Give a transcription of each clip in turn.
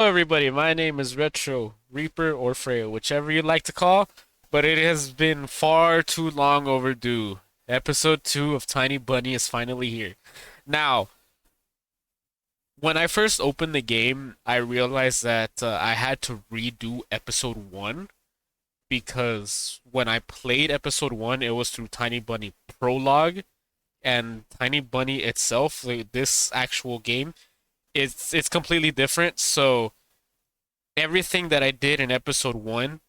Hello, everybody. My name is Retro, Reaper, or Freya, whichever you like to call, but it has been far too long overdue. Episode 2 of Tiny Bunny is finally here. Now, when I first opened the game, I realized that I had to redo episode 1 because when I played episode 1, it was through Tiny Bunny Prologue, and Tiny Bunny itself, like, this actual game, it's completely different, so everything that I did in episode 1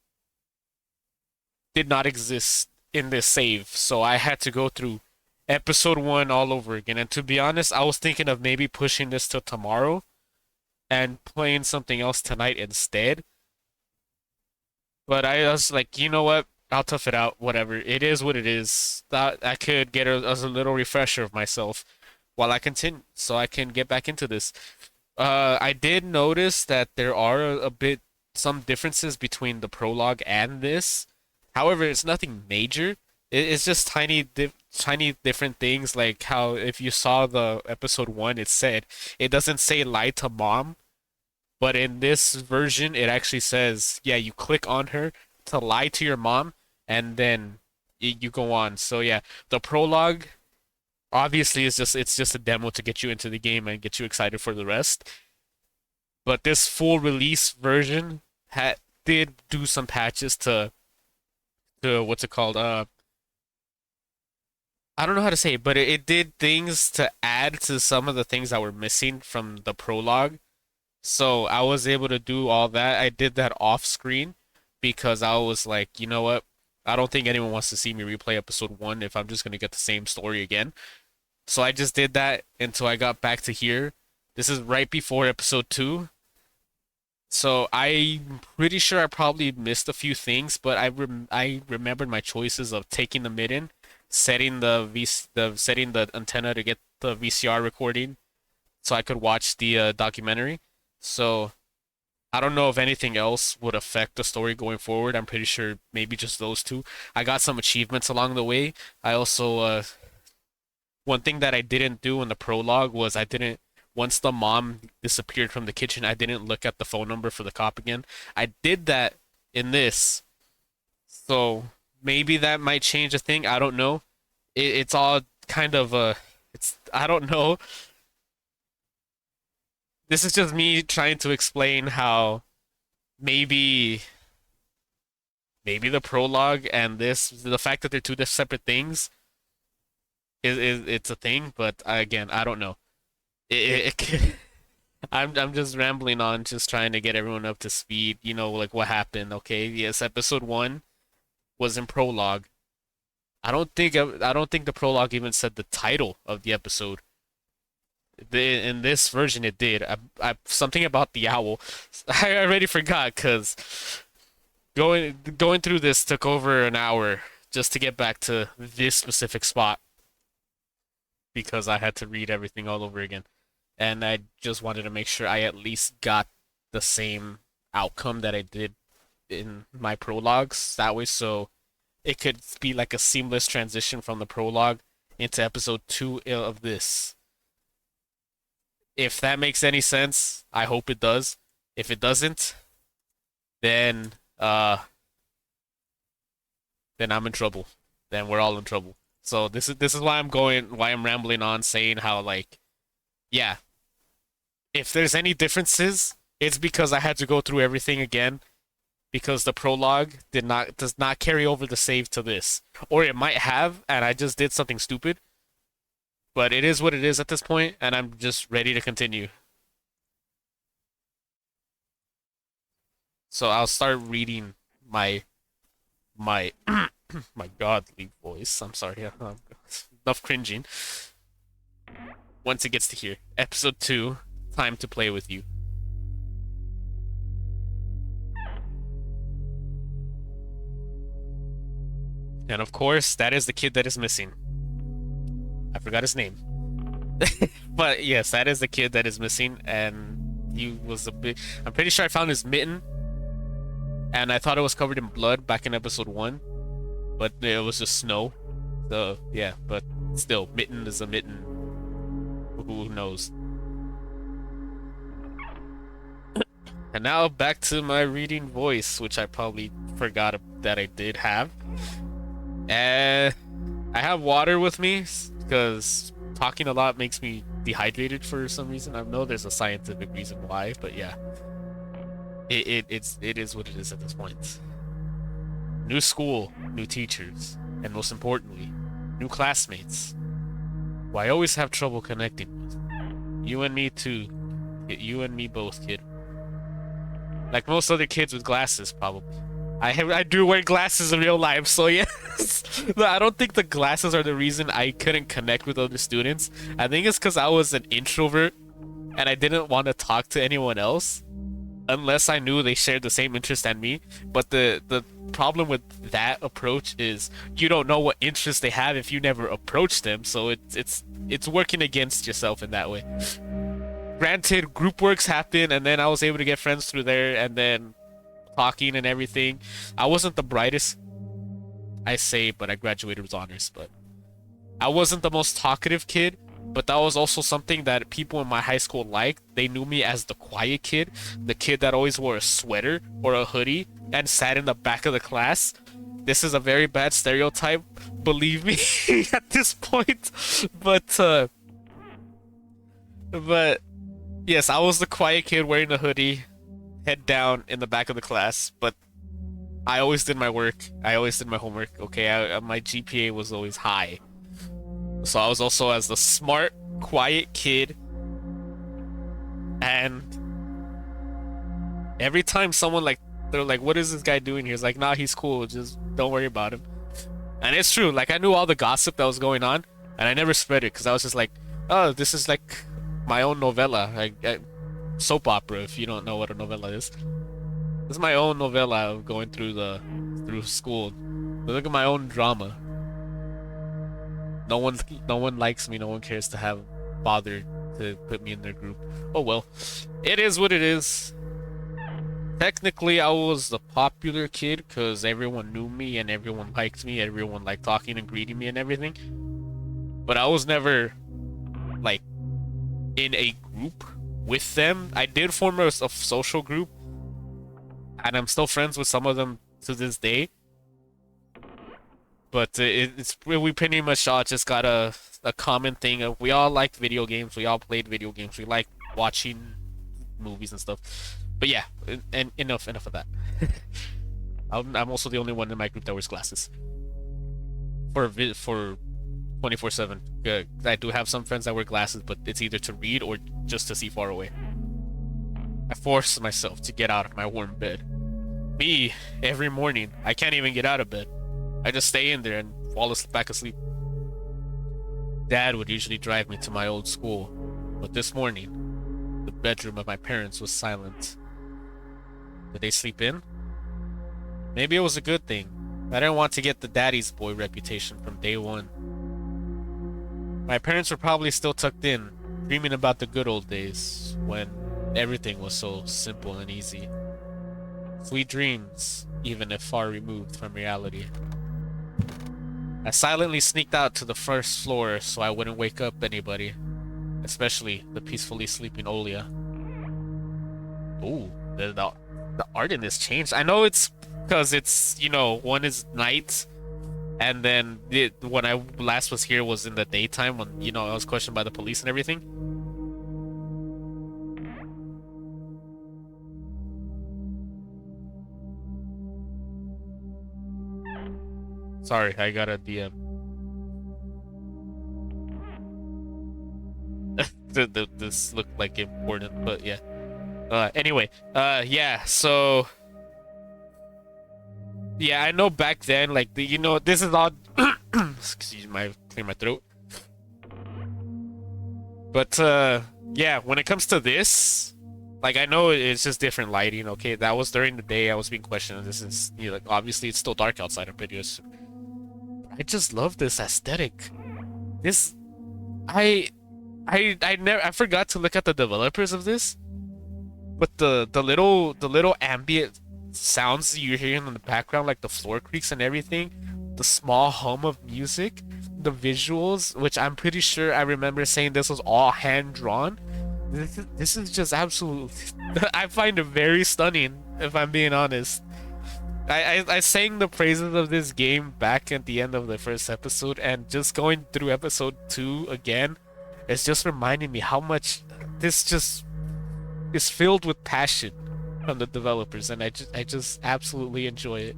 did not exist in this save, so I had to go through episode 1 all over again. And to be honest, I was thinking of maybe pushing this till tomorrow and playing something else tonight instead. But I was like, you know what? I'll tough it out. Whatever. It is what it is. That I could get a little refresher of myself while I continue, so I can get back into this. I did notice that there are a bit some differences between the prologue and this. However, it's nothing major. It's just tiny different things, like how if you saw the episode 1, it said it doesn't say lie to mom, but in this version, it actually says, yeah, you click on her to lie to your mom, and then you go on. So yeah, the prologue obviously is just it's just a demo to get you into the game and get you excited for the rest. But this full release version had did do some patches to what's it called? I don't know how to say it, but it did things to add to some of the things that were missing from the prologue. So I was able to do all that. I did that off screen because I was like, you know what? I don't think anyone wants to see me replay episode 1 if I'm just gonna get the same story again. So I just did that until I got back to here. This is right before episode 2. So I'm pretty sure I probably missed a few things, but I remembered my choices of taking the midden, setting setting the antenna to get the VCR recording, so I could watch the documentary. So I don't know if anything else would affect the story going forward. I'm pretty sure maybe just those two. I got some achievements along the way. I also one thing that I didn't do in the prologue was I didn't once the mom disappeared from the kitchen, I didn't look at the phone number for the cop again. I did that in this, so maybe that might change a thing. I don't know. It's all kind of it's I don't know. This is just me trying to explain how maybe maybe the prologue and this the fact that they're two separate things is it's a thing, but again, I don't know. It I'm just rambling on, just trying to get everyone up to speed. You know, like what happened. Okay, yes, episode 1 was in prologue. I don't think the prologue even said the title of the episode. In this version, it did. Something about the owl. I already forgot because going through this took over an hour just to get back to this specific spot because I had to read everything all over again. And I just wanted to make sure I at least got the same outcome that I did in my prologues. That way, so it could be like a seamless transition from the prologue into episode 2 of this. If that makes any sense, I hope it does. If it doesn't, then then I'm in trouble. Then we're all in trouble. So this is why I'm rambling on saying how, like, yeah, if there's any differences, it's because I had to go through everything again because the prologue does not carry over the save to this. Or it might have and I just did something stupid, but it is what it is at this point and I'm just ready to continue. So I'll start reading my my godly voice. I'm sorry. Enough cringing. Once it gets to here. Episode 2, time to play with you. And of course, that is the kid that is missing. I forgot his name. But yes, that is the kid that is missing, and he was a bit. I'm pretty sure I found his mitten, and I thought it was covered in blood back in episode 1, but it was just snow. So yeah, but still, mitten is a mitten. Who knows? And now back to my reading voice, which I probably forgot that I did have. And I have water with me because talking a lot makes me dehydrated for some reason. I know there's a scientific reason why, but yeah, it is what it is at this point. New school, new teachers, and most importantly, new classmates, who I always have trouble connecting with. You and me too. You and me both, kid. Like most other kids with glasses, probably. I do wear glasses in real life, so yes. But I don't think the glasses are the reason I couldn't connect with other students. I think it's because I was an introvert and I didn't want to talk to anyone else unless I knew they shared the same interest as me. But the problem with that approach is you don't know what interests they have if you never approach them, so it's working against yourself in that way. Granted, group works happen, and then I was able to get friends through there, and then talking and everything. I wasn't the brightest, I say, but I graduated with honors. But I wasn't the most talkative kid, but that was also something that people in my high school liked. They knew me as the quiet kid, the kid that always wore a sweater or a hoodie and sat in the back of the class. This is a very bad stereotype, believe me, at this point. But yes, I was the quiet kid wearing a hoodie, head down in the back of the class, but I always did my work. I always did my homework. Okay, my GPA was always high. So I was also as the smart, quiet kid. And every time someone they're like, what is this guy doing here? He's like, nah, he's cool. Just don't worry about him. And it's true. Like, I knew all the gossip that was going on, and I never spread it because I was just like, oh, this is like my own novella. Soap opera, if you don't know what a novella is. This is my own novella of going through school. Look at my own drama. No one likes me. No one cares to have bothered to put me in their group. Oh well, it is what it is. Technically, I was the popular kid because everyone knew me and everyone liked me. Everyone liked talking and greeting me and everything. But I was never like in a group with them. I did form a social group, and I'm still friends with some of them to this day. But we pretty much all just got a common thing of we all liked video games. We all played video games. We like watching movies and stuff. But yeah, and enough of that. I'm also the only one in my group that wears glasses for 24/7. I do have some friends that wear glasses, but it's either to read or just to see far away. I force myself to get out of my warm bed. Me, every morning, I can't even get out of bed. I just stay in there and fall back asleep. Dad would usually drive me to my old school, but this morning, the bedroom of my parents was silent. Did they sleep in? Maybe it was a good thing. I didn't want to get the daddy's boy reputation from day one. My parents were probably still tucked in, dreaming about the good old days when everything was so simple and easy. Sweet dreams, even if far removed from reality. I silently sneaked out to the first floor so I wouldn't wake up anybody, especially the peacefully sleeping Olia. Ooh, the art in this changed. I know it's because it's, one is night, and then when I last was here was in the daytime when, I was questioned by the police and everything. Sorry, I got a DM. This looked like important, but yeah. Anyway, yeah, so... Yeah, I know back then, like, this is all... Excuse me, clear my throat. But, yeah, when it comes to this... Like, I know it's just different lighting, okay? That was during the day I was being questioned, and this is, like, obviously it's still dark outside, I'm pretty sure. I just love this aesthetic. This, I forgot to look at the developers of this, but the little ambient sounds you're hearing in the background, like the floor creaks and everything, the small hum of music, the visuals, which I'm pretty sure I remember saying this was all hand drawn. This is just absolute. I find it very stunning, if I'm being honest. I sang the praises of this game back at the end of the first episode, and just going through episode 2 again, it's just reminding me how much this just is filled with passion from the developers, and I just absolutely enjoy it.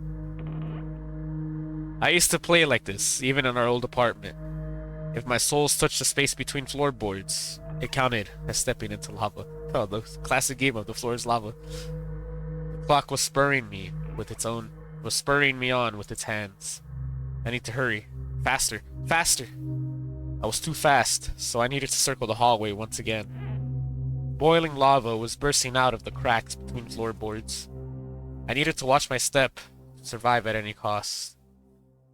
I used to play like this, even in our old apartment. If my soles touched the space between floorboards, it counted as stepping into lava. Oh, the classic game of the floor is lava. The clock was spurring me on with its hands. I need to hurry. Faster, faster! I was too fast, so I needed to circle the hallway once again. Boiling lava was bursting out of the cracks between floorboards. I needed to watch my step, survive at any cost.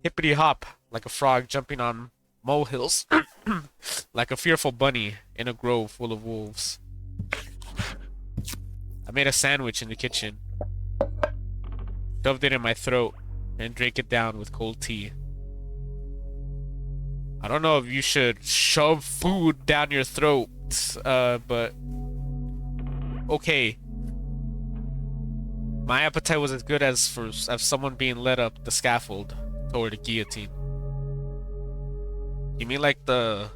Hippity hop, like a frog jumping on molehills, like a fearful bunny in a grove full of wolves. I made a sandwich in the kitchen, shoved it in my throat, and drank it down with cold tea. I don't know if you should shove food down your throat, but okay. My appetite was as good as someone being led up the scaffold toward a guillotine. You mean like the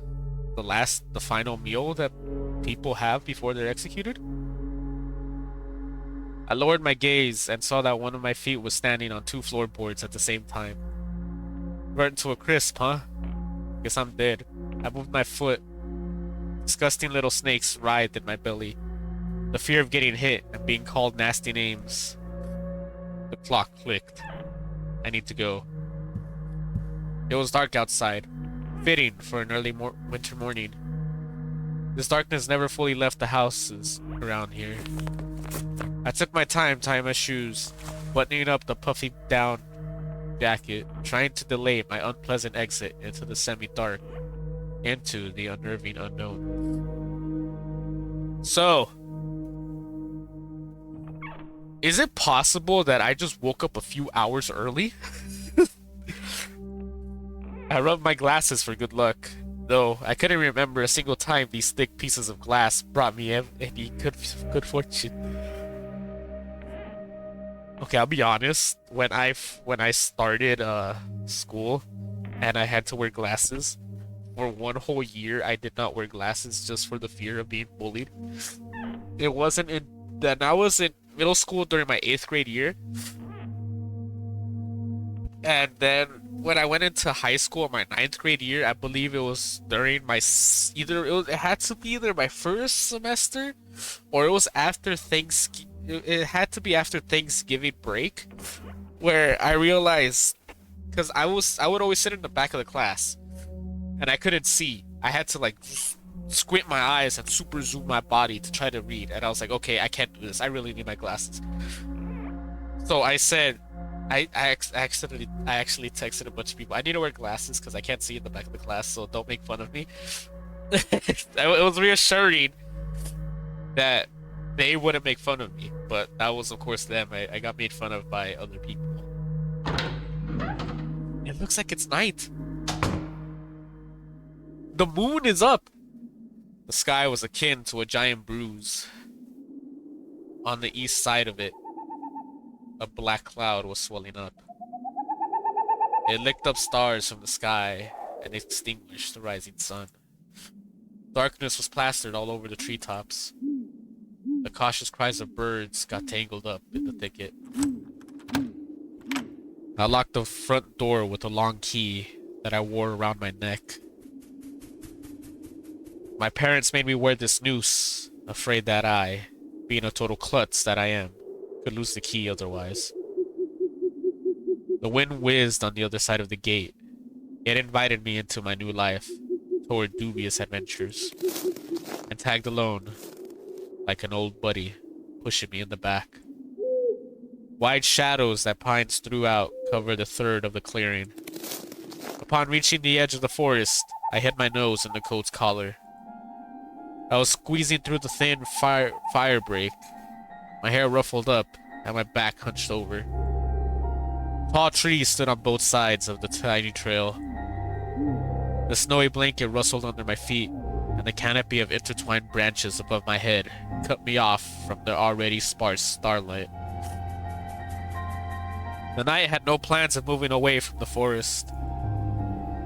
final meal that people have before they're executed? I lowered my gaze and saw that one of my feet was standing on 2 floorboards at the same time. Burnt to a crisp, huh? Guess I'm dead. I moved my foot. Disgusting little snakes writhed in my belly. The fear of getting hit and being called nasty names. The clock clicked. I need to go. It was dark outside, fitting for an early winter morning. This darkness never fully left the houses around here. I took my time tying my shoes, buttoning up the puffy down jacket, trying to delay my unpleasant exit into the semi-dark, into the unnerving unknown. So, is it possible that I just woke up a few hours early? I rubbed my glasses for good luck, though I couldn't remember a single time these thick pieces of glass brought me any good fortune. Okay, I'll be honest. When I started school and I had to wear glasses for one whole year, I did not wear glasses just for the fear of being bullied. It wasn't in then I was in middle school during my 8th grade year, and then when I went into high school in my 9th grade year, I believe it was during my it had to be either my first semester or it was after Thanksgiving. It had to be after Thanksgiving break, where I realized, because I would always sit in the back of the class, and I couldn't see. I had to like squint my eyes and super zoom my body to try to read, and I was like, okay, I can't do this. I really need my glasses. So I said, I actually texted a bunch of people. I need to wear glasses because I can't see in the back of the class, so don't make fun of me. It was reassuring that they wouldn't make fun of me, but that was of course them. I got made fun of by other people. It looks like it's night. The moon is up. The sky was akin to a giant bruise. On the east side of it, a black cloud was swelling up. It licked up stars from the sky and extinguished the rising sun. Darkness was plastered all over the treetops. The cautious cries of birds got tangled up in the thicket. I locked the front door with a long key that I wore around my neck. My parents made me wear this noose, afraid that I, being a total klutz that I am, could lose the key otherwise. The wind whizzed on the other side of the gate. It invited me into my new life, toward dubious adventures, and tagged alone, like an old buddy, pushing me in the back. Wide shadows that pines threw out covered a third of the clearing. Upon reaching the edge of the forest, I hid my nose in the coat's collar. I was squeezing through the thin fire break, my hair ruffled up, and my back hunched over. Tall trees stood on both sides of the tiny trail. The snowy blanket rustled under my feet, and the canopy of intertwined branches above my head cut me off from the already sparse starlight. The night had no plans of moving away from the forest.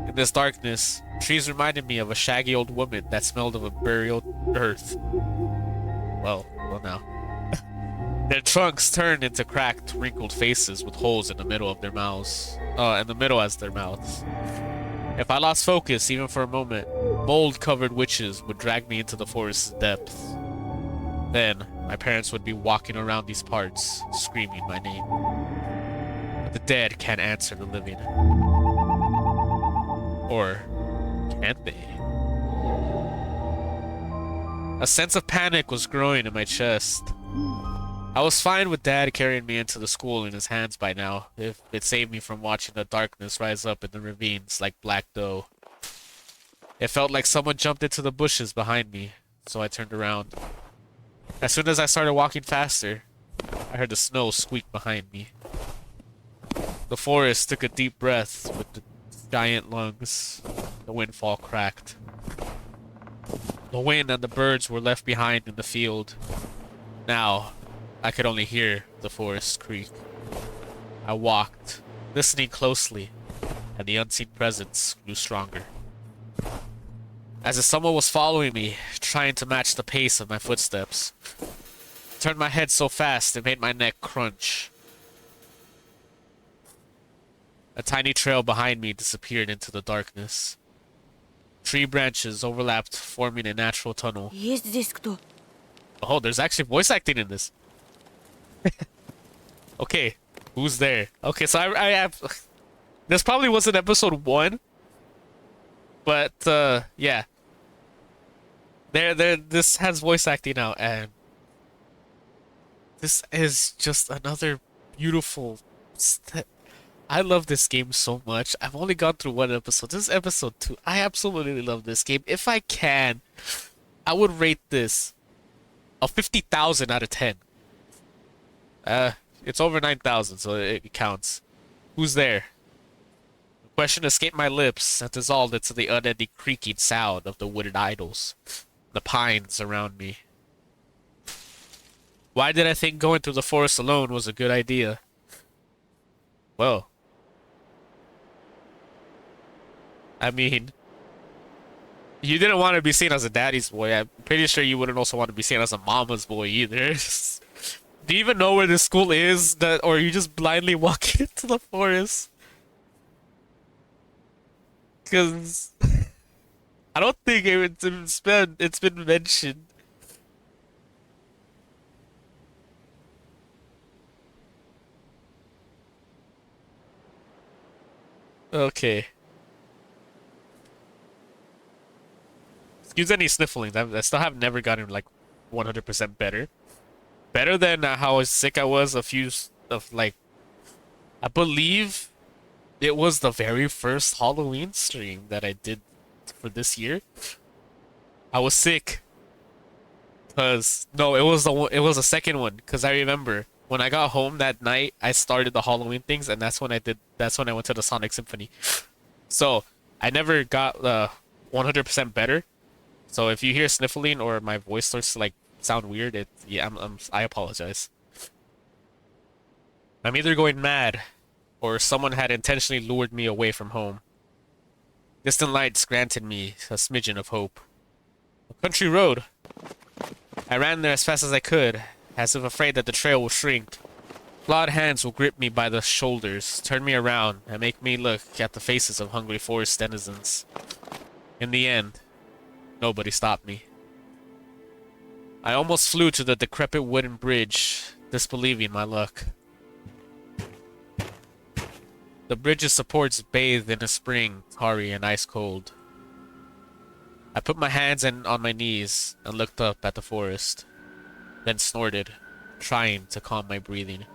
In this darkness, trees reminded me of a shaggy old woman that smelled of a burial earth. Well now. Their trunks turned into cracked, wrinkled faces with holes in the middle of their mouths. In the middle as their mouths. If I lost focus even for a moment, mold-covered witches would drag me into the forest's depths. Then, my parents would be walking around these parts, screaming my name. But the dead can't answer the living. Or can they? A sense of panic was growing in my chest. I was fine with Dad carrying me into the school in his hands by now, if it saved me from watching the darkness rise up in the ravines like black dough. It felt like someone jumped into the bushes behind me, so I turned around. As soon as I started walking faster, I heard the snow squeak behind me. The forest took a deep breath with the giant lungs. The windfall cracked. The wind and the birds were left behind in the field. Now, I could only hear the forest creak. I walked, listening closely, and the unseen presence grew stronger. As if someone was following me, trying to match the pace of my footsteps. I turned my head so fast it made my neck crunch. A tiny trail behind me disappeared into the darkness. Tree branches overlapped, forming a natural tunnel. Oh, there's actually voice acting in this. Okay, who's there? Okay, so I have... This probably wasn't episode 1. But, yeah. This has voice acting now, and... This is just another beautiful... I love this game so much. I've only gone through 1 episode. This is episode 2. I absolutely love this game. If I can, I would rate this a 50,000 out of 10. It's over 9,000, so it counts. Who's there? The question escaped my lips and dissolved into the unending creaking sound of the wooden idols, the pines around me. Why did I think going through the forest alone was a good idea? Well, I mean, you didn't want to be seen as a daddy's boy. I'm pretty sure you wouldn't also want to be seen as a mama's boy either. Do you even know where this school is? Or are you just blindly walking into the forest? Because I don't think it's been mentioned. Okay. Excuse any sniffling. I still have never gotten like 100% better. Better than how sick I was I believe it was the very first Halloween stream that I did for this year. I was sick. No, it was the second one, cause I remember when I got home that night, I started the Halloween things, and that's when I went to the Sonic Symphony. So, I never got 100% better. So if you hear sniffling or my voice starts to like sound weird, I apologize. I'm either going mad or someone had intentionally lured me away from home. Distant lights granted me a smidgen of hope. A country road. I ran there as fast as I could, as if afraid that the trail will shrink. Clawed hands will grip me by the shoulders, turn me around, and make me look at the faces of hungry forest denizens. In the end, nobody stopped me. I almost flew to the decrepit wooden bridge, disbelieving my luck. The bridge's supports bathed in a spring, tarry and ice cold. I put my hands on my knees and looked up at the forest, then snorted, trying to calm my breathing.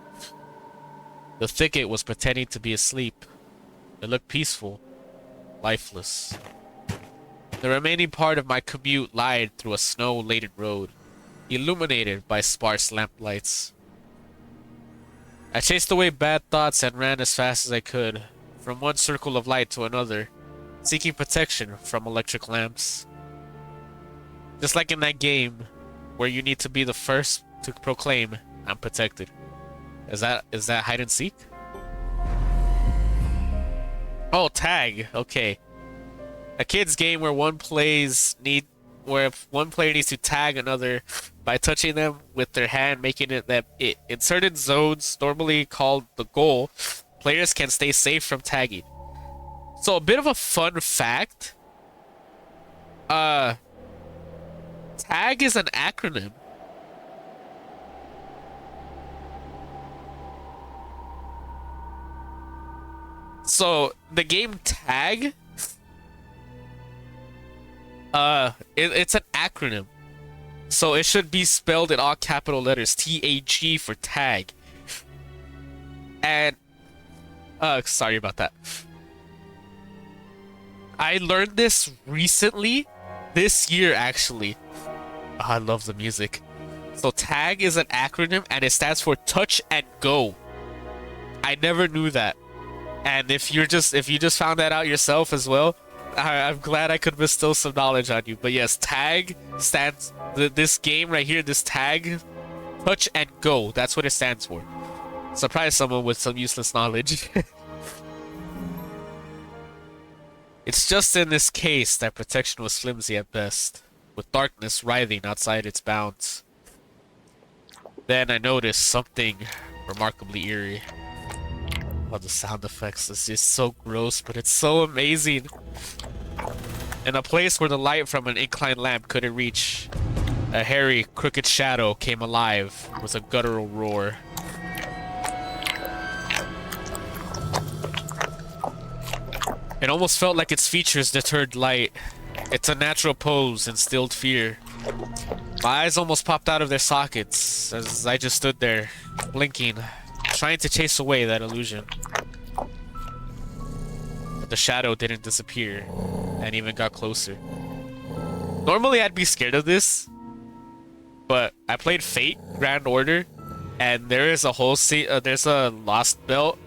The thicket was pretending to be asleep. It looked peaceful, lifeless. The remaining part of my commute lied through a snow-laden road, illuminated by sparse lamplights. I chased away bad thoughts and ran as fast as I could, from one circle of light to another, seeking protection from electric lamps. Just like in that game where you need to be the first to proclaim, I'm protected. Is that hide and seek? Oh, tag. Okay. A kid's game where one player needs to tag another by touching them with their hand, making it that in certain zones, normally called the goal, players can stay safe from tagging. So a bit of a fun fact. Tag is an acronym. So the game Tag, it's an acronym. So it should be spelled in all capital letters, TAG for tag. And sorry about that. I learned this recently, this year actually. Oh, I love the music. So tag is an acronym and it stands for touch and go. I never knew that. And if you just found that out yourself as well, I'm glad I could bestow some knowledge on you. But yes, tag stands, this game right here, this tag, touch and go. That's what it stands for. Surprise someone with some useless knowledge. It's just in this case that protection was flimsy at best, with darkness writhing outside its bounds. Then I noticed something remarkably eerie. Oh, the sound effects is just so gross, but it's so amazing. In a place where the light from an inclined lamp couldn't reach, a hairy, crooked shadow came alive with a guttural roar. It almost felt like its features deterred light. Its unnatural pose instilled fear. My eyes almost popped out of their sockets as I just stood there, blinking, trying to chase away that illusion. But the shadow didn't disappear, and even got closer. Normally I'd be scared of this, but I played Fate Grand Order, and there is a whole there's a Lost Belt.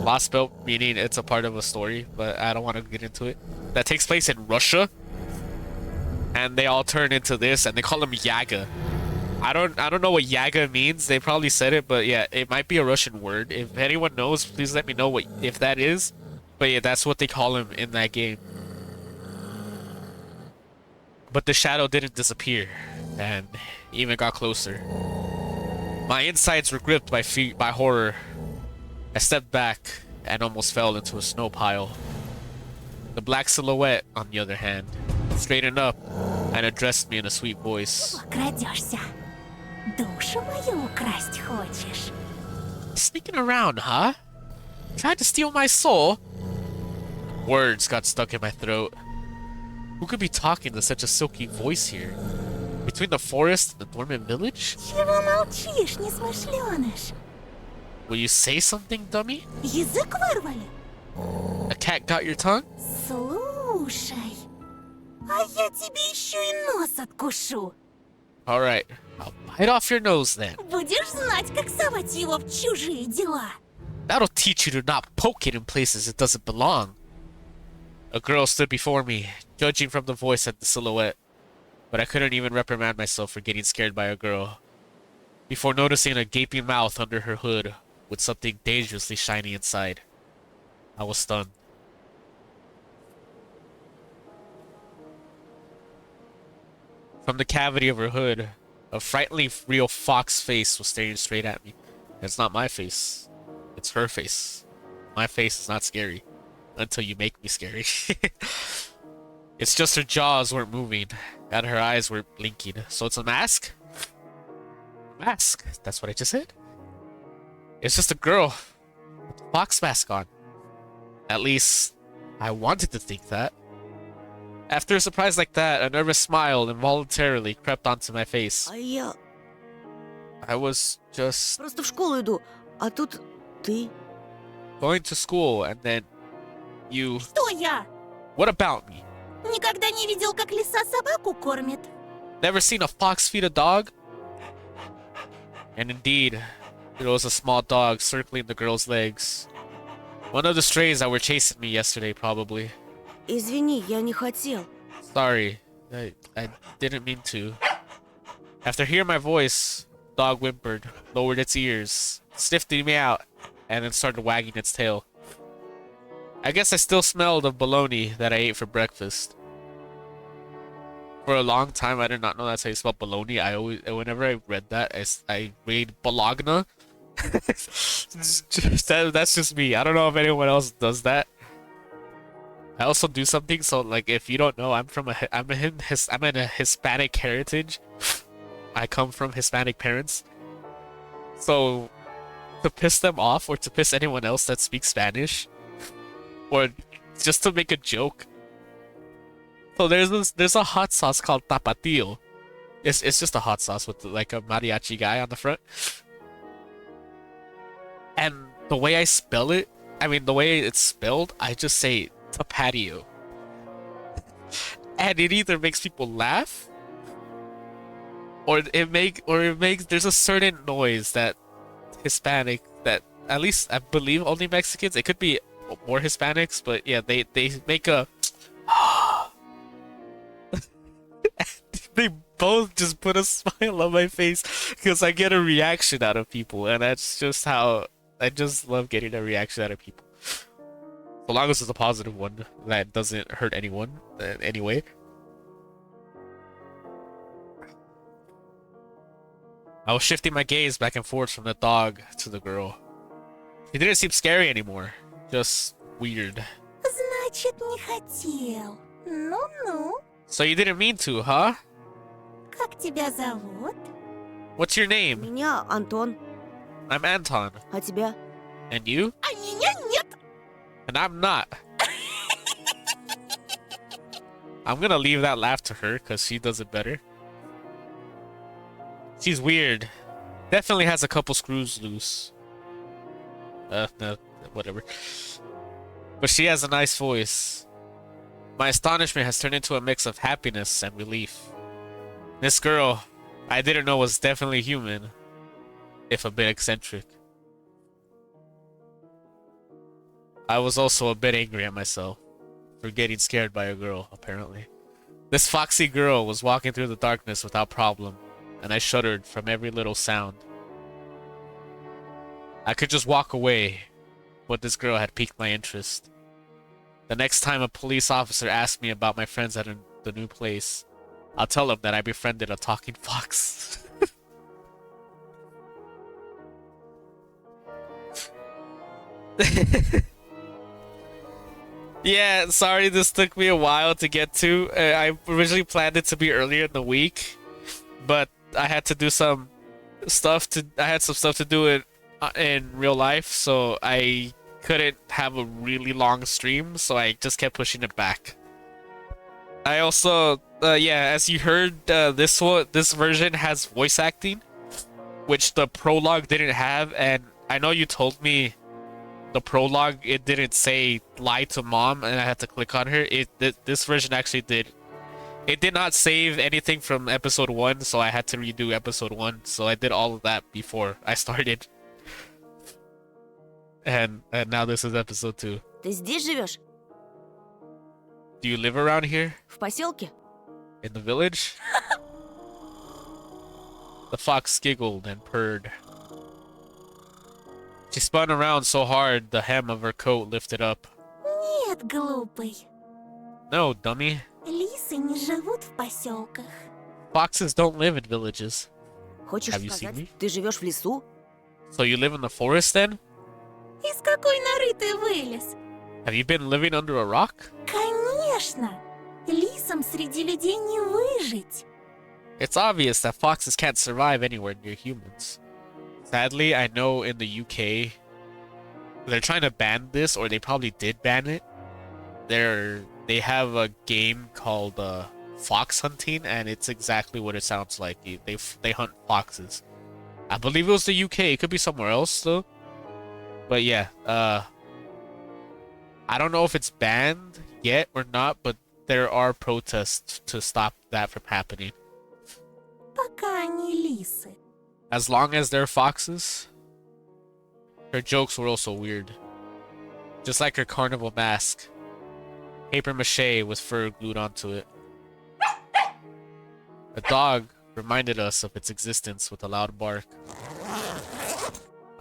Lost Belt meaning it's a part of a story, but I don't want to get into it. That takes place in Russia, and they all turn into this, and they call them Yaga. I don't know what Yaga means. They probably said it, but yeah, it might be a Russian word. If anyone knows, please let me know if that is. But yeah, that's what they call him in that game. But the shadow didn't disappear, and even got closer. My insides were gripped by horror. I stepped back and almost fell into a snow pile. The black silhouette, on the other hand, straightened up and addressed me in a sweet voice. Sneaking around, huh? Tried to steal my soul? Words got stuck in my throat. Who could be talking to such a silky voice here? Between the forest and the dormant village? Will you say something, dummy? A cat got your tongue? Alright, I'll bite off your nose then. That'll teach you to not poke it in places it doesn't belong. A girl stood before me, judging from the voice and the silhouette. But I couldn't even reprimand myself for getting scared by a girl. Before noticing a gaping mouth under her hood with something dangerously shiny inside. I was stunned. From the cavity of her hood, a frighteningly real fox face was staring straight at me. It's not my face. It's her face. My face is not scary. Until you make me scary. It's just her jaws weren't moving, and her eyes were blinking. So it's a mask? A mask. That's what I just said. It's just a girl with a fox mask on. At least, I wanted to think that. After a surprise like that, a nervous smile involuntarily crept onto my face. I was just going to school, and then you... What about me? Never seen a fox feed a dog? And indeed, there was a small dog circling the girl's legs. One of the strays that were chasing me yesterday, probably. Извини, я не хотел. Sorry, I didn't mean to. After hearing my voice, dog whimpered, lowered its ears, sniffed me out, and then started wagging its tail. I guess I still smelled of bologna that I ate for breakfast. For a long time, I did not know that's how you spell bologna. Whenever I read that, I read bologna. That's just me. I don't know if anyone else does that. I also do something, so like if you don't know, I'm in a Hispanic heritage. I come from Hispanic parents. So to piss them off or to piss anyone else that speaks Spanish or just to make a joke. So there's a hot sauce called tapatio. It's just a hot sauce with like a mariachi guy on the front. And the way I spell it, I mean the way it's spelled, I just say tapatio. And it either makes people laugh or it makes there's a certain noise that Hispanic that at least I believe only Mexicans, it could be more Hispanics, but yeah, they make a they both just put a smile on my face because I get a reaction out of people, and that's just how I just love getting a reaction out of people. So long as it's a positive one that doesn't hurt anyone anyway. I was shifting my gaze back and forth from the dog to the girl. She didn't seem scary anymore, just weird. Значит, не хотел. Ну-ну. So you didn't mean to, huh? Как тебя зовут? What's your name? Меня Антон. I'm Anton. А тебя? And you? А меня нет. And I'm not. I'm gonna leave that laugh to her because she does it better. She's weird. Definitely has a couple screws loose. No, whatever. But she has a nice voice. My astonishment has turned into a mix of happiness and relief. This girl, I didn't know was definitely human, if a bit eccentric. I was also a bit angry at myself for getting scared by a girl, apparently. This foxy girl was walking through the darkness without problem, and I shuddered from every little sound. I could just walk away, but this girl had piqued my interest. The next time a police officer asked me about my friends at the new place, I'll tell him that I befriended a talking fox. Yeah, sorry this took me a while to get to. I originally planned it to be earlier in the week, but I had to do some stuff I had some stuff to do in real life, so I couldn't have a really long stream, so I just kept pushing it back. I also, yeah, as you heard, this version has voice acting, which the prologue didn't have, and I know you told me the prologue, it didn't say lie to mom, and I had to click on her. This version actually did. It did not save anything from episode 1, so I had to redo episode 1, so I did all of that before I started. And now this is episode 2. Ты здесь живешь? Do you live around here? В поселке? In the village? The fox giggled and purred. She spun around so hard the hem of her coat lifted up. Нет, глупый. No, dummy. Лисы не живут в поселках. Foxes don't live in villages. Хочешь Have you seen me? сказать, ты живешь в лесу? So you live in the forest then? Из какой норы ты вылез? Have you been living under a rock? Конечно. Лисам среди людей не выжить. It's obvious that foxes can't survive anywhere near humans. Sadly, I know in the UK, they're trying to ban this, or they probably did ban it. They have a game called fox hunting, and it's exactly what it sounds like. They hunt foxes. I believe it was the UK. It could be somewhere else though. But yeah, I don't know if it's banned yet or not, but there are protests to stop that from happening. Пока они лисы. As long as they're foxes. Her jokes were also weird. Just like her carnival mask. Paper mache with fur glued onto it. The dog reminded us of its existence with a loud bark.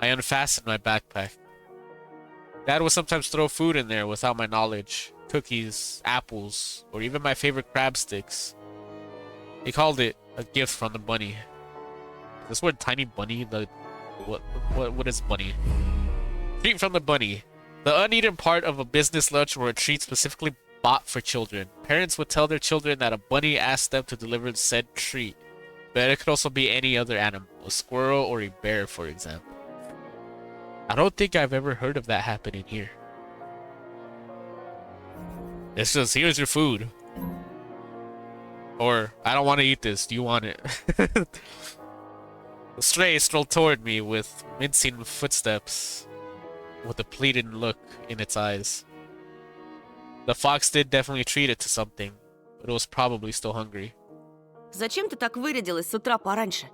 I unfastened my backpack. Dad would sometimes throw food in there without my knowledge. Cookies, apples, or even my favorite crab sticks. He called it a gift from the bunny. This word tiny bunny, what is bunny? Treat from the bunny. The uneaten part of a business lunch or a treat specifically bought for children. Parents would tell their children that a bunny asked them to deliver said treat. But it could also be any other animal, a squirrel or a bear, for example. I don't think I've ever heard of that happening here. It's just, here's your food. Or, I don't want to eat this, do you want it? The stray strolled toward me with mincing footsteps, with a pleading look in its eyes. The fox did definitely treat it to something, but it was probably still hungry. Зачем ты так вырядилась с утра пораньше?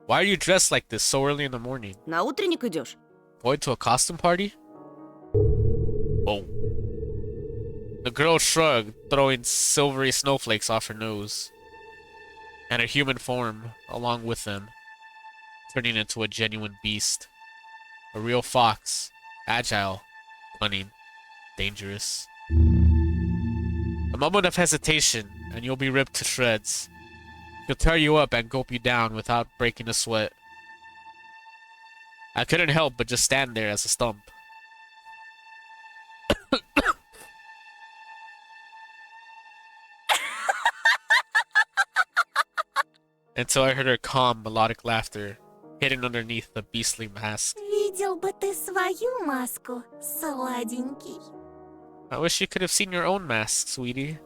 Why are you dressed like this so early in the morning? На утренник идешь? Going to a costume party? Whoa. The girl shrugged, throwing silvery snowflakes off her nose. And a human form along with them, turning into a genuine beast. A real fox. Agile. Cunning. Dangerous. A moment of hesitation, and you'll be ripped to shreds. He'll tear you up and gulp you down without breaking a sweat. I couldn't help but just stand there as a stump. Until I heard her calm, melodic laughter, hidden underneath the beastly mask. Видел бы ты свою маску, сладенький. I wish you could have seen your own mask, sweetie.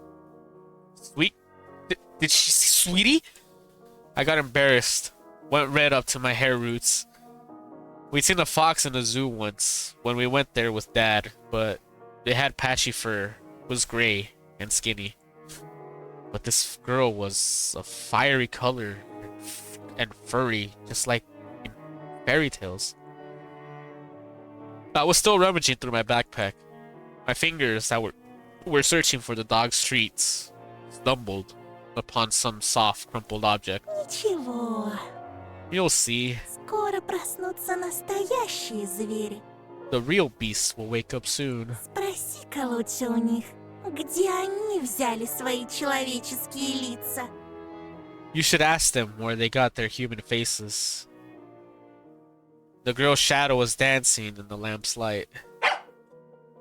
Sweet? Did she say sweetie? I got embarrassed, went red up to my hair roots. We'd seen a fox in a zoo once, when we went there with Dad, but it had patchy fur, was gray, and skinny. But this girl was a fiery color and furry, just like in fairy tales. I was still rummaging through my backpack. My fingers that were searching for the dog's treats stumbled upon some soft, crumpled object. Ничего, You'll see. скоро проснутся настоящие звери. The real beasts will wake up soon. Спроси-ка лучше у них, где они взяли свои человеческие лица. You should ask them where they got their human faces. The girl's shadow was dancing in the lamp's light.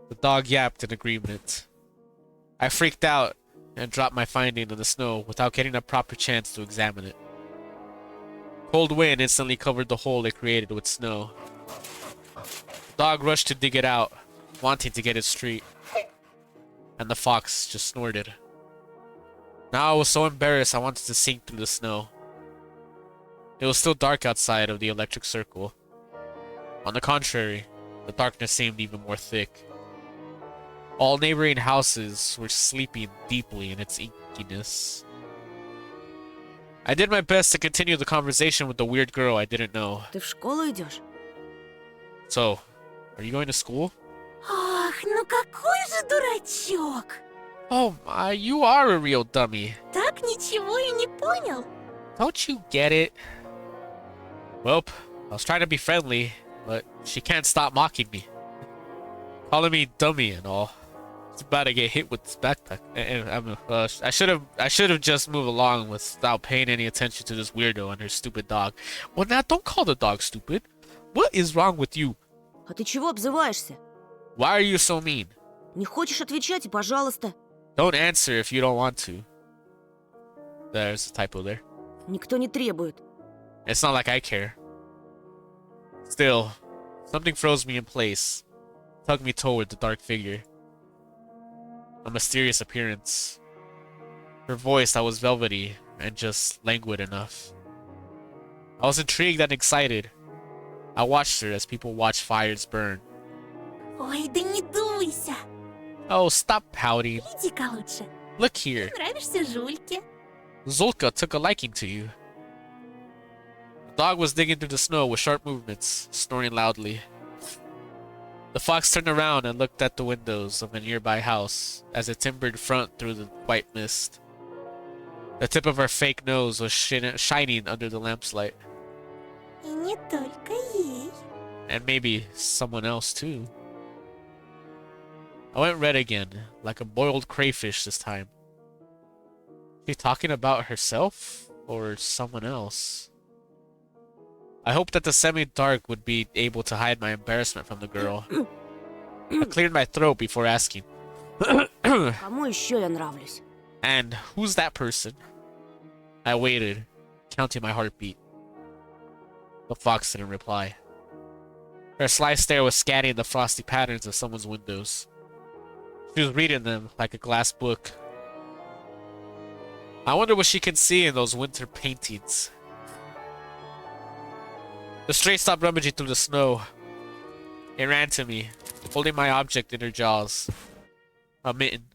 The dog yapped in agreement. I freaked out and dropped my finding in the snow without getting a proper chance to examine it. Cold wind instantly covered the hole it created with snow. The dog rushed to dig it out, wanting to get its treat. And the fox just snorted. Now I was so embarrassed I wanted to sink through the snow. It was still dark outside of the electric circle. On the contrary, the darkness seemed even more thick. All neighboring houses were sleeping deeply in its inkiness. I did my best to continue the conversation with the weird girl I didn't know. Ты в школу идешь? So, are you going to school? Ах, ну какой же дурачок! Oh my, you are a real dummy. Так ничего и не понял. Don't you get it? Welp, I was trying to be friendly, but she can't stop mocking me. Calling me dummy and all. It's about to get hit with this backpack. And I should have just moved along without paying any attention to this weirdo and her stupid dog. Well, now don't call the dog stupid. What is wrong with you? А ты чего обзываешься? Why are you so mean? Не хочешь отвечать, и пожалуйста. Don't answer if you don't want to. There's a typo there. Никто не требует. It's not like I care. Still, something froze me in place, tugged me toward the dark figure. A mysterious appearance. Her voice that was velvety and just languid enough. I was intrigued and excited. I watched her as people watch fires burn. Ой, да не дуйся. Oh, stop pouting. Иди-ка лучше. Look here. Ты нравишься Жульке. Zulka took a liking to you. The dog was digging through the snow with sharp movements, snoring loudly. The fox turned around and looked at the windows of a nearby house as it timbered front through the white mist. The tip of her fake nose was shining under the lamp's light. И не только ей. And maybe someone else too. I went red again, like a boiled crayfish this time. She talking about herself or someone else? I hoped that the semi-dark would be able to hide my embarrassment from the girl. I cleared my throat before asking. Кому еще я нравлюсь? And who's that person? I waited, counting my heartbeat. The fox didn't reply. Her sly stare was scanning the frosty patterns of someone's windows. She was reading them like a glass book. I wonder what she can see in those winter paintings. The stray stopped rummaging through the snow. It ran to me, holding my object in her jaws. A mitten.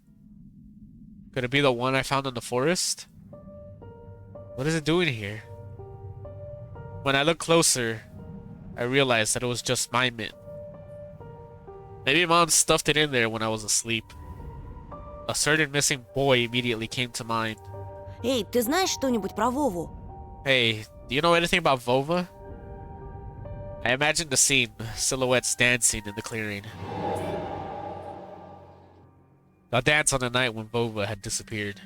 Could it be the one I found in the forest? What is it doing here? When I looked closer, I realized that it was just my mitten. Maybe Mom stuffed it in there when I was asleep. A certain missing boy immediately came to mind. Эй, ты знаешь что-нибудь про Вову? Hey, do you know anything about Vova? I imagined the scene, silhouettes dancing in the clearing. A dance on the night when Vova had disappeared.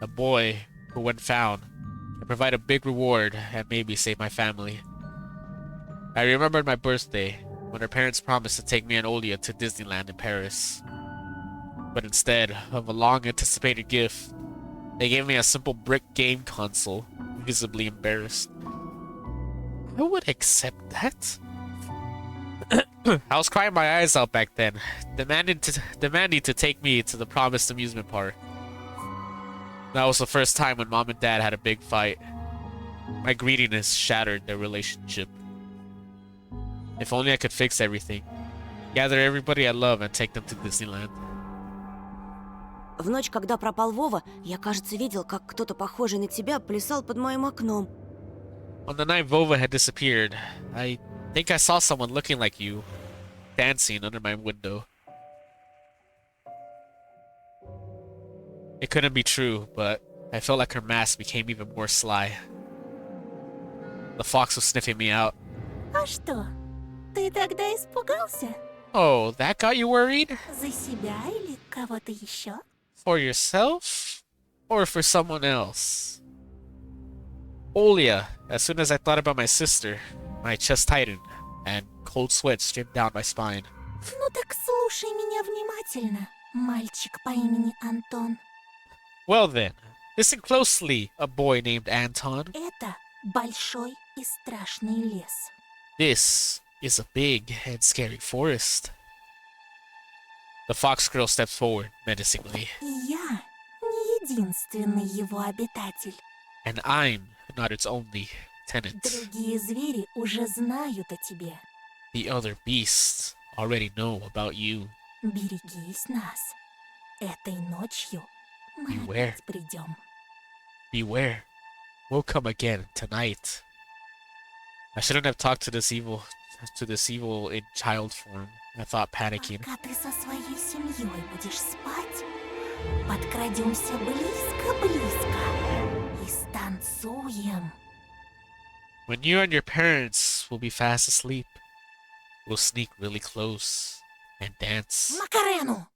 A boy who, when found, can provide a big reward and maybe save my family. I remembered my birthday, when her parents promised to take me and Olia to Disneyland in Paris. But instead of a long-anticipated gift, they gave me a simple brick game console, visibly embarrassed. I would accept that. I was crying my eyes out back then, demanding to take me to the promised amusement park. That was the first time when Mom and Dad had a big fight. My greediness shattered their relationship. If only I could fix everything. Gather everybody I love and take them to Disneyland. В ночь, когда пропал Вова, я, кажется, видел, как кто-то похожий на тебя плясал под моим окном. On the night Vova had disappeared, I think I saw someone looking like you, dancing under my window. It couldn't be true, but I felt like her mask became even more sly. The fox was sniffing me out. А что? Ты тогда испугался? Oh, that got you worried? За себя или кого-то еще? For yourself? Or for someone else? Olia, as soon as I thought about my sister, my chest tightened, and cold sweat streamed down my spine. Ну так слушай меня внимательно, мальчик по имени Антон. Well then, listen closely, a boy named Anton. Это большой и страшный лес. This is a big and scary forest. The fox girl stepped forward menacingly. И я не единственный его обитатель. And I'm not its only tenant. Другие звери уже знают о тебе. The other beasts already know about you. Берегись нас. Этой ночью мы Beware. опять придем. Beware. We'll come again tonight. I shouldn't have talked to this evil in child form, I thought, panicking. Пока ты со своей семьей будешь спать, подкрадемся близко-близко и станцуем. When you and your parents will be fast asleep, we'll sneak really close and dance. Макарену!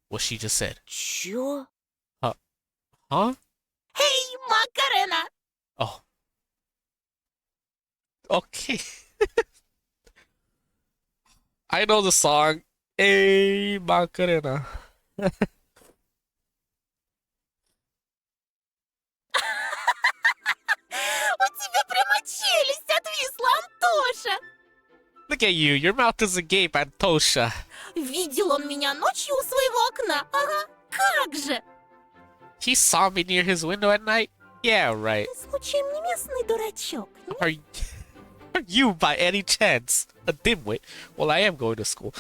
What she just said. Чё? Huh? Эй, Макарена! Oh. Okay. I know the song. Hey, Macarena. У тебя прямо челюсть отвисла, Антоша! Look at you. Your mouth is agape, Antosha. Видел он меня ночью у своего окна? Ага, как же! He saw me near his window at night? Yeah, right. Ты случаем не местный дурачок? Are you by any chance a dimwit? Well, I am going to school.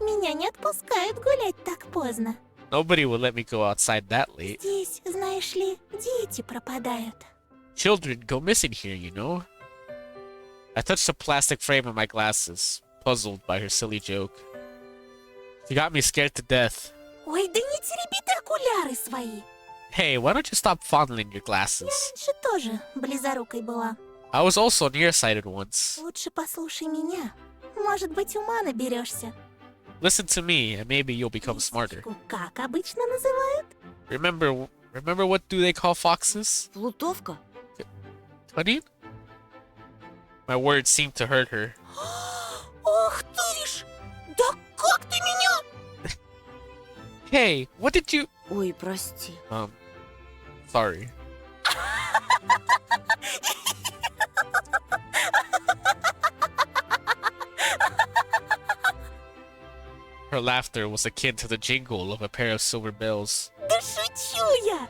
Меня не отпускают гулять так поздно. Nobody will let me go outside that late. Здесь, знаешь ли, дети пропадают. Children go missing here, you know? I touched the plastic frame of my glasses, puzzled by her silly joke. She got me scared to death. Ой, да не тереби так окуляры свои. Hey, why don't you stop fondling your Я glasses? раньше тоже близорукой была. I was also nearsighted once. Лучше послушай меня. Может быть, ума наберешься. Listen to me, and maybe you'll become smarter. Лисичку как обычно называют? Remember what do they call foxes? Плутовка? Honey? My words seemed to hurt her. Ох ты ж! Да как ты меня? Hey, what did you... Ой, прости. Sorry. Her laughter was akin to the jingle of a pair of silver bells. Да шучу я!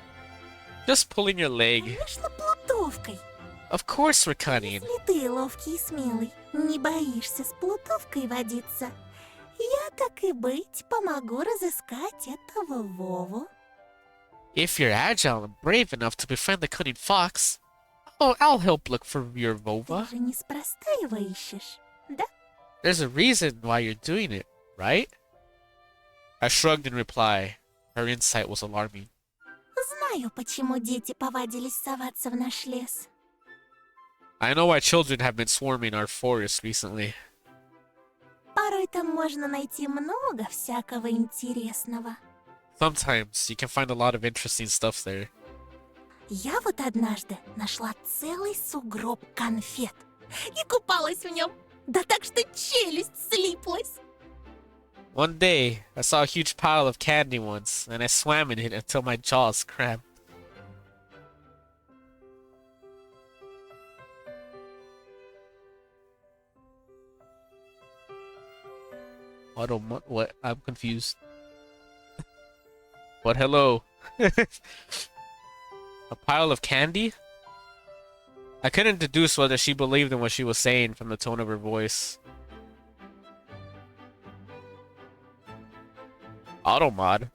Just pulling your leg. Конечно, плутовкой. Of course we're cunning. Если ты ловкий и смелый, не боишься с плутовкой водиться, я, так и быть, помогу разыскать этого Вову. If you're agile and brave enough to befriend the cunning fox, oh, I'll help look for your Ты Vova. же неспроста его ищешь, да? There's a reason why you're doing it, right? I shrugged in reply. Her insight was alarming. Знаю, почему дети повадились соваться в наш лес. I know why children have been swarming our forest recently. Порой там можно найти много всякого интересного. Sometimes you can find a lot of interesting stuff there. Я вот однажды нашла целый сугроб конфет и купалась в нем. Да так что челюсть слиплась. One day, I saw a huge pile of candy once, and I swam in it until my jaws cramped. What? I'm confused. What? Hello? A pile of candy? I couldn't deduce whether she believed in what she was saying from the tone of her voice. Automod?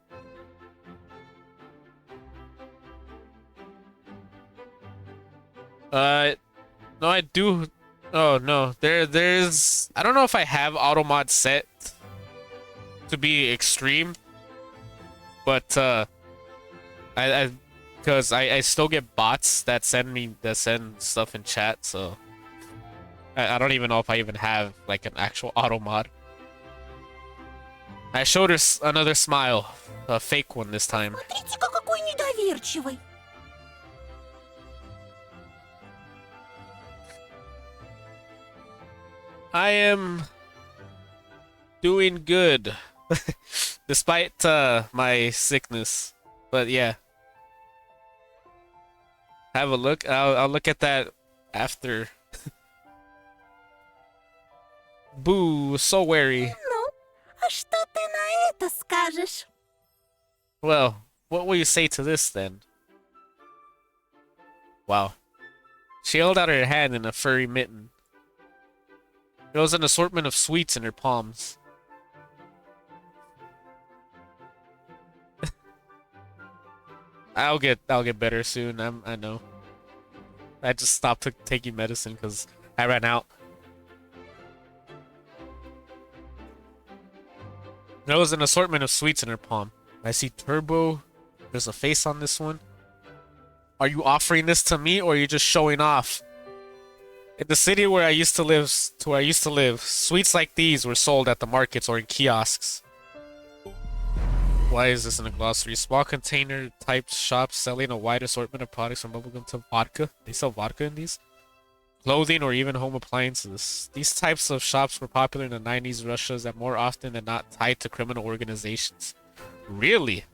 No, I do. Oh no, there's. I don't know if I have Automod set to be extreme, but because I still get bots that send stuff in chat, so I don't even know if I even have like an actual Automod. I showed her another smile, a fake one this time. Смотрите-ка, какой недоверчивый. I am doing good, despite my sickness. But yeah, have a look. I'll look at that after. Boo, so wary. Ну, а что ты на это скажешь? Well, what will you say to this then? Wow. She held out her hand in a furry mitten. There was an assortment of sweets in her palms. I'll get better soon. I know. I just stopped taking medicine because I ran out. There was an assortment of sweets in her palm. I see Turbo. There's a face on this one. Are you offering this to me, or are you just showing off? In the city where I used to live, sweets like these were sold at the markets or in kiosks. Why is this in a glossary? Small container type shops selling a wide assortment of products from bubblegum to vodka. They sell vodka in these? Clothing or even home appliances. These types of shops were popular in the 90s Russias and more often than not tied to criminal organizations. Really?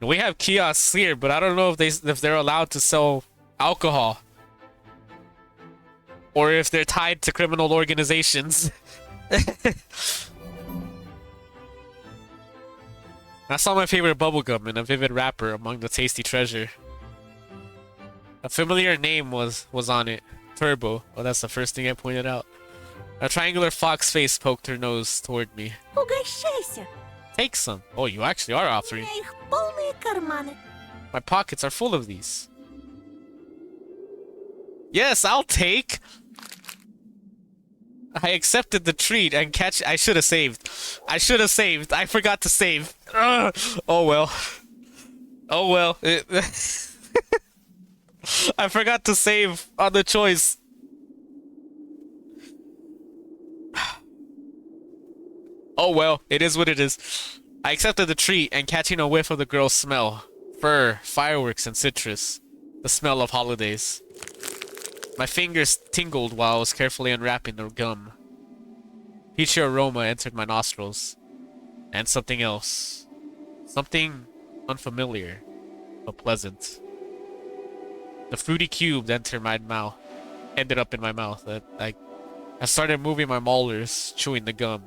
We have kiosks here, but I don't know if they're allowed to sell alcohol. Or if they're tied to criminal organizations. I saw my favorite bubblegum in a vivid wrapper among the tasty treasure. A familiar name was on it. Turbo. Oh, that's the first thing I pointed out. A triangular fox face poked her nose toward me. Угощайся. Take some. Oh, you actually are У offering. меня их полные карманы. My pockets are full of these. Yes, I'll take. I accepted the treat and catch. I should have saved. I forgot to save. Ugh. Oh well. Oh well. I forgot to save on the choice. Oh well, it is what it is. I accepted the treat and catching a whiff of the girl's smell. Fur, fireworks, and citrus. The smell of holidays. My fingers tingled while I was carefully unwrapping the gum. Peachy aroma entered my nostrils. And something else. Something unfamiliar, but pleasant. The fruity cube entered my mouth. Ended up in my mouth. I started moving my molars, chewing the gum.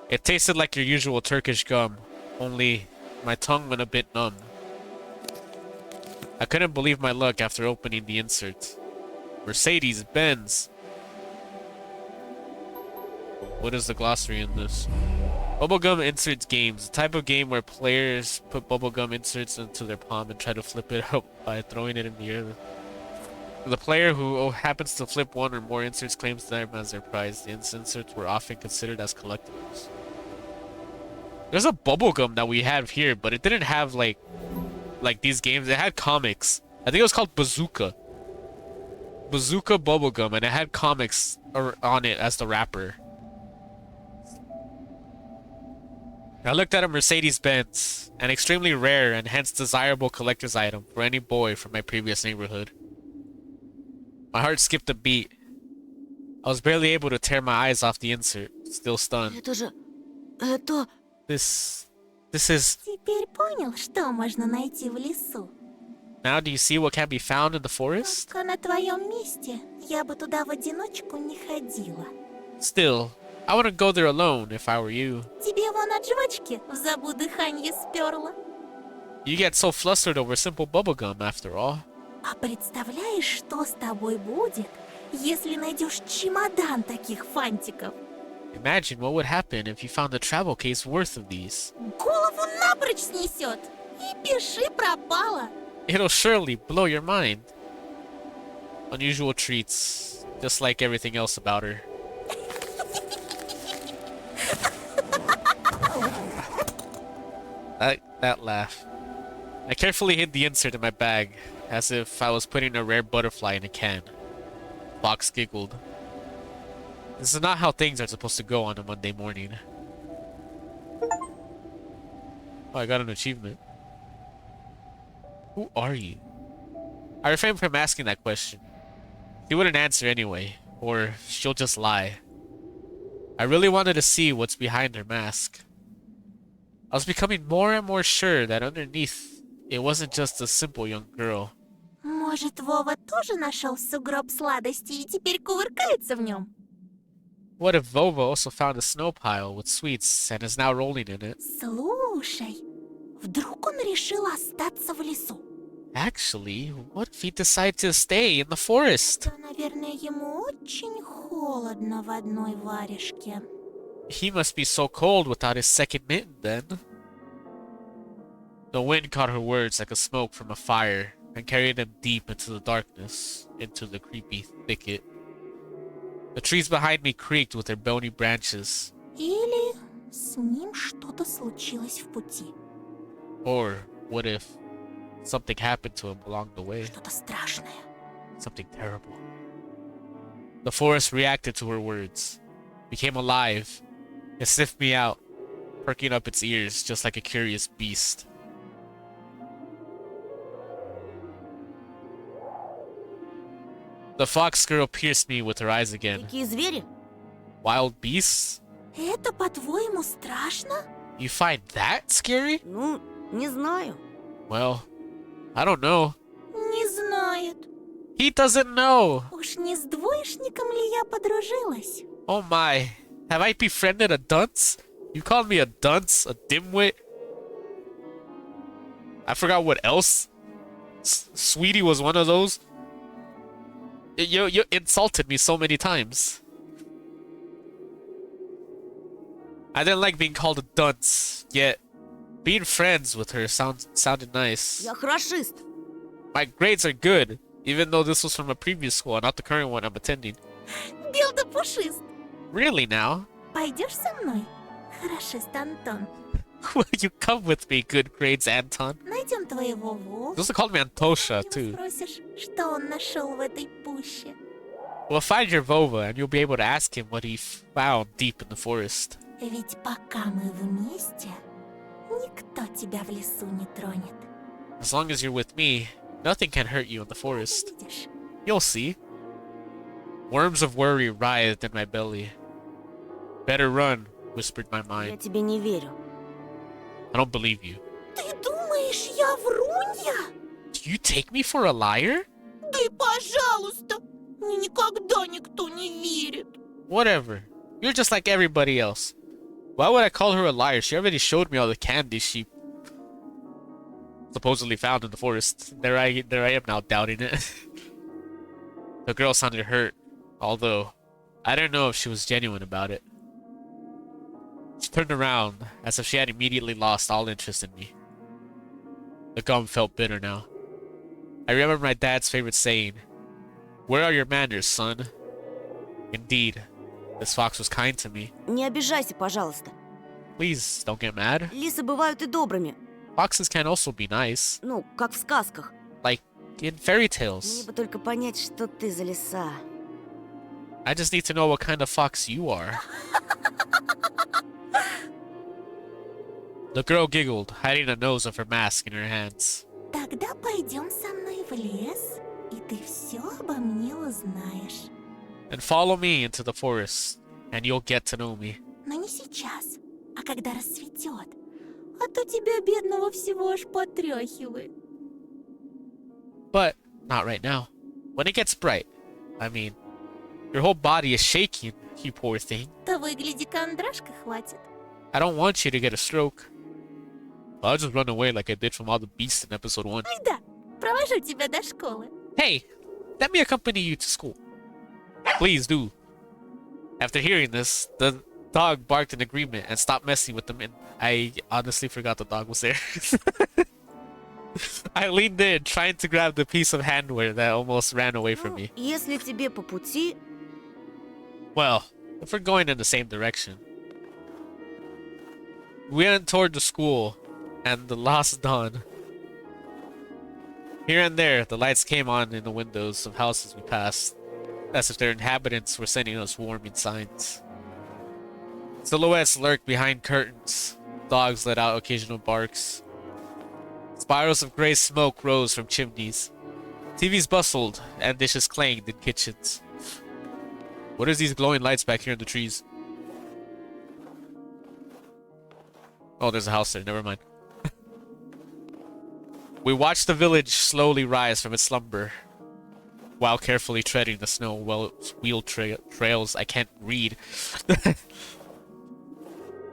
It tasted like your usual Turkish gum, only my tongue went a bit numb. I couldn't believe my luck after opening the insert. Mercedes-Benz. What is the glossary in this? Bubblegum inserts games. A type of game where players put bubblegum inserts into their palm and try to flip it up by throwing it in the air. The player who happens to flip one or more inserts claims them as their prize. The inserts were often considered as collectibles. There's a bubblegum that we have here, but it didn't have like these games. It had comics. I think it was called Bazooka. Bazooka bubblegum, and it had comics on it as the wrapper. I looked at a Mercedes-Benz, an extremely rare and hence desirable collector's item for any boy from my previous neighborhood. My heart skipped a beat. I was barely able to tear my eyes off the insert, still stunned. Это... This is... Теперь понял, что можно найти в лесу? Now do you see what can be found in the forest? Только на твоем месте я бы туда в одиночку не ходила. Still, I wouldn't go there alone if I were you. Тебе вон от жвачки в забу дыханье сперло. You get so flustered over simple bubblegum after all. А представляешь, что с тобой будет, если найдешь чемодан таких фантиков? Imagine what would happen if you found a travel case worth of these. Голову напрочь снесет. И пиши пропало. It'll surely blow your mind. Unusual treats, just like everything else about her. That laugh. I carefully hid the insert in my bag, as if I was putting a rare butterfly in a can. Fox giggled. This is not how things are supposed to go on a Monday morning. Oh, I got an achievement. Who are you? I refrained from asking that question. She wouldn't answer anyway, or she'll just lie. I really wanted to see what's behind her mask. I was becoming more and more sure that underneath, it wasn't just a simple young girl. Может, Вова тоже нашел сугроб сладостей и теперь кувыркается в нем? What if Vova also found a snow pile with sweets and is now rolling in it? Слушай, вдруг он решил остаться в лесу? Actually, what if he decided to stay in the forest? Да, наверное, ему очень холодно в одной варежке. He must be so cold without his second mitten then. The wind caught her words like a smoke from a fire and carried them deep into the darkness, into the creepy thicket. The trees behind me creaked with their bony branches. Или с ним что-то случилось в пути. Or what if something happened to him along the way? Что-то страшное. Something terrible. The forest reacted to her words, became alive. It sniffed me out, perking up its ears just like a curious beast. The fox girl pierced me with her eyes again. Какие звери? Wild beasts? Это, по-твоему, страшно? You find that scary? Ну, не знаю. Well, I don't know. Не знает. He doesn't know. Уж не с двоечником ли я подружилась? Oh my. Have I befriended a dunce? You called me a dunce? A dimwit? I forgot what else. Sweetie was one of those. You insulted me so many times. I didn't like being called a dunce, yet being friends with her sounded nice. Я хорошист. My grades are good, even though this was from a previous school, not the current one I'm attending. Бел да пушист. Really now? Пойдешь со мной, хорошист Антон? Will you come with me, good grades, Anton? Найдем твоего He Вову. also called me Antosha, И too. спросишь, что он нашел в этой пуще. We'll find your Vova, and you'll be able to ask him what he found deep in the forest. Ведь пока мы вместе, никто тебя в лесу не тронет. As long as you're with me, nothing can hurt you in the forest. Видишь? You'll see. Worms of worry writhed in my belly. Better run, whispered my Я mind. тебе не верю. I don't believe you. Ты думаешь, я врунья? Do you take me for a liar? Да и пожалуйста, мне никогда никто не верит. Whatever. You're just like everybody else. Why would I call her a liar? She already showed me all the candy she supposedly found in the forest. There I am now doubting it. The girl sounded hurt, although I don't know if she was genuine about it. She turned around as if she had immediately lost all interest in me. The gum felt bitter now. I remembered my dad's favorite saying, "Where are your manners, son?" Indeed, this fox was kind to me. Не обижайся, пожалуйста. Please don't get mad. Лисы бывают и добрыми. Foxes can also be nice, Ну, как в сказках. like in fairy Мне tales. бы только понять, что ты за лиса. I just need to know what kind of fox you are. The girl giggled, hiding the nose of her mask in her hands. Тогда пойдем со мной в лес, и ты все обо мне узнаешь. And follow me into the forest, and you'll get to know me. Но не сейчас, а когда рассветет. А то тебя, бедного, всего аж потряхивает. But not right now. When it gets bright. I mean, your whole body is shaking, you poor thing. Того и гляди, кондрашка хватит. I don't want you to get a stroke. I'll just run away like I did from all the beasts in episode 1. Ай да, провожу тебя до школы. Hey, let me accompany you to school. Please do. After hearing this, the dog barked in agreement and stopped messing with them, and I honestly forgot the dog was there. I leaned in, trying to grab the piece of handwear that almost ran away from me. Если тебе по пути, Well, if we're going in the same direction. We went toward the school and the lost dawn. Here and there, the lights came on in the windows of houses we passed, as if their inhabitants were sending us warning signs. Silhouettes lurked behind curtains. Dogs let out occasional barks. Spirals of gray smoke rose from chimneys. TVs bustled and dishes clanged in kitchens. What is these glowing lights back here in the trees? Oh, there's a house there. Never mind. We watched the village slowly rise from its slumber, while carefully treading the snow wheel trails I can't read.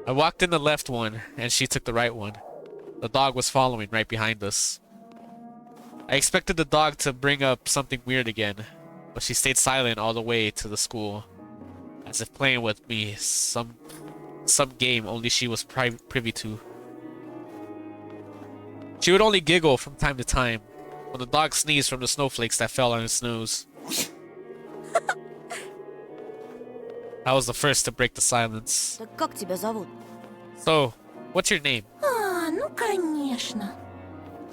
I walked in the left one, and she took the right one. The dog was following right behind us. I expected the dog to bring up something weird again, but she stayed silent all the way to the school, as if playing with me some game only she was privy to. She would only giggle from time to time when the dog sneezed from the snowflakes that fell on his nose. I was the first to break the silence. так как тебя зовут? So, what's your name? А, ну конечно.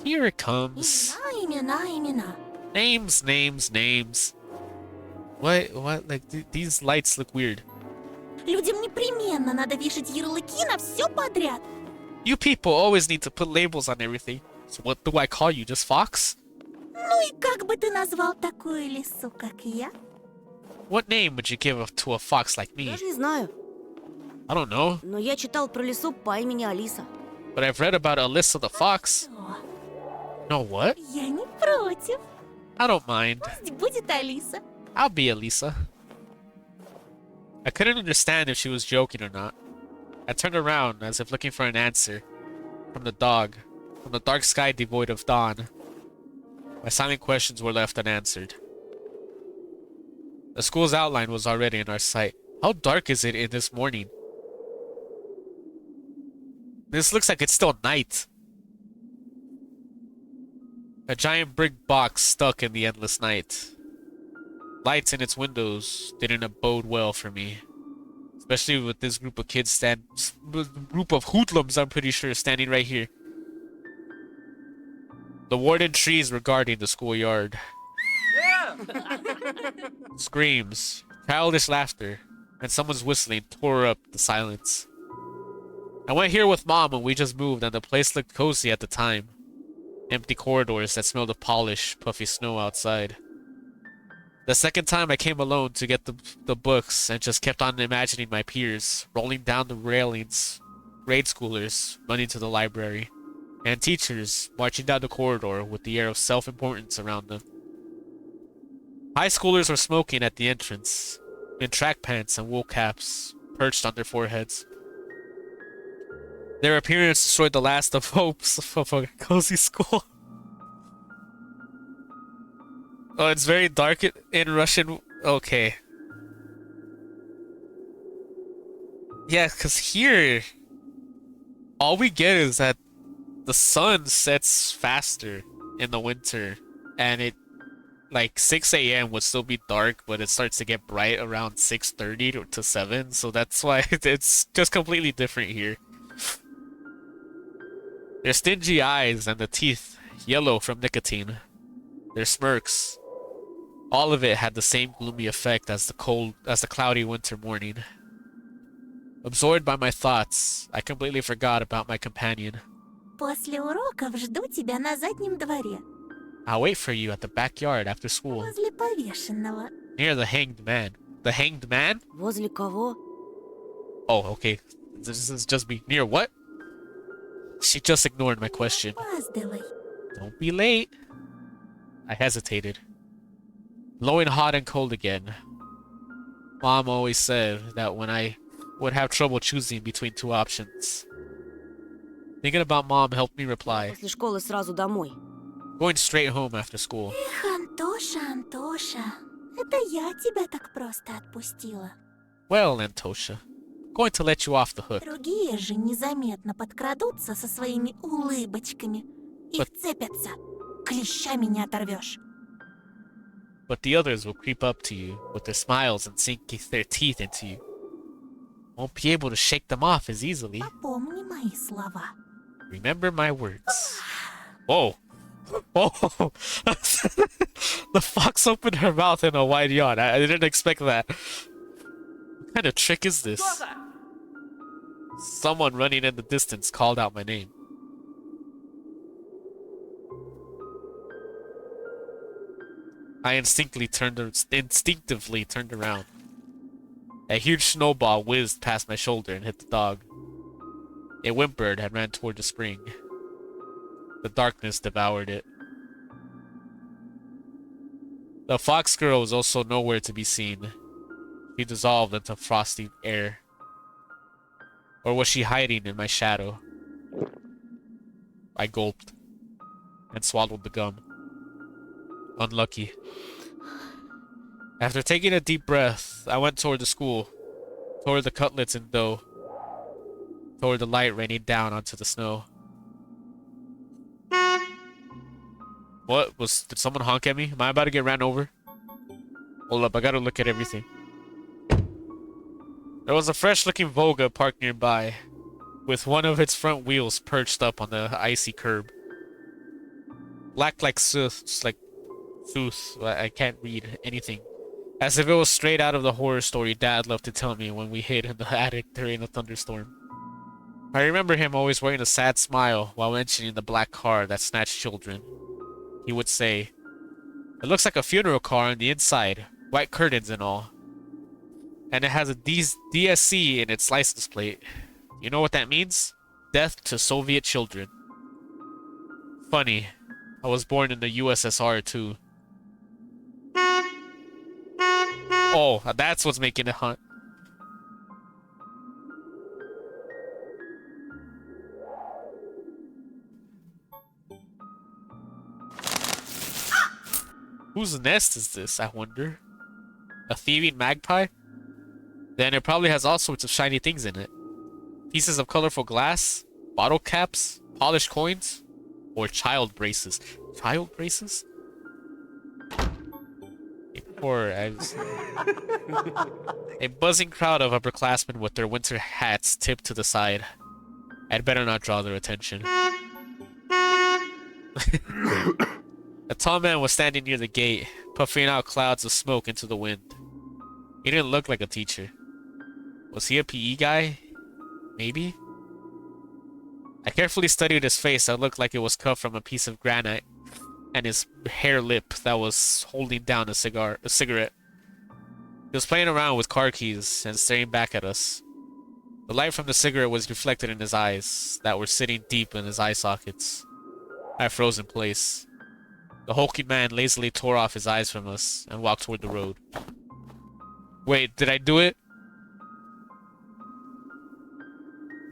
Here it comes. Имена. Names. What? Like, these lights look weird. Людям непременно надо вешать ярлыки на все подряд. You people always need to put labels on everything. So what do I call you, just Fox? Ну и как бы ты назвал такую лису, как я? What name would you give to a fox like me? Даже не знаю. I don't know, Но я читал про лису по имени Алиса. but I've read about Alyssa the fox. О, No, what? я не против. I don't mind. Пусть будет Алиса. I'll be Elisa. I couldn't understand if she was joking or not. I turned around as if looking for an answer from the dog, from the dark sky devoid of dawn. My silent questions were left unanswered. The school's outline was already in our sight. How dark is it in this morning? This looks like it's still night. A giant brick box stuck in the endless night. Lights in its windows didn't bode well for me. Especially with this group of kids group of hoodlums, I'm pretty sure, standing right here. The warden trees were guarding the schoolyard. Screams, childish laughter, and someone's whistling tore up the silence. I went here with Mom and we just moved, and the place looked cozy at the time. Empty corridors that smelled of polished, puffy snow outside. The second time I came alone to get the books and just kept on imagining my peers rolling down the railings, grade schoolers running to the library, and teachers marching down the corridor with the air of self-importance around them. High schoolers were smoking at the entrance, in track pants and wool caps perched on their foreheads. Their appearance destroyed the last of hopes of a cozy school. Oh, it's very dark in Russian. Okay. Yeah, because here, all we get is that the sun sets faster in the winter, and it, like 6 a.m. would still be dark, but it starts to get bright around 6:30 to 7, so that's why it's just completely different here. Their stingy eyes and the teeth, yellow from nicotine. Their smirks. All of it had the same gloomy effect as the cloudy winter morning. Absorbed by my thoughts, I completely forgot about my companion. После уроков жду тебя на заднем дворе, I'll wait for you at the backyard after school, возле повешенного. near the hanged man. The hanged man? Возле кого? Oh, okay. This is just be near what? She just ignored my question. Опаздывай. Don't be late. I hesitated. Blowing hot and cold again. Mom always said that when I would have trouble choosing between two options. Thinking about Mom helped me reply. После школы сразу домой. Going straight home after school. Эх, Антоша, Антоша, это я тебя так просто отпустила. Well, Antosha, going to let you off the hook. Другие же незаметно подкрадутся со своими улыбочками и вцепятся. Клещами не оторвешь. But the others will creep up to you with their smiles and sink their teeth into you. Won't be able to shake them off as easily. Попомни мои слова. Remember my words. Whoa. Oh, the fox opened her mouth in a wide yawn. I didn't expect that. What kind of trick is this? Someone running in the distance called out my name. I instinctively turned around. A huge snowball whizzed past my shoulder and hit the dog. It whimpered and ran toward the spring. The darkness devoured it. The fox girl was also nowhere to be seen. She dissolved into frosty air. Or was she hiding in my shadow? I gulped and swallowed the gum. Unlucky. After taking a deep breath, I went toward the school, toward the cutlets and dough, toward the light raining down onto the snow. Did someone honk at me? Am I about to get ran over? Hold up, I gotta look at everything. There was a fresh-looking Volga parked nearby, with one of its front wheels perched up on the icy curb. Black like soot, I can't read anything. As if it was straight out of the horror story Dad loved to tell me when we hid in the attic during a thunderstorm. I remember him always wearing a sad smile while mentioning the black car that snatched children. He would say, "It looks like a funeral car on the inside, white curtains and all. And it has a DSC in its license plate. You know what that means? Death to Soviet children." Funny, I was born in the USSR too. Oh, that's what's making it hunt. Whose nest is this, I wonder? A thieving magpie? Then it probably has all sorts of shiny things in it. Pieces of colorful glass, bottle caps, polished coins, or child braces. Child braces? Or as a buzzing crowd of upperclassmen with their winter hats tipped to the side. I'd better not draw their attention. A tall man was standing near the gate, puffing out clouds of smoke into the wind. He didn't look like a teacher. Was he a PE guy? Maybe? I carefully studied his face that looked like it was cut from a piece of granite, and his hair lip that was holding down a cigarette. He was playing around with car keys and staring back at us. The light from the cigarette was reflected in his eyes that were sitting deep in his eye sockets. I froze in place. The hulking man lazily tore off his eyes from us and walked toward the road. Wait, did I do it?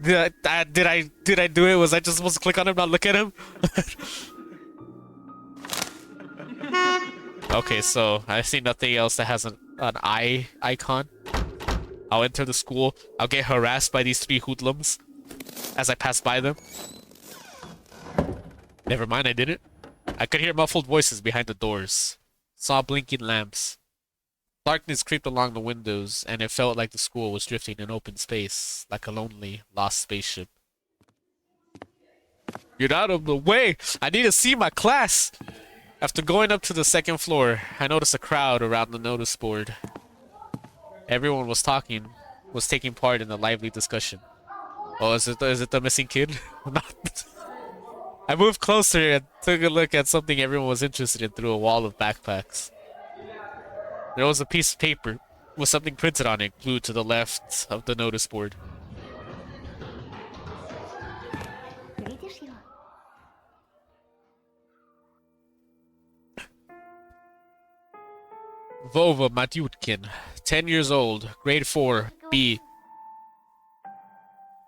Did I do it? Was I just supposed to click on him, not look at him? Okay, so I see nothing else that has an eye icon. I'll enter the school. I'll get harassed by these three hoodlums as I pass by them. Never mind, I didn't. I could hear muffled voices behind the doors. Saw blinking lamps. Darkness creeped along the windows, and it felt like the school was drifting in open space, like a lonely, lost spaceship. Get out of the way! I need to see my class! After going up to the second floor, I noticed a crowd around the notice board. Everyone was taking part in a lively discussion. Oh, is it the missing kid? I moved closer and took a look at something everyone was interested in through a wall of backpacks. There was a piece of paper with something printed on it glued to the left of the notice board. Vova Matyutkin, 10 years old, grade 4, B.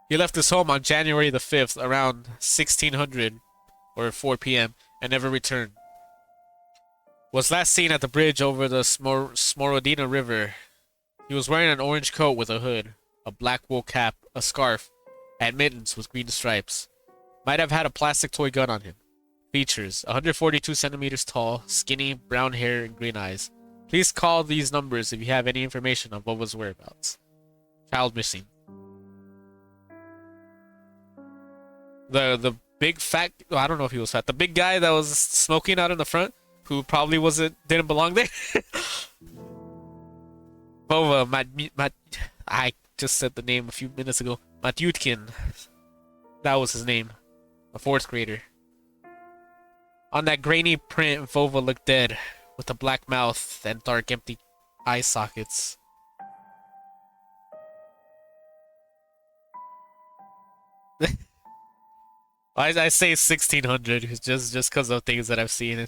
He left his home on January the 5th around 1600 or 4 p.m. and never returned. Was last seen at the bridge over the Smorodina River. He was wearing an orange coat with a hood, a black wool cap, a scarf, and mittens with green stripes. Might have had a plastic toy gun on him. Features: 142 centimeters tall, skinny, brown hair, and green eyes. Please call these numbers if you have any information on Vova's whereabouts. Child missing. The big fat, well, I don't know if he was fat. The big guy that was smoking out in the front, who probably didn't belong there. Vova, I just said the name a few minutes ago. Matyutkin. That was his name. A 4th grader. On that grainy print, Vova looked dead, with a black mouth and dark, empty eye sockets. I say 1600 just because of things that I've seen.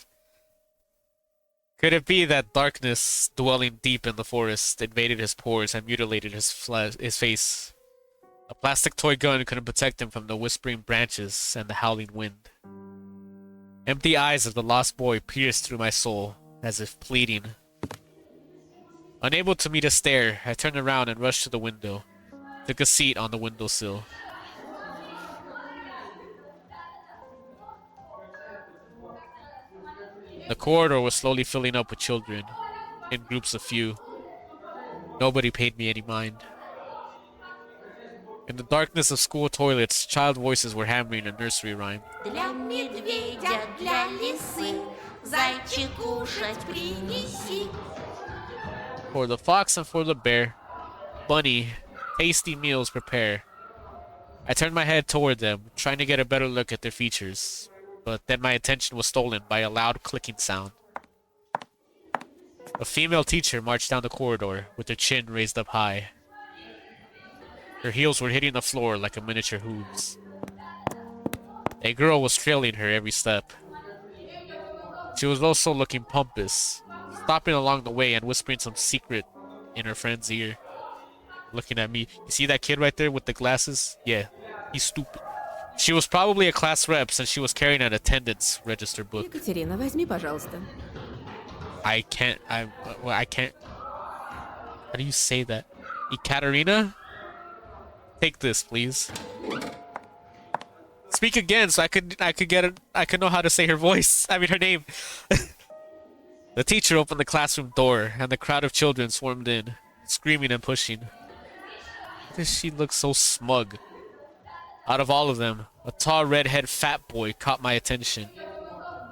Could it be that darkness dwelling deep in the forest invaded his pores and mutilated his face? A plastic toy gun couldn't protect him from the whispering branches and the howling wind. Empty eyes of the lost boy pierced through my soul, as if pleading. Unable to meet a stare, I turned around and rushed to the window. Took a seat on the windowsill. The corridor was slowly filling up with children, in groups of few. Nobody paid me any mind. In the darkness of school toilets, child voices were hammering a nursery rhyme. Для медведя, для лисы, зайчик кушать принеси. For the fox and for the bear, bunny, tasty meals prepare. I turned my head toward them, trying to get a better look at their features, but then my attention was stolen by a loud clicking sound. A female teacher marched down the corridor with her chin raised up high. Her heels were hitting the floor like a miniature hooves. A girl was trailing her every step. She was also looking pompous, stopping along the way and whispering some secret in her friend's ear. Looking at me. You see that kid right there with the glasses? Yeah, he's stupid. She was probably a class rep since she was carrying an attendance register book. Екатерина, возьми, пожалуйста. I can't. How do you say that? Ekaterina? Take this, please. Speak again so I could know how to say her voice. I mean her name. The teacher opened the classroom door, and the crowd of children swarmed in, screaming and pushing. Why does she look so smug? Out of all of them, a tall redhead fat boy caught my attention.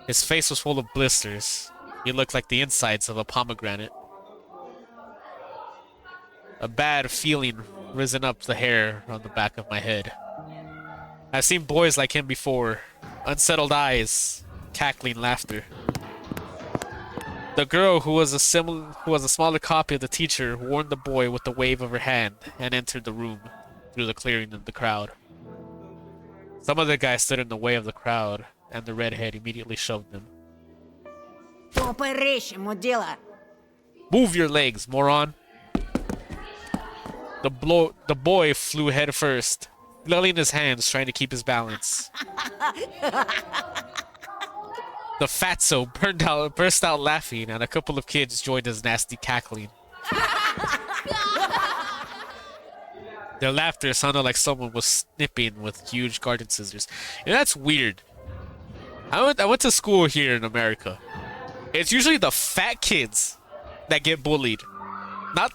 His face was full of blisters. He looked like the insides of a pomegranate. A bad feeling risen up the hair on the back of my head. I've seen boys like him before. Unsettled eyes, cackling laughter. The girl, who was a smaller copy of the teacher, warned the boy with a wave of her hand and entered the room through the clearing in the crowd. Some other guy stood in the way of the crowd, and the redhead immediately shoved him. Move your legs, moron! The boy flew head first, flailing his hands, trying to keep his balance. The fatso burst out laughing, and a couple of kids joined his nasty cackling. Their laughter sounded like someone was snipping with huge garden scissors. And that's weird. I went to school here in America. It's usually the fat kids that get bullied. Not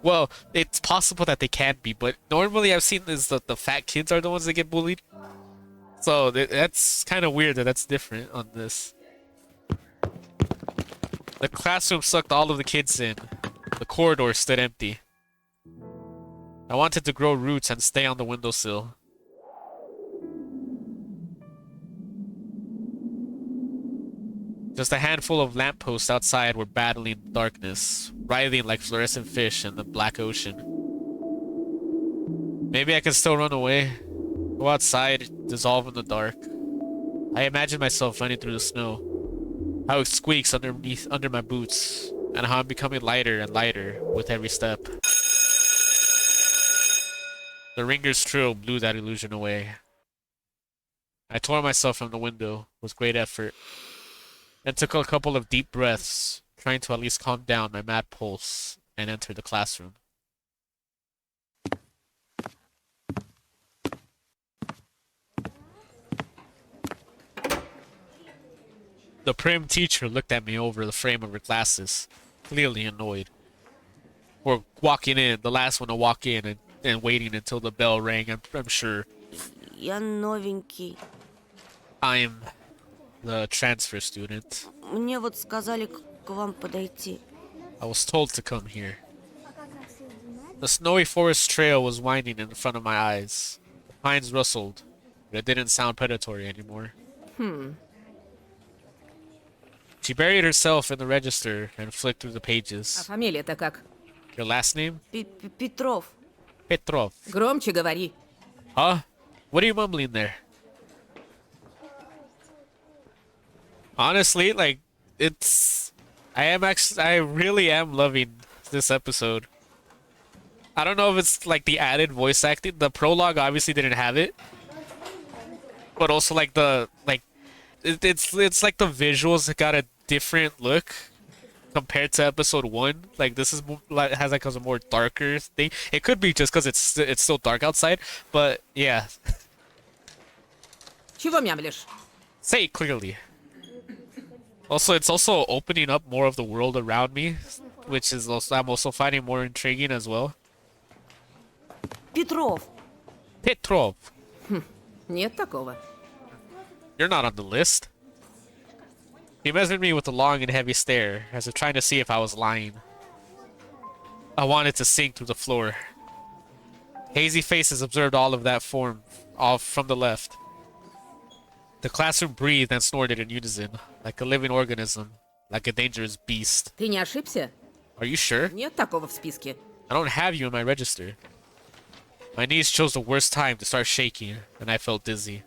well, it's possible that they can be, but normally I've seen is that the fat kids are the ones that get bullied. So that's kind of weird that that's different on this. The classroom sucked all of the kids in. The corridor stood empty. I wanted to grow roots and stay on the windowsill. Just a handful of lampposts outside were battling the darkness, writhing like fluorescent fish in the black ocean. Maybe I could still run away. Go outside, dissolve in the dark. I imagine myself running through the snow. How it squeaks under my boots, and how I'm becoming lighter and lighter with every step. The ringer's trill blew that illusion away. I tore myself from the window with great effort, and took a couple of deep breaths, trying to at least calm down my mad pulse, and entered the classroom. The prim teacher looked at me over the frame of her glasses, clearly annoyed. We're walking in, the last one to walk in, and waiting until the bell rang, I'm sure. Я новенький. I'm the transfer student. Мне вот сказали к вам подойти. I was told to come here. The snowy forest trail was winding in front of my eyes. The pines rustled, but it didn't sound predatory anymore. She buried herself in the register and flicked through the А pages. фамилия-то как? Your last name? Петров. Petrov. Громче говори. Huh? What are you mumbling there? Honestly, like, I really am loving this episode. I don't know if it's like the added voice acting. The prologue obviously didn't have it. But also like it's like the visuals got a different look compared to episode 1. Like this is has like a more darker thing. It could be just because it's still dark outside, but yeah. Чего мямлишь? Say it clearly. Also, it's also opening up more of the world around me, which is I'm also finding more intriguing as well. Петров. Petrov, Нет такого. you're not on the list. He measured me with a long and heavy stare, as if trying to see if I was lying. I wanted to sink through the floor. Hazy faces observed all of that form, all from the left. The classroom breathed and snorted in unison, like a living organism, like a dangerous beast. Ты не ошибся? Are you sure? Нет такого в списке. I don't have you in my register. My knees chose the worst time to start shaking, and I felt dizzy.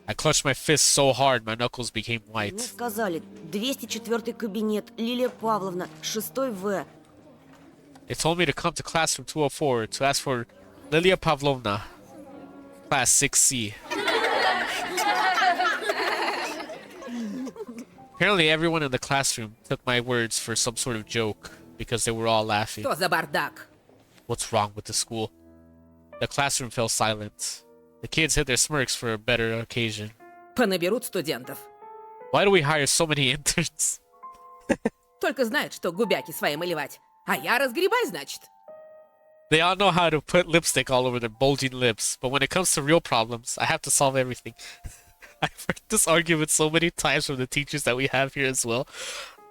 I clutched my fists so hard my knuckles became Мне white. сказали, 204 кабинет, Лилия Павловна, 6 В. They told me to come to classroom 204 to ask for Lilia Pavlovna, class 6C. Apparently everyone in the classroom took my words for some sort of joke because they were all laughing. Что за бардак? What's wrong with the school? The classroom fell silent. The kids hid their smirks for a better occasion. Понаберут студентов. Why do we hire so many interns? Только знает, что губяки свои маливать. А я разгребай, значит. They all know how to put lipstick all over their bulging lips, but when it comes to real problems, I have to solve everything. I've heard this argument so many times from the teachers that we have here as well.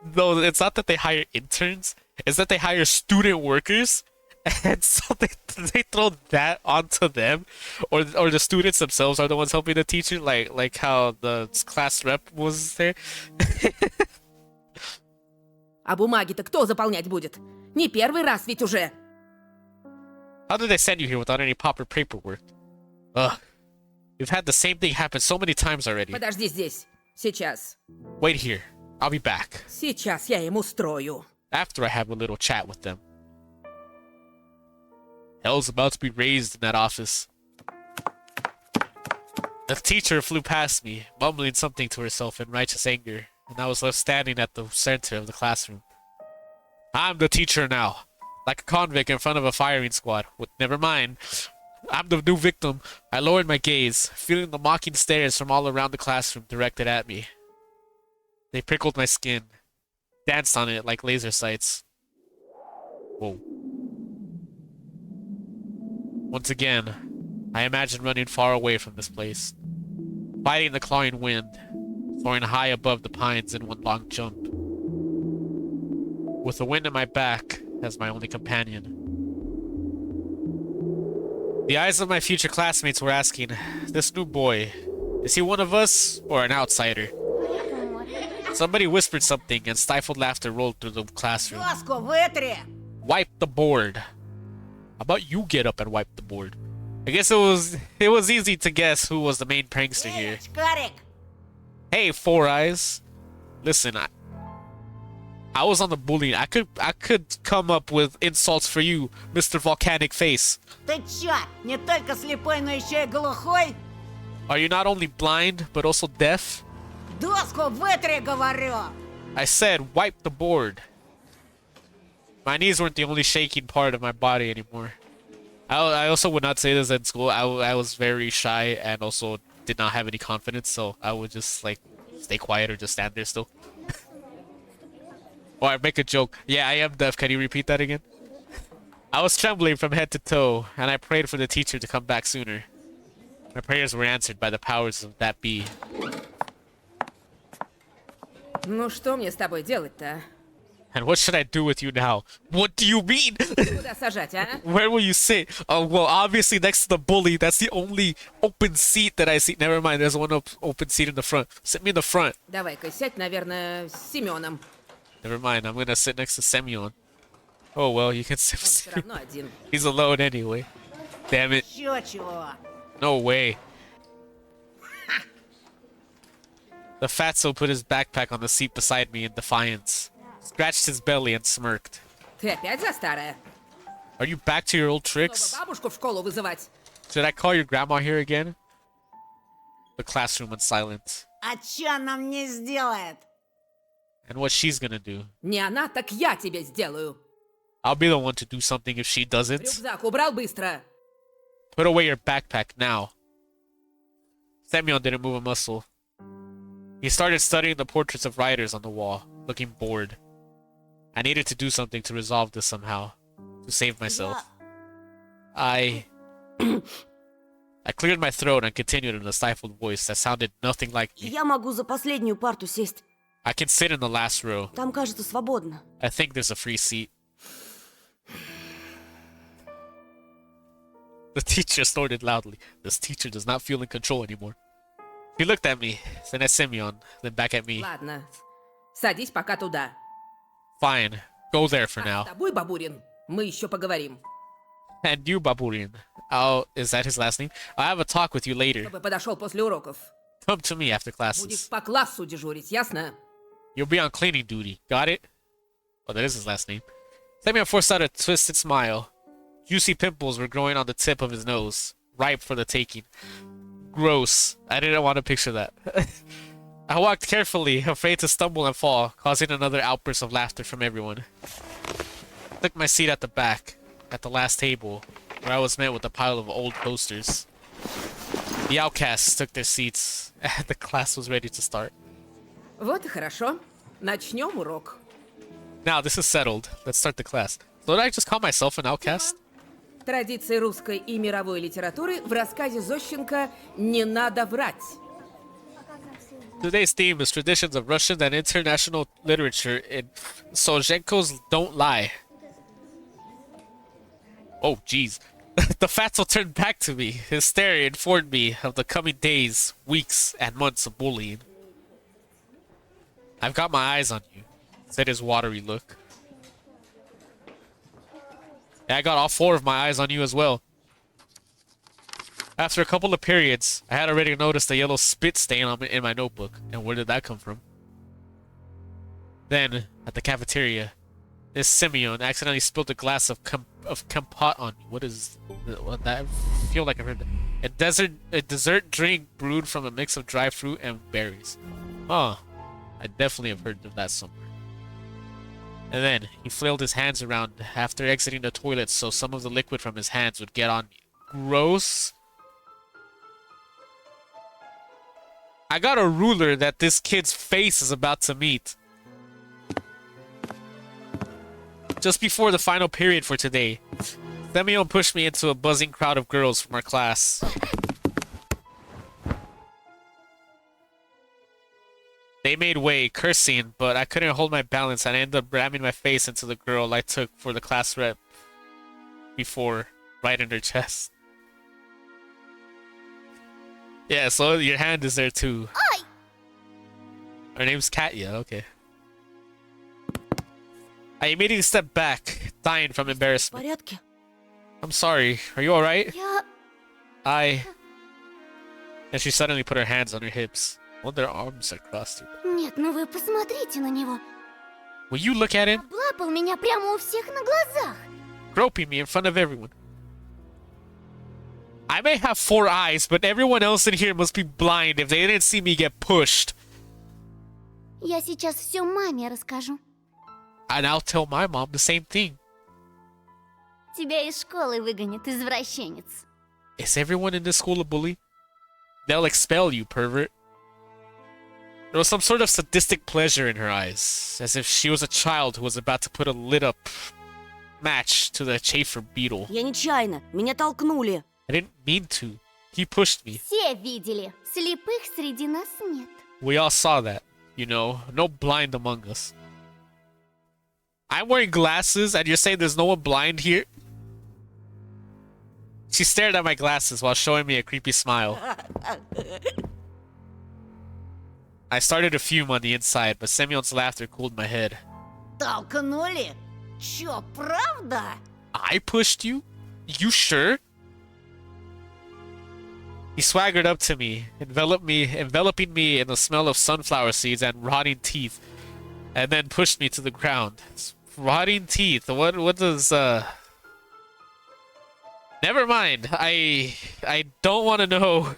Though it's not that they hire interns, it's that they hire student workers, and so they throw that onto them, or the students themselves are the ones helping the teacher, like how the class rep was there. А бумаги-то кто заполнять будет? Не первый раз ведь уже. How did they send you here without any proper paperwork? Ugh. We've had the same thing happen so many times already. Подожди здесь. Сейчас. Wait here. I'll be back. Сейчас я им устрою. After I have a little chat with them. Hell's about to be raised in that office. The teacher flew past me, mumbling something to herself in righteous anger, and I was left standing at the center of the classroom. I'm the teacher now. Like a convict in front of a firing squad. Never mind. I'm the new victim. I lowered my gaze, feeling the mocking stares from all around the classroom directed at me. They prickled my skin, danced on it like laser sights. Whoa. Once again, I imagine running far away from this place, fighting the clawing wind, soaring high above the pines in one long jump, with the wind at my back as my only companion. The eyes of my future classmates were asking, this new boy, is he one of us or an outsider? Somebody whispered something and stifled laughter rolled through the classroom. Доску вытри! Wipe the board. How about you get up and wipe the board? I guess it was easy to guess who was the main prankster here. Шкарик! Hey, Four Eyes. Listen, I was on the bullying. I could come up with insults for you, Mr. Volcanic Face. Ты чё, не только слепой, но еще и глухой? Are you not only blind, but also deaf? Доску вытри, говорю! I said, wipe the board. My knees weren't the only shaking part of my body anymore. I also would not say this in school. I was very shy and also did not have any confidence, so I would just like stay quiet or just stand there still. Or I make a joke. Yeah, I am deaf. Can you repeat that again? I was trembling from head to toe, and I prayed for the teacher to come back sooner. My prayers were answered by the powers of that bee. Ну что мне с тобой делать-то? And what should I do with you now? What do you mean? Куда сажать, а? Where will you sit? Oh, well, obviously next to the bully. That's the only open seat that I see. Never mind, there's one open seat in the front. Sit me in the front. Давай-ка сядь, наверное, с Семеном. Never mind, I'm gonna sit next to Semyon. Oh, well, you can sit Он with все Semyon. равно один. He's alone anyway. Damn it. Чё чего? No way. The fatso put his backpack on the seat beside me in defiance, scratched his belly and smirked. Ты опять за старое? Are you back to your old Чтобы tricks? бабушку в школу вызывать? Should I call your grandma here again? The classroom went silent. А чё она мне сделает? And what she's gonna do. Не она, так я тебе сделаю. I'll be the one to do something if she doesn't. Рюкзак убрал быстро. Put away your backpack now. Semyon didn't move a muscle. He started studying the portraits of writers on the wall, looking bored. I needed to do something to resolve this somehow, to save myself. I cleared my throat and continued in a stifled voice that sounded nothing like me. Я могу за последнюю парту сесть. I can sit in the last row. Там, кажется, свободно. I think there's a free seat. The teacher snorted loudly. This teacher does not feel in control anymore. He looked at me, then at Semyon, then back at me. Ладно, садись пока туда. Fine, go there for А с now. тобой, Бабурин, мы еще поговорим. And you, Baburian. Oh, is that his last name? I'll have a talk with you later. Чтобы подошел после уроков. Come to me after Будешь classes. по классу дежурить, ясно? You'll be on cleaning duty. Got it? Oh, that is his last name. Semyon forced out a twisted smile. Juicy pimples were growing on the tip of his nose, ripe for the taking. Gross. I didn't want to picture that. I walked carefully, afraid to stumble and fall, causing another outburst of laughter from everyone. I took my seat at the back, at the last table, where I was met with a pile of old posters. The outcasts took their seats, and the class was ready to start. Вот и хорошо. Начнем урок. Now, this is settled. Let's start the class. So did I just call myself an outcast? Традиции русской и мировой литературы в рассказе Зощенко «Не надо врать». Today's theme is traditions of Russian and international literature in Solzhenko's Don't Lie. Oh, jeez. The fatso turned back to me. His stare informed me of the coming days, weeks, and months of bullying. I've got my eyes on you, said his watery look. And I got all 4 of my eyes on you as well. After a couple of periods, I had already noticed a yellow spit stain in my notebook. And where did that come from? Then, at the cafeteria, this Simeon accidentally spilled a glass of compote on me. What is what that? I feel like I've heard that. A dessert drink brewed from a mix of dry fruit and berries. Oh, I definitely have heard of that somewhere. And then he flailed his hands around after exiting the toilet so some of the liquid from his hands would get on me. Gross. I got a ruler that this kid's face is about to meet. Just before the final period for today, Semyon pushed me into a buzzing crowd of girls from our class. They made way, cursing, but I couldn't hold my balance and I ended up ramming my face into the girl I took for the class rep before, right in her chest. Yeah, so your hand is there too. Ой! Her name's Katya, okay. I immediately stepped back, dying from В embarrassment. порядке? I'm sorry, are you alright? Я... And she suddenly put her hands on her hips. Well, their arms are crossed. Нет, ну вы посмотрите на него. Will you look at him? Облапал меня прямо у всех на глазах. Groping me in front of everyone. I may have 4 eyes, but everyone else in here must be blind if they didn't see me get pushed. Я сейчас все маме расскажу. And I'll tell my mom the same thing. Тебя из школы выгонят, извращенец. Is everyone in this school a bully? They'll expel you, pervert. There was some sort of sadistic pleasure in her eyes, as if she was a child who was about to put a lit-up match to the chafer beetle. Я нечаянно. Меня толкнули. I didn't mean to. He pushed me. Все видели. Слепых среди нас нет. We all saw that, you know. No blind among us. I'm wearing glasses, and you're saying there's no one blind here? She stared at my glasses while showing me a creepy smile. I started to fume on the inside, but Semyon's laughter cooled my head. Толкнули? Чё, правда? I pushed you? You sure? He swaggered up to me, enveloping me in the smell of sunflower seeds and rotting teeth, and then pushed me to the ground. Rotting teeth. What does Never mind. I don't want to know.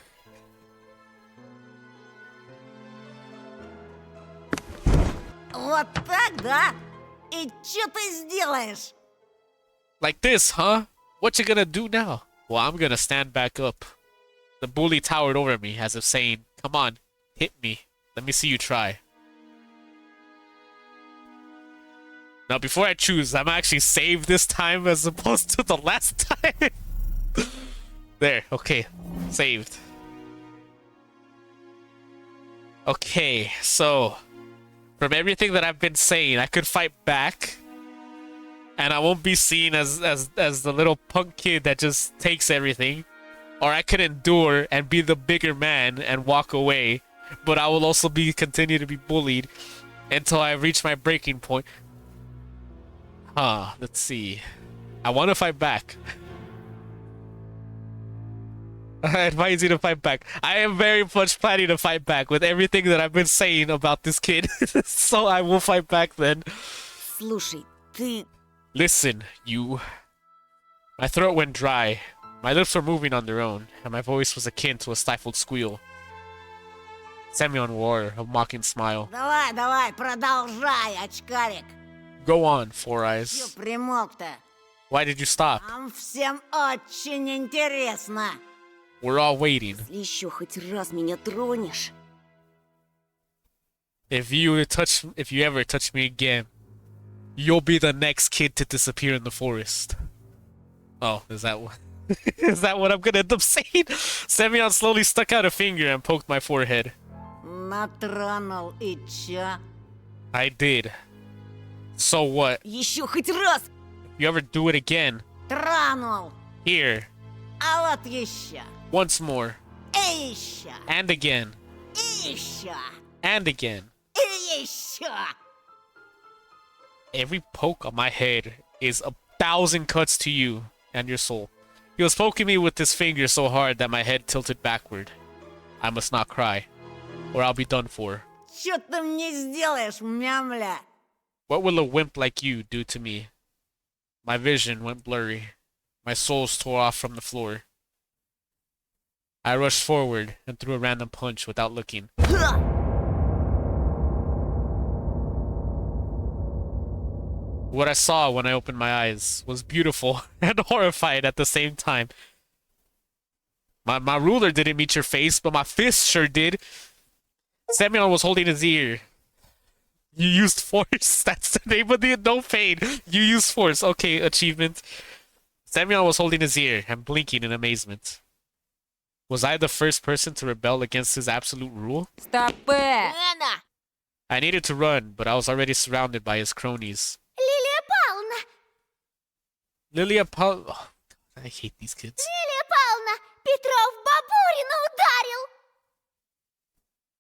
Вот так, да? И чё ты сделаешь? Like this, huh? What you gonna do now? Well, I'm gonna stand back up. The bully towered over me as if saying, "Come on, hit me. Let me see you try." Now, before I choose, I'm actually saved this time as opposed to the last time. There, okay. Saved. Okay, so from everything that I've been saying, I could fight back. And I won't be seen as the little punk kid that just takes everything. Or I could endure and be the bigger man and walk away. But I will also continue to be bullied until I reach my breaking point. Let's see. I want to fight back. I advise you to fight back. I am very much planning to fight back with everything that I've been saying about this kid. So I will fight back then. Слушай, ты... Listen, you. My throat went dry. My lips were moving on their own, and my voice was akin to a stifled squeal. Semyon wore a mocking smile. Давай, давай, продолжай, очкарик. Go on, Four Чё Eyes. примолк-то? Why did you stop? Нам всем очень интересно. We're all waiting. Если еще хоть раз меня тронешь... If you ever touch me again, You'll be the next kid to disappear in the forest. Oh, is that what? Is that what I'm gonna end up saying? Semyon slowly stuck out a finger and poked my forehead. Натронул и чё? I did. So what? Еще хоть раз If you ever do it again, тронул. here, А вот еще. once more, И еще. and again, И еще. and again. И еще. Every poke on my head is 1,000 cuts to you and your soul. He was poking me with his finger so hard that my head tilted backward. I must not cry, or I'll be done for. Чё ты мне сделаешь, мямля? What will a wimp like you do to me? My vision went blurry. My soul tore off from the floor. I rushed forward and threw a random punch without looking. What I saw when I opened my eyes was beautiful and horrified at the same time. My ruler didn't meet your face, but my fist sure did. Semyon was holding his ear. You used force. That's the name of the no pain. You used force. Okay, achievement. Semyon was holding his ear and blinking in amazement. Was I the first person to rebel against his absolute rule? Стопэ! Лена! I needed to run, but I was already surrounded by his cronies. Лилия Павловна! Lilia Paul. Oh, I hate these kids. Лилия Павловна! Петров Бабурина ударил!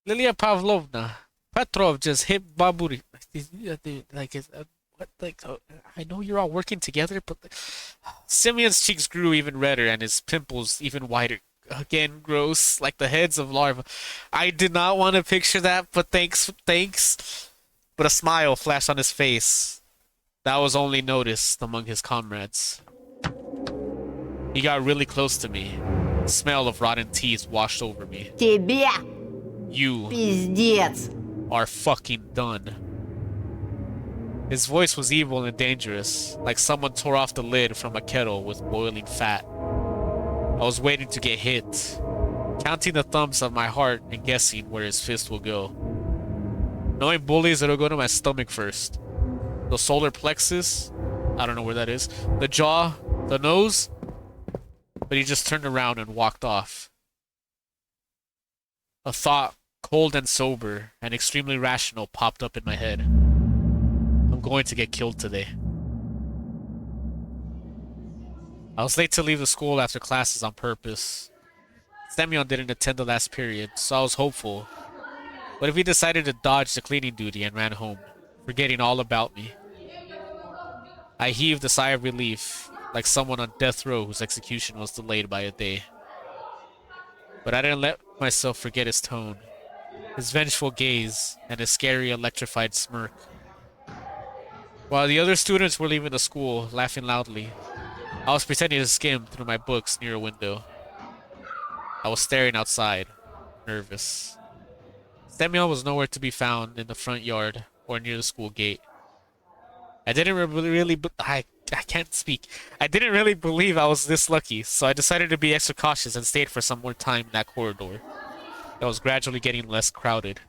Lilia Pavlovna. Petrov just hit Baburi. Like, what? Like, I know you're all working together, but Simeon's cheeks grew even redder and his pimples even wider. Again, gross, like the heads of larvae. I did not want to picture that, but thanks. But a smile flashed on his face. That was only noticed among his comrades. He got really close to me. The smell of rotten teeth washed over me. Тебе You пиздец! are fucking done. His voice was evil and dangerous, like someone tore off the lid from a kettle with boiling fat. I was waiting to get hit, counting the thumps of my heart and guessing where his fist will go. Knowing bullies, it'll go to my stomach first. The solar plexus, I don't know where that is. The jaw, the nose. But he just turned around and walked off. A thought, cold and sober and extremely rational, popped up in my head. I'm going to get killed today. I was late to leave the school after classes on purpose. Semyon didn't attend the last period, so I was hopeful. But if he decided to dodge the cleaning duty and ran home, forgetting all about me. I heaved a sigh of relief, like someone on death row whose execution was delayed by a day. But I didn't let myself forget his tone, his vengeful gaze, and his scary, electrified smirk. While the other students were leaving the school, laughing loudly, I was pretending to skim through my books near a window. I was staring outside, nervous. Semyon was nowhere to be found in the front yard or near the school gate. I didn't really I can't speak. I didn't really believe I was this lucky, so I decided to be extra cautious and stayed for some more time in that corridor. That was gradually getting less crowded.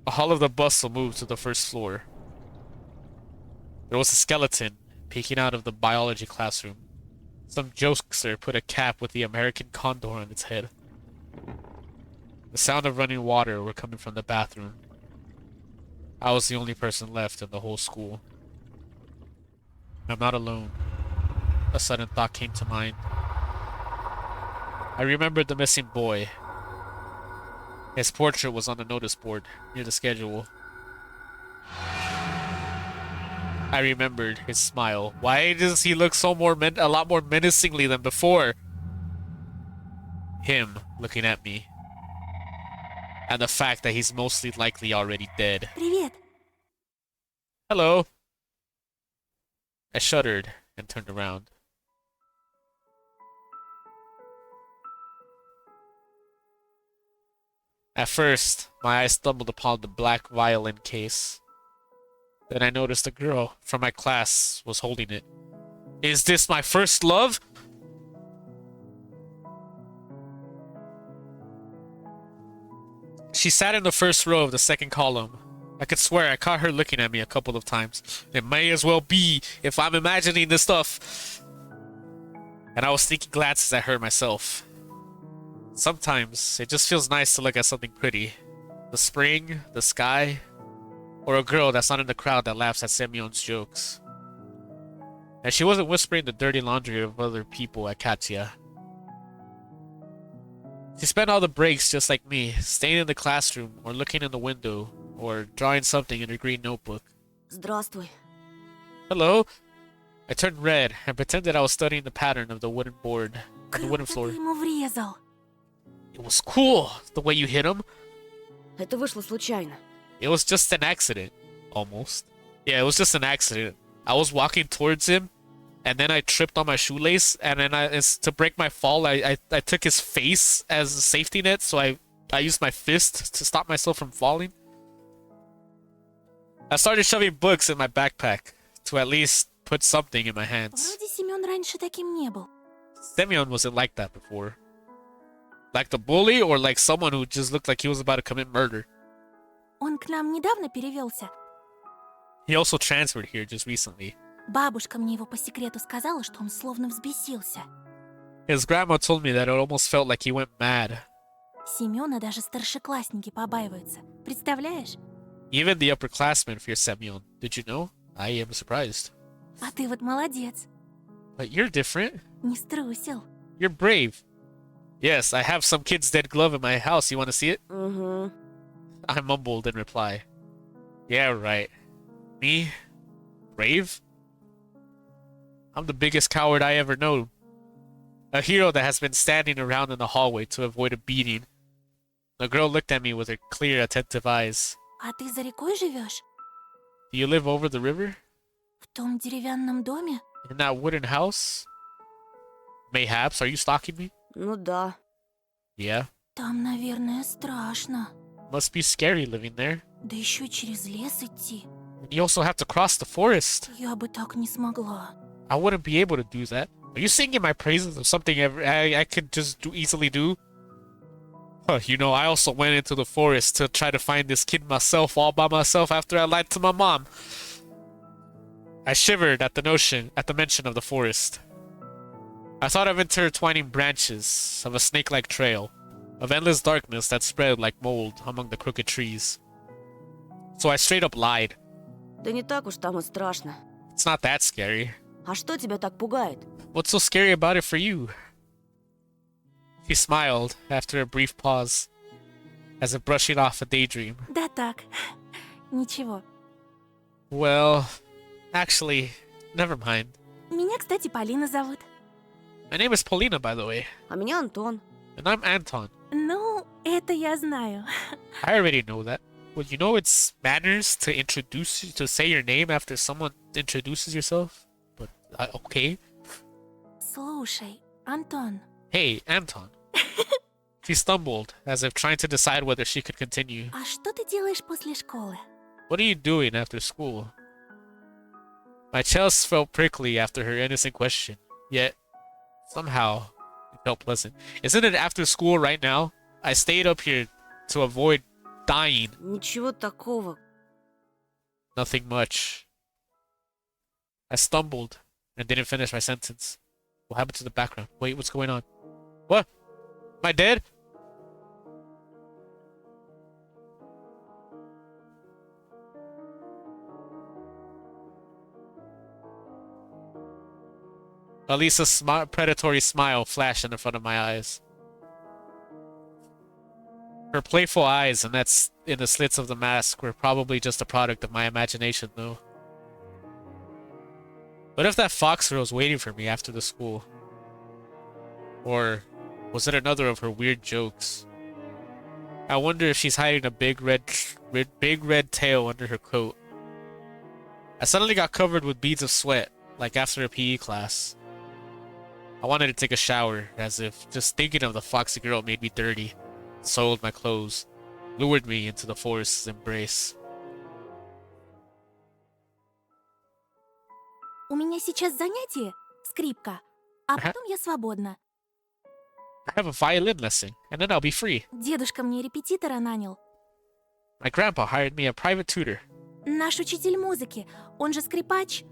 All of the bustle moved to the first floor. There was a skeleton peeking out of the biology classroom. Some jokester put a cap with the American condor on its head. The sound of running water were coming from the bathroom. I was the only person left in the whole school. I'm not alone. A sudden thought came to mind. I remembered the missing boy. His portrait was on the notice board near the schedule. I remembered his smile. Why does he look so a lot more menacingly than before? Him looking at me. And the fact that he's mostly likely already dead. Привет. Hello. I shuddered and turned around. At first, my eyes stumbled upon the black violin case. Then I noticed a girl from my class was holding it. Is this my first love? She sat in the first row of the second column, I could swear I caught her looking at me a couple of times. It may as well be if I'm imagining this stuff. And I was sneaking glances at her myself. Sometimes it just feels nice to look at something pretty. The spring, the sky, or a girl that's not in the crowd that laughs at Semyon's jokes. And she wasn't whispering the dirty laundry of other people at Katya. She spent all the breaks just like me, staying in the classroom or looking in the window or drawing something in her green notebook. Здравствуй. Hello? I turned red and pretended I was studying the pattern of the wooden board, the wooden Круто floor. ты ему врезал. It was cool, the way you hit him. Это вышло случайно. It was just an accident, almost. Yeah, it was just an accident. I was walking towards him, and then I tripped on my shoelace, and then to break my fall, I took his face as a safety net, so I used my fist to stop myself from falling. I started shoving books in my backpack to at least put something in my hands. Вроде Семен раньше таким не был. Semyon wasn't like that before. Like the bully, or like someone who just looked like he was about to commit murder. Он к нам недавно перевелся. He also transferred here just recently. Бабушка мне его по секрету сказала, что он словно взбесился. His grandma told me that it almost felt like he went mad. Семена даже старшеклассники побаиваются. Представляешь? Even the upperclassmen fear Semyon. Did you know? I am surprised. А ты вот молодец. But you're different. Не струсил. You're brave. Yes, I have some kid's dead glove in my house. You want to see it? Угу. I mumbled in reply. Yeah, right. Me? Brave? I'm the biggest coward I ever know. A hero that has been standing around in the hallway to avoid a beating. The girl looked at me with her clear, attentive eyes. А ты за рекой живешь? Do you live over the river? В том деревянном доме? In that wooden house? Mayhaps, are you stalking me? Ну да. Yeah. Там, наверное, страшно. Must be scary living there. Да еще через лес идти. And you also have to cross the forest. Я бы так не смогла. I wouldn't be able to do that. Are you singing my praises of something I could just easily do? Huh, you know, I also went into the forest to try to find this kid myself, all by myself, after I lied to my mom. I shivered at the mention of the forest. I thought of intertwining branches of a snake-like trail, of endless darkness that spread like mold among the crooked trees. So I straight up lied. Да не так уж там и страшно. It's not that scary. А что тебя так пугает? What's so scary about it for you? She smiled after a brief pause, as if brushing off a daydream. Да так. Ничего. Well, actually, never mind. Меня, кстати, Полина зовут. My name is Paulina, by the way, А меня Антон. and I'm Anton. Ну, это я знаю. I already know that. Well, you know it's manners to say your name after someone introduces yourself? But, okay. Слушай, Антон. Hey, Anton. She stumbled, as if trying to decide whether she could continue. А что ты делаешь после школы? What are you doing after school? My chest felt prickly after her innocent question, yet somehow it felt pleasant. Isn't it after school right now? I stayed up here to avoid dying. Ничего такого. Nothing much. I stumbled and didn't finish my sentence. What happened to the background? Wait, what's going on? What? Am I dead? Elisa's predatory smile flashed in front of my eyes. Her playful eyes and that's in the slits of the mask were probably just a product of my imagination, though. What if that fox girl was waiting for me after the school? Or was it another of her weird jokes? I wonder if she's hiding a big red tail under her coat. I suddenly got covered with beads of sweat, like after a PE class. I wanted to take a shower, as if just thinking of the foxy girl made me dirty, soiled my clothes, lured me into the forest's embrace. У меня сейчас занятие, скрипка, а потом я свободна. I have a violin lesson, and then I'll be free. Дедушка мне репетитора нанял. My grandpa hired me a private tutor. Наш учитель музыки, он же скрипач.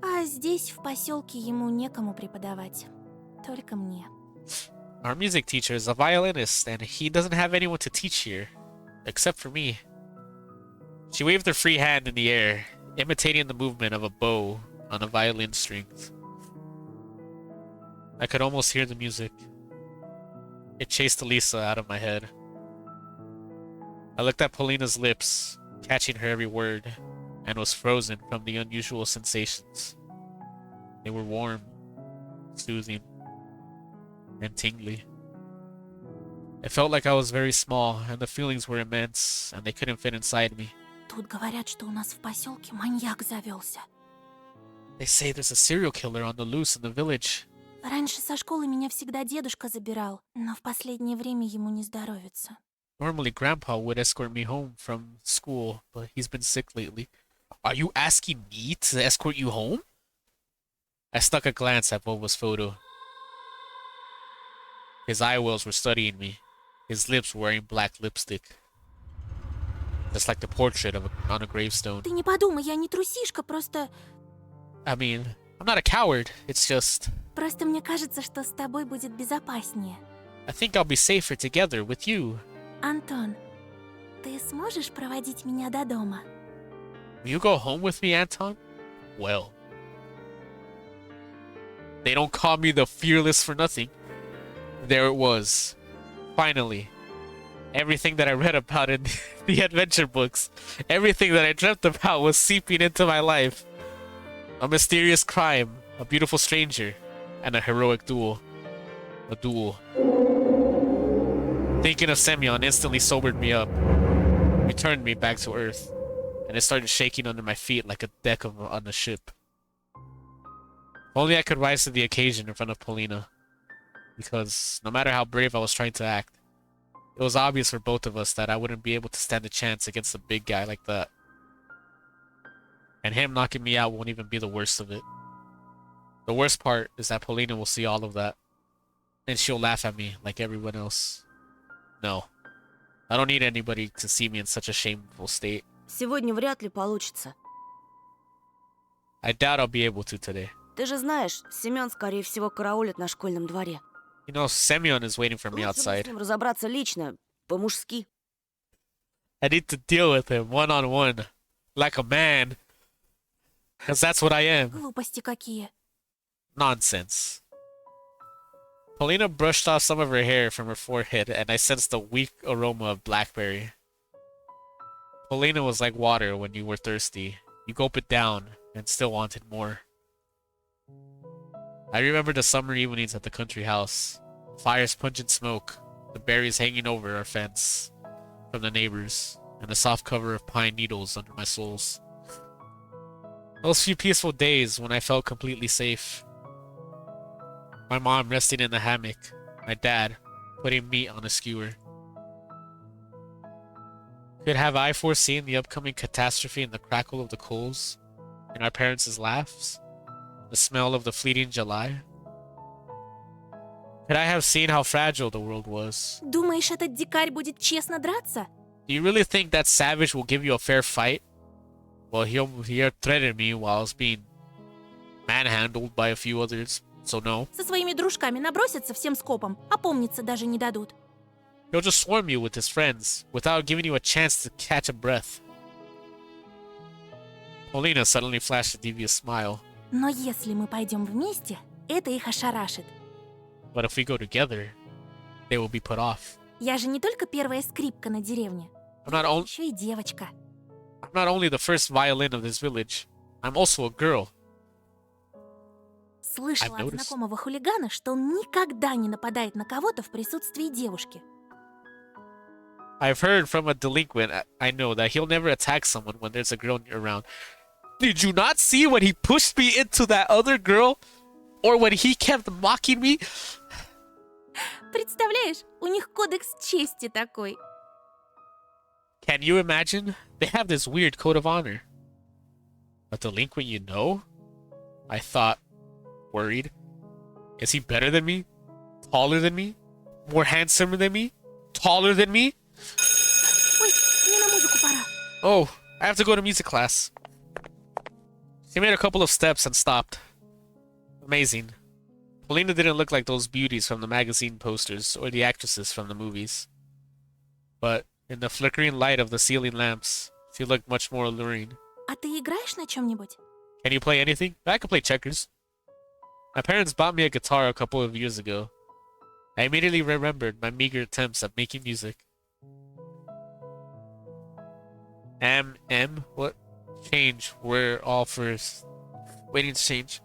А здесь, в поселке, ему некому преподавать. Только мне. Our music teacher is a violinist, and he doesn't have anyone to teach here, except for me. She waved her free hand in the air, imitating the movement of a bow on a violin strings. I could almost hear the music. It chased Elisa out of my head. I looked at Paulina's lips, catching her every word, and was frozen from the unusual sensations. They were warm, soothing, and tingly. It felt like I was very small, and the feelings were immense, and they couldn't fit inside me. Тут говорят, что у нас в поселке маньяк завелся. They say there's a serial killer on the loose in the village. Раньше со школы меня всегда дедушка забирал, но в последнее время ему не здоровится. Normally, Grandpa would escort me home from school, but he's been sick lately. Are you asking me to escort you home? I stuck a glance at Boba's photo. His eye wells were studying me, his lips wearing black lipstick. Just like the portrait on a gravestone. Ты не подумай, я не трусишка, просто... I mean, I'm not a coward, it's just... Просто мне кажется, что с тобой будет безопаснее. I think I'll be safer together with you. Антон, ты сможешь проводить меня до дома? Will you go home with me, Anton? Well. They don't call me the fearless for nothing. There it was. Finally. Everything that I read about in the adventure books, everything that I dreamt about was seeping into my life. A mysterious crime, a beautiful stranger, and a heroic duel. A duel. Thinking of Semyon instantly sobered me up, returned me back to Earth, and it started shaking under my feet like a deck on a ship. If only I could rise to the occasion in front of Paulina, because no matter how brave I was trying to act, it was obvious for both of us that I wouldn't be able to stand a chance against a big guy like that. And him knocking me out won't even be the worst of it. The worst part is that Paulina will see all of that, and she'll laugh at me like everyone else. No. I don't need anybody to see me in such a shameful state. Сегодня вряд ли получится. I doubt I'll be able to today. Ты же знаешь, Семен, скорее всего, караулит на школьном дворе. You know, Semyon is waiting for me Лучше outside. с ним разобраться лично, по-мужски. I need to deal with him one-on-one, like a man. Because that's what I am. Глупости какие. Nonsense. Paulina brushed off some of her hair from her forehead, and I sensed a weak aroma of blackberry. Paulina was like water when you were thirsty. You gulp it down and still wanted more. I remember the summer evenings at the country house. Fire's pungent smoke, the berries hanging over our fence from the neighbors, and the soft cover of pine needles under my soles. Those few peaceful days when I felt completely safe. My mom resting in the hammock, my dad putting meat on a skewer. Could have I foreseen the upcoming catastrophe in the crackle of the coals, in our parents' laughs, the smell of the fleeting July? Could I have seen how fragile the world was? Думаешь, этот дикарь будет честно драться? Do you really think that savage will give you a fair fight? Well, he threatened me while I was being manhandled by a few others, so no. Со своими дружками набросятся всем скопом, опомниться даже не дадут. He'll just swarm you with his friends, without giving you a chance to catch a breath. Paulina suddenly flashed a devious smile. Но если мы пойдем вместе, это их ошарашит. But if we go together, they will be put off. Я же не только первая скрипка на деревне. Еще и девочка. I'm not only the first violin of this village, I'm also a girl. Слышала от знакомого хулигана, что он никогда не нападает на кого-то в присутствии девушки. I've heard from a delinquent I know that he'll never attack someone when there's a girl around. Did you not see when he pushed me into that other girl? Or when he kept mocking me? Представляешь, у них кодекс чести такой. Can you imagine? They have this weird code of honor. A delinquent you know? I thought, worried. Is he better than me? Taller than me? More handsome than me? Taller than me? Ой, мне на музыку Oh, I have to go to music class. She made a couple of steps and stopped. Amazing. Polina didn't look like those beauties from the magazine posters or the actresses from the movies. But in the flickering light of the ceiling lamps, she looked much more alluring. А ты играешь на чем-нибудь? Can you play anything? I can play checkers. My parents bought me a guitar a couple of years ago. I immediately remembered my meager attempts at making music. What? Change. We're all first. Waiting to change.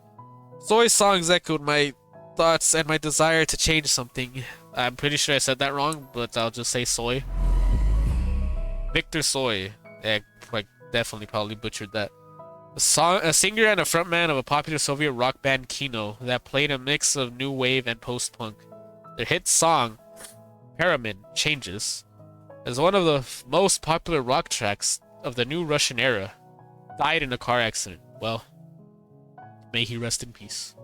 Soy songs echoed my thoughts and my desire to change something. I'm pretty sure I said that wrong, but I'll just say soy. Victor Soy. Yeah, like, definitely probably butchered that. A singer and a frontman of a popular Soviet rock band Kino that played a mix of new wave and post-punk. Their hit song, Paramin Changes, is one of the most popular rock tracks of the new Russian era. Died in a car accident. Well, may he rest in peace.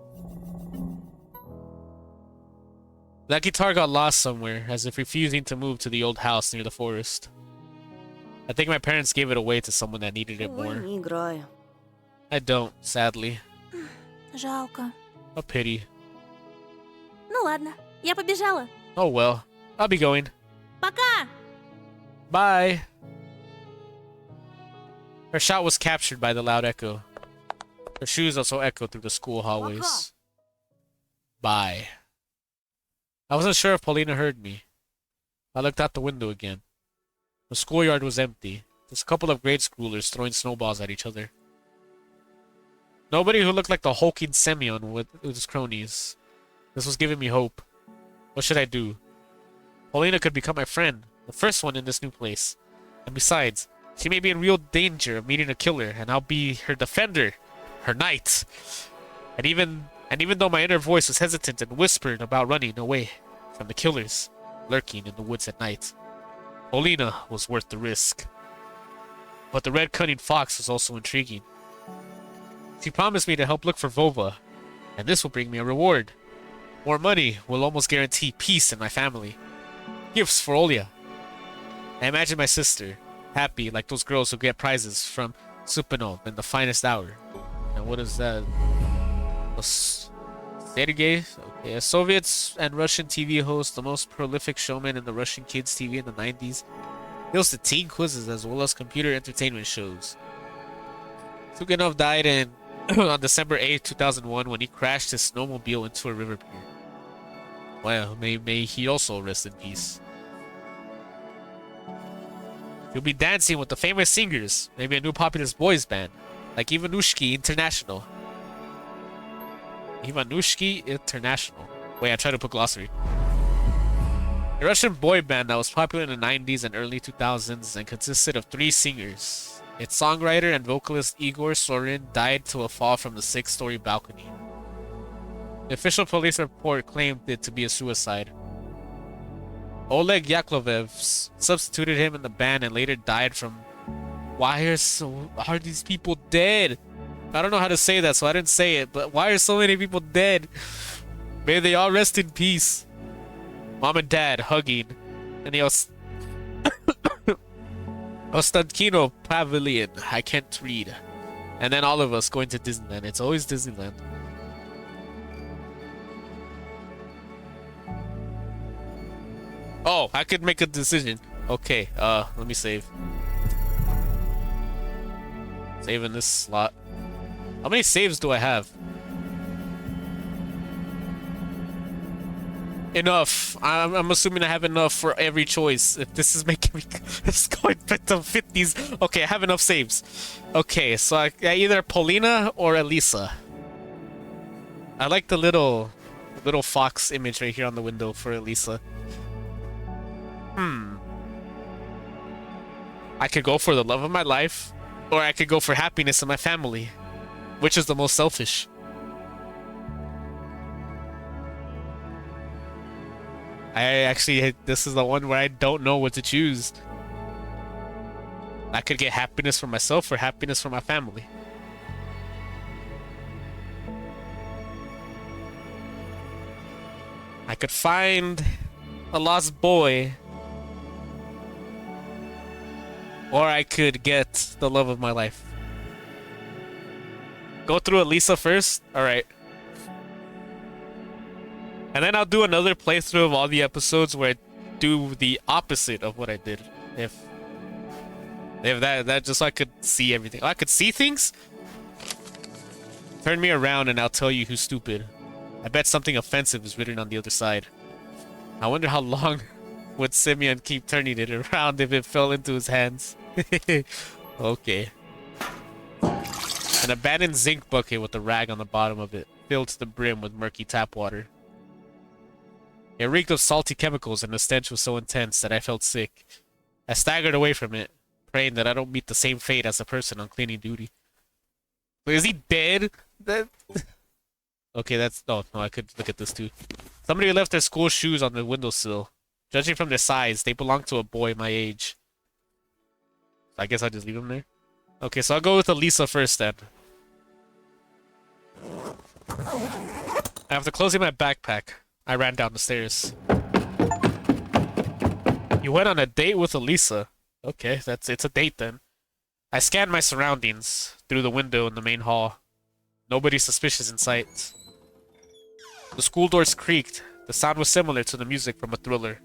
That guitar got lost somewhere, as if refusing to move to the old house near the forest. I think my parents gave it away to someone that needed it Ой, more. не играю. I don't, sadly. Жалко. A pity. Ну ладно, я побежала. Oh well, I'll be going. Пока! Bye! Her shot was captured by the loud echo. Her shoes also echoed through the school hallways. Bye. I wasn't sure if Paulina heard me. I looked out the window again. The schoolyard was empty. Just a couple of grade schoolers throwing snowballs at each other. Nobody who looked like the hulking Semyon with his cronies. This was giving me hope. What should I do? Paulina could become my friend, the first one in this new place. And besides, she may be in real danger of meeting a killer, and I'll be her defender, her knight. And even though my inner voice was hesitant and whispered about running away from the killers lurking in the woods at night, Paulina was worth the risk. But the red cunning fox was also intriguing. She promised me to help look for Vova, and this will bring me a reward. More money will almost guarantee peace in my family. Gifts for Olya. I imagine my sister, happy like those girls who get prizes from Supanov in the finest hour. And what is that? Sergei? Okay, a Soviet and Russian TV host, the most prolific showman in the Russian kids' TV in the 90s. He hosted teen quizzes as well as computer entertainment shows. Suganov died on December 8, 2001 when he crashed his snowmobile into a river pier. Well, may he also rest in peace. He'll be dancing with the famous singers, maybe a new populist boys band, like Ivanushki International. Ivanushki International. Wait, I tried to put glossary. A Russian boy band that was popular in the 90s and early 2000s and consisted of 3 singers. Its songwriter and vocalist Igor Sorin died to a fall from the 6th-story balcony. The official police report claimed it to be a suicide. Oleg Yakovlev substituted him in the band and later died from... Why are these people dead? I don't know how to say that, so I didn't say it, but why are so many people dead? May they all rest in peace. Mom and Dad hugging in the Ostankino Pavilion. I can't read. And then all of us going to Disneyland. It's always Disneyland. Oh, I could make a decision. Okay, let me save. Save in this slot. How many saves do I have? Enough. I'm assuming I have enough for every choice. If this is making me... It's going to 50s. Okay, I have enough saves. Okay, so I either Paulina or Elisa. I like the little fox image right here on the window for Elisa. I could go for the love of my life, or I could go for happiness in my family. Which is the most selfish? This is the one where I don't know what to choose. I could get happiness for myself or happiness for my family. I could find a lost boy. Or I could get the love of my life. Go through Elisa first? Alright. And then I'll do another playthrough of all the episodes where I do the opposite of what I did. If that just so I could see everything. Oh, I could see things? Turn me around and I'll tell you who's stupid. I bet something offensive is written on the other side. I wonder how long would Simeon keep turning it around if it fell into his hands. Okay. An abandoned zinc bucket with a rag on the bottom of it, filled to the brim with murky tap water. It reeked of salty chemicals and the stench was so intense that I felt sick. I staggered away from it, praying that I don't meet the same fate as the person on cleaning duty. Wait, is he dead? Okay, that's... Oh, no, I could look at this too. Somebody left their school shoes on the windowsill. Judging from their size, they belong to a boy my age. I guess I'll just leave them there. Okay, so I'll go with Elisa first then. After closing my backpack, I ran down the stairs. You went on a date with Elisa. Okay, it's a date then. I scanned my surroundings through the window in the main hall. Nobody suspicious in sight. The school doors creaked. The sound was similar to the music from a thriller.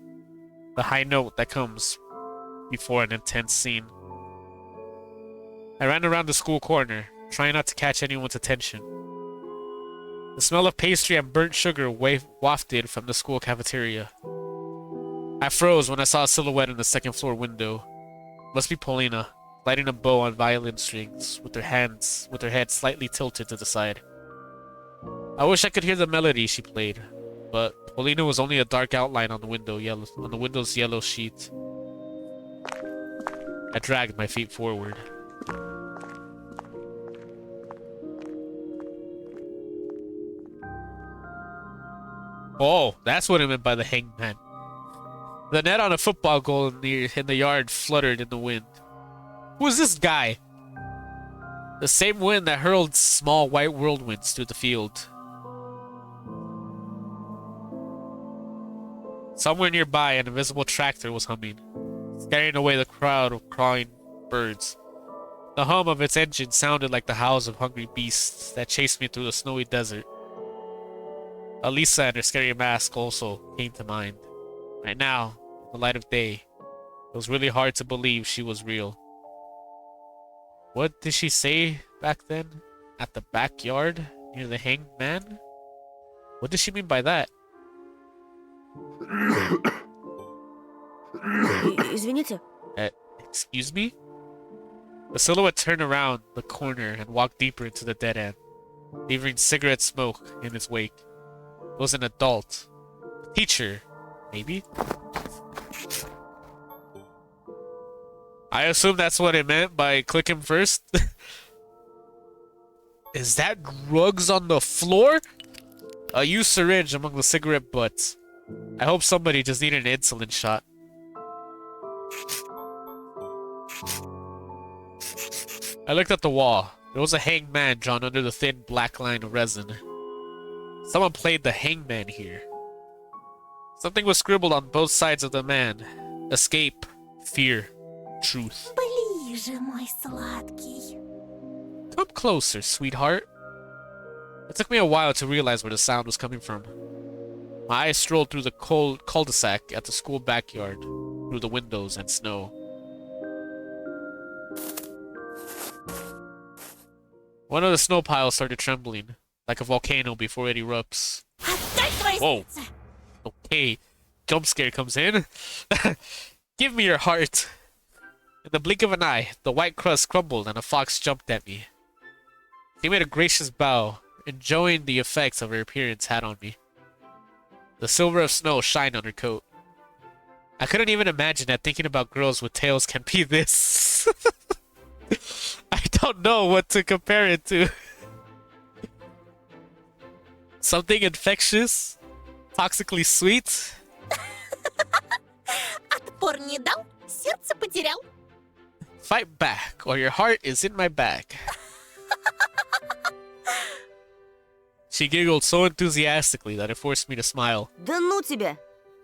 The high note that comes before an intense scene. I ran around the school corner, trying not to catch anyone's attention. The smell of pastry and burnt sugar wafted from the school cafeteria. I froze when I saw a silhouette in the second floor window. Must be Paulina, lighting a bow on violin strings, with her head slightly tilted to the side. I wish I could hear the melody she played, but Paulina was only a dark outline on the window's yellow sheet. I dragged my feet forward. Oh, that's what I meant by the hangman. The net on a football goal in the yard fluttered in the wind. Who is this guy? The same wind that hurled small white whirlwinds through the field. Somewhere nearby, an invisible tractor was humming, scaring away the crowd of crawling birds. The hum of its engine sounded like the howls of hungry beasts that chased me through the snowy desert. Elisa and her scary mask also came to mind. Right now, in the light of day, it was really hard to believe she was real. What did she say back then? At the backyard? Near the hanged man? What did she mean by that? Извините. Excuse me? The silhouette turned around the corner and walked deeper into the dead end, leaving cigarette smoke in its wake. It was an adult. A teacher, maybe? I assume that's what it meant by click him first. Is that drugs on the floor? A used syringe among the cigarette butts. I hope somebody just needed an insulin shot. I looked at the wall. There was a hanged man drawn under the thin black line of resin. Someone played the hangman here. Something was scribbled on both sides of the man. Escape, fear, truth. Ближе, мой сладкий. Come closer, sweetheart. It took me a while to realize where the sound was coming from. My eyes strolled through the cul-de-sac at the school backyard, through the windows and snow. One of the snow piles started trembling, like a volcano before it erupts. Отдай свои Whoa. сердце! Okay, jump scare comes in. Give me your heart. In the blink of an eye, the white crust crumbled and a fox jumped at me. She made a gracious bow, enjoying the effects of her appearance had on me. The silver of snow shined on her coat. I couldn't even imagine that thinking about girls with tails can be this. I don't know what to compare it to. Something infectious? Toxically sweet? Отпор не дал, сердце потерял. Fight back, or your heart is in my bag. She giggled so enthusiastically that it forced me to smile. Да ну тебя!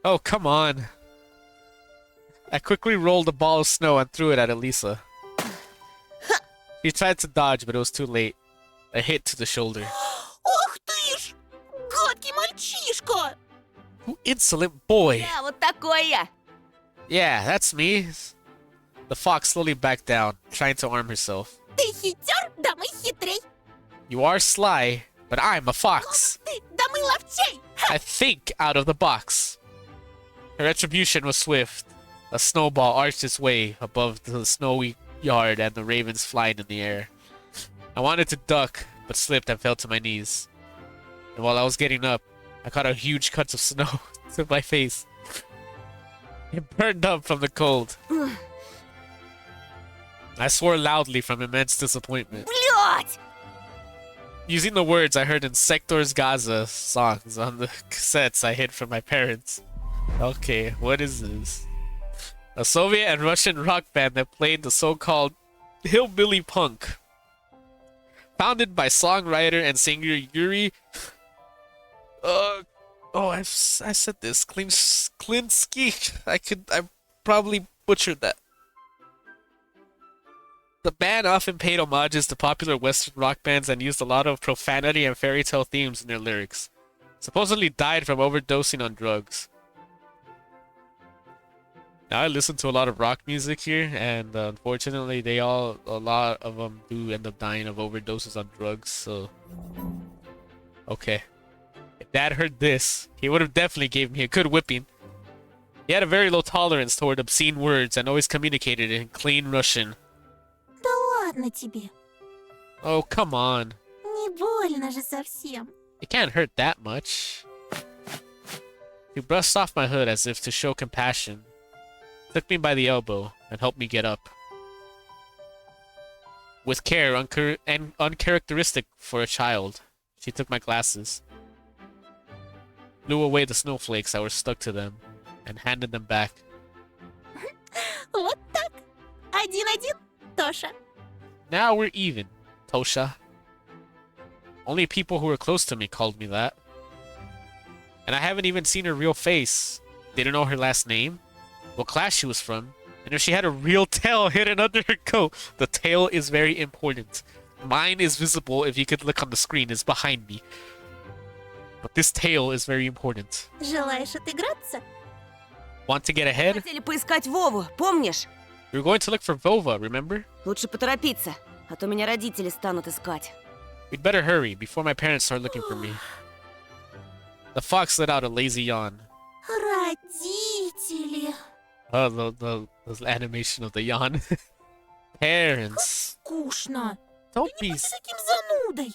Oh, come on. I quickly rolled a ball of snow and threw it at Elisa. She tried to dodge, but it was too late. A hit to the shoulder. Ох ты ж! Гадкий мальчишка! You insolent boy! Да, вот такой я. Yeah, that's me. The fox slowly backed down, trying to arm herself. Ты хитер, да мы хитрей! You are sly, but I'm a fox. Ты, да мы ловчей! I think out of the box. Her retribution was swift. A snowball arched its way above the snowy yard and the ravens flying in the air. I wanted to duck, but slipped and fell to my knees. And while I was getting up, I caught a huge cut of snow to my face. It burned up from the cold. I swore loudly from immense disappointment. Блять! Using the words I heard in Sector's Gaza songs on the cassettes I hid from my parents. Okay, what is this? A Soviet and Russian rock band that played the so-called hillbilly punk. Founded by songwriter and singer Yuri... I said this. Klinsky. I probably butchered that. The band often paid homages to popular Western rock bands and used a lot of profanity and fairy tale themes in their lyrics. Supposedly died from overdosing on drugs. Now I listen to a lot of rock music here, and unfortunately, a lot of them do end up dying of overdoses on drugs. So, okay, if Dad heard this, he would have definitely gave me a good whipping. He had a very low tolerance toward obscene words and always communicated in clean Russian. Да ладно тебе. Oh, come on. Не больно же совсем. It can't hurt that much. He brushed off my hood as if to show compassion, took me by the elbow, and helped me get up. With care and uncharacteristic for a child, she took my glasses, blew away the snowflakes that were stuck to them, and handed them back. Вот так. 1-1, Тоша. Now we're even, Tosha. Only people who were close to me called me that. And I haven't even seen her real face. Didn't know her last name, what class she was from, and if she had a real tail hidden under her coat. The tail is very important. Mine is visible if you could look on the screen. It's behind me. But this tail is very important. Желаешь отыграться? Want to get ahead? Хотели поискать Вову, помнишь? We were going to look for Vova, remember? Лучше поторопиться, а то меня родители станут искать. We'd better hurry before my parents start looking for me. The fox let out a lazy yawn. Родители. Oh, the animation of the yawn. Parents. Скучно. Don't Не be будь таким занудой.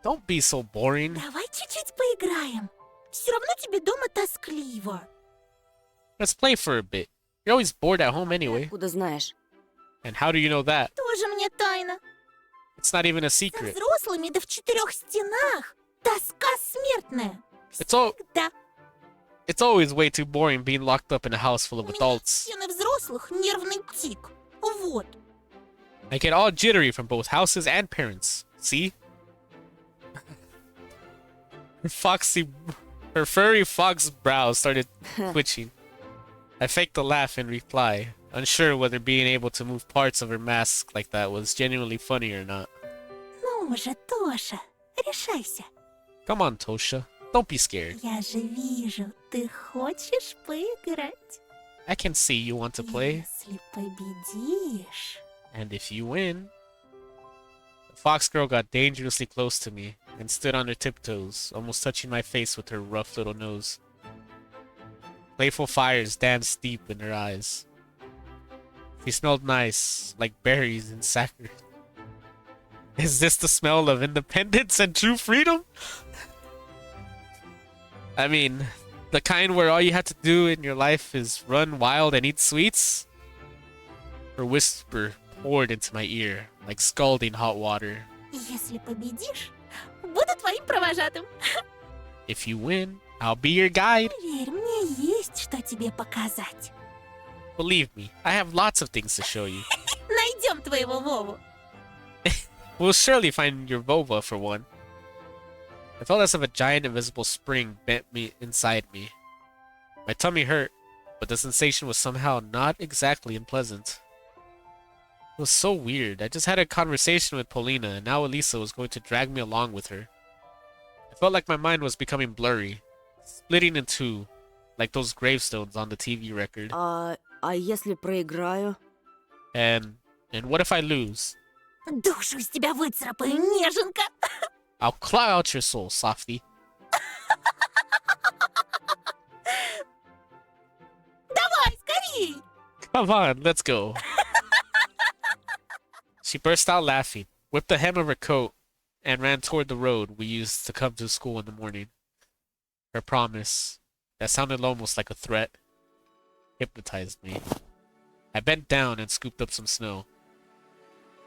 don't be so boring. Давай чуть-чуть поиграем. Все равно тебе дома тоскливо. Let's play for a bit. You're always bored at home anyway. Откуда знаешь? And how do you know that? Тоже мне тайна. It's not even a Со secret. взрослыми да в 4 стенах. Тоска смертная. It's Всегда. always way too boring being locked up in a house full У of меня adults. стены взрослых нервный тик. Вот. I get all jittery from both houses and parents. See? Her furry fox brows started twitching. I faked a laugh in reply, unsure whether being able to move parts of her mask like that was genuinely funny or not. Ну же, Тоша, решайся. Come on, Tosha. Don't be scared. Я же вижу, ты хочешь поиграть. I can see you want to play, Если победишь... and if you win... The fox girl got dangerously close to me and stood on her tiptoes, almost touching my face with her rough little nose. Playful fires danced deep in her eyes. She smelled nice, like berries and saccharin. Is this the smell of independence and true freedom? I mean, the kind where all you have to do in your life is run wild and eat sweets? Her whisper poured into my ear, like scalding hot water. Если победишь, буду твоим провожатым. If you win, I'll be your guide. Поверь, мне есть что тебе показать. Believe me, I have lots of things to show you. Найдем твоего Вову. We'll surely find your Vova for one. I felt as if a giant invisible spring bent me inside me. My tummy hurt, but the sensation was somehow not exactly unpleasant. It was so weird. I just had a conversation with Paulina, and now Elisa was going to drag me along with her. I felt like my mind was becoming blurry, splitting in two, like those gravestones on the TV record. А если проиграю? And what if I lose? Душу из тебя выцарапаю, неженка. I'll claw out your soul, softy. Давай, скорей. Come on, let's go. She burst out laughing, whipped the hem of her coat, and ran toward the road we used to come to school in the morning. Her promise, that sounded almost like a threat, hypnotized me. I bent down and scooped up some snow.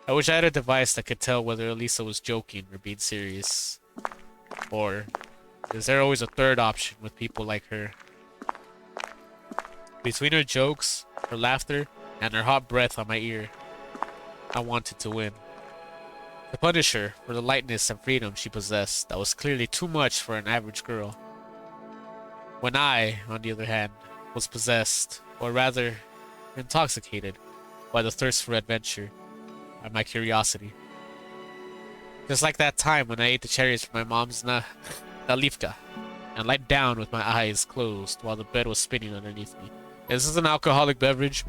I wish I had a device that could tell whether Elisa was joking or being serious. Or is there always a third option with people like her? Between her jokes, her laughter, and her hot breath on my ear, I wanted to win. To punish her for the lightness and freedom she possessed that was clearly too much for an average girl. When I, on the other hand, was possessed, or rather, intoxicated, by the thirst for adventure, by my curiosity. Just like that time when I ate the cherries from my mom's nalivka, and lied down with my eyes closed while the bed was spinning underneath me. Is this an alcoholic beverage?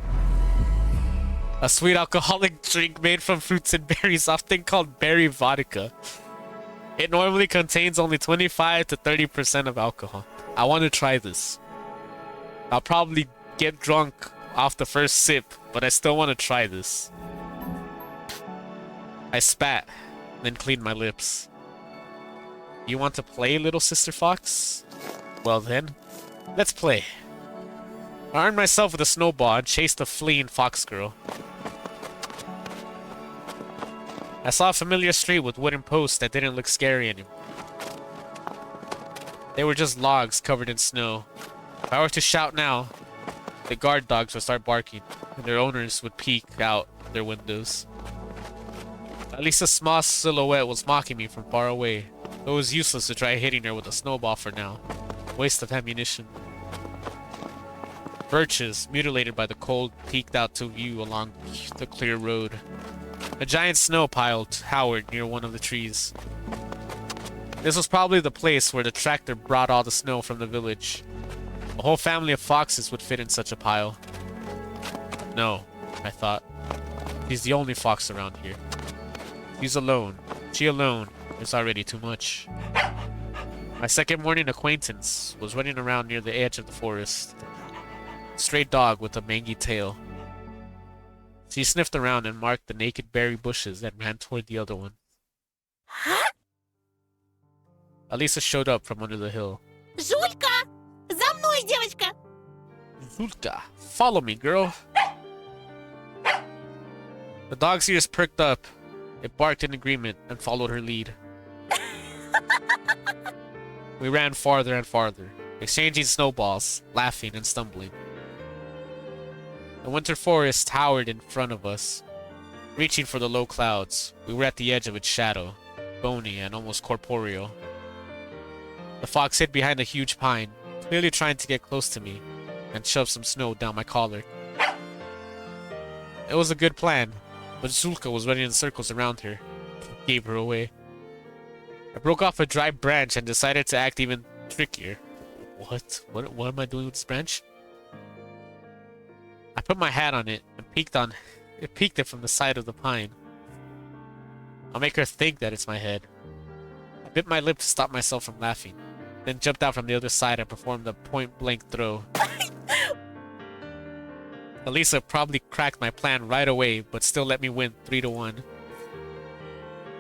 A sweet alcoholic drink made from fruits and berries, often called berry vodka. It normally contains only 25 to 30% of alcohol. I want to try this. I'll probably get drunk off the first sip, but I still want to try this. I spat, then cleaned my lips. You want to play, little sister fox? Well then, let's play. I armed myself with a snowball and chased the fleeing fox girl. I saw a familiar street with wooden posts that didn't look scary anymore. They were just logs covered in snow. If I were to shout now, the guard dogs would start barking, and their owners would peek out their windows. At least a small silhouette was mocking me from far away. It was useless to try hitting her with a snowball for now. Waste of ammunition. Birches, mutilated by the cold, peeked out to view along the clear road. A giant snow pile towered near one of the trees. This was probably the place where the tractor brought all the snow from the village. A whole family of foxes would fit in such a pile. No, I thought. He's the only fox around here. He's alone. She alone is already too much. My second morning acquaintance was running around near the edge of the forest. A stray dog with a mangy tail. She sniffed around and marked the naked berry bushes and ran toward the other one. Elisa showed up from under the hill. Жулька! За мной, девочка! Zulka, follow me, girl. The dog's ears perked up. It barked in agreement and followed her lead. We ran farther and farther, exchanging snowballs, laughing and stumbling. The winter forest towered in front of us. Reaching for the low clouds, we were at the edge of its shadow, bony and almost corporeal. The fox hid behind a huge pine, clearly trying to get close to me, and shoved some snow down my collar. It was a good plan, but Zulka was running in circles around her. Gave her away. I broke off a dry branch and decided to act even trickier. What? What am I doing with this branch? I put my hat on it and peeked it from the side of the pine. I'll make her think that it's my head. I bit my lip to stop myself from laughing, then jumped out from the other side and performed a point-blank throw. Elisa probably cracked my plan right away, but still let me win 3-1.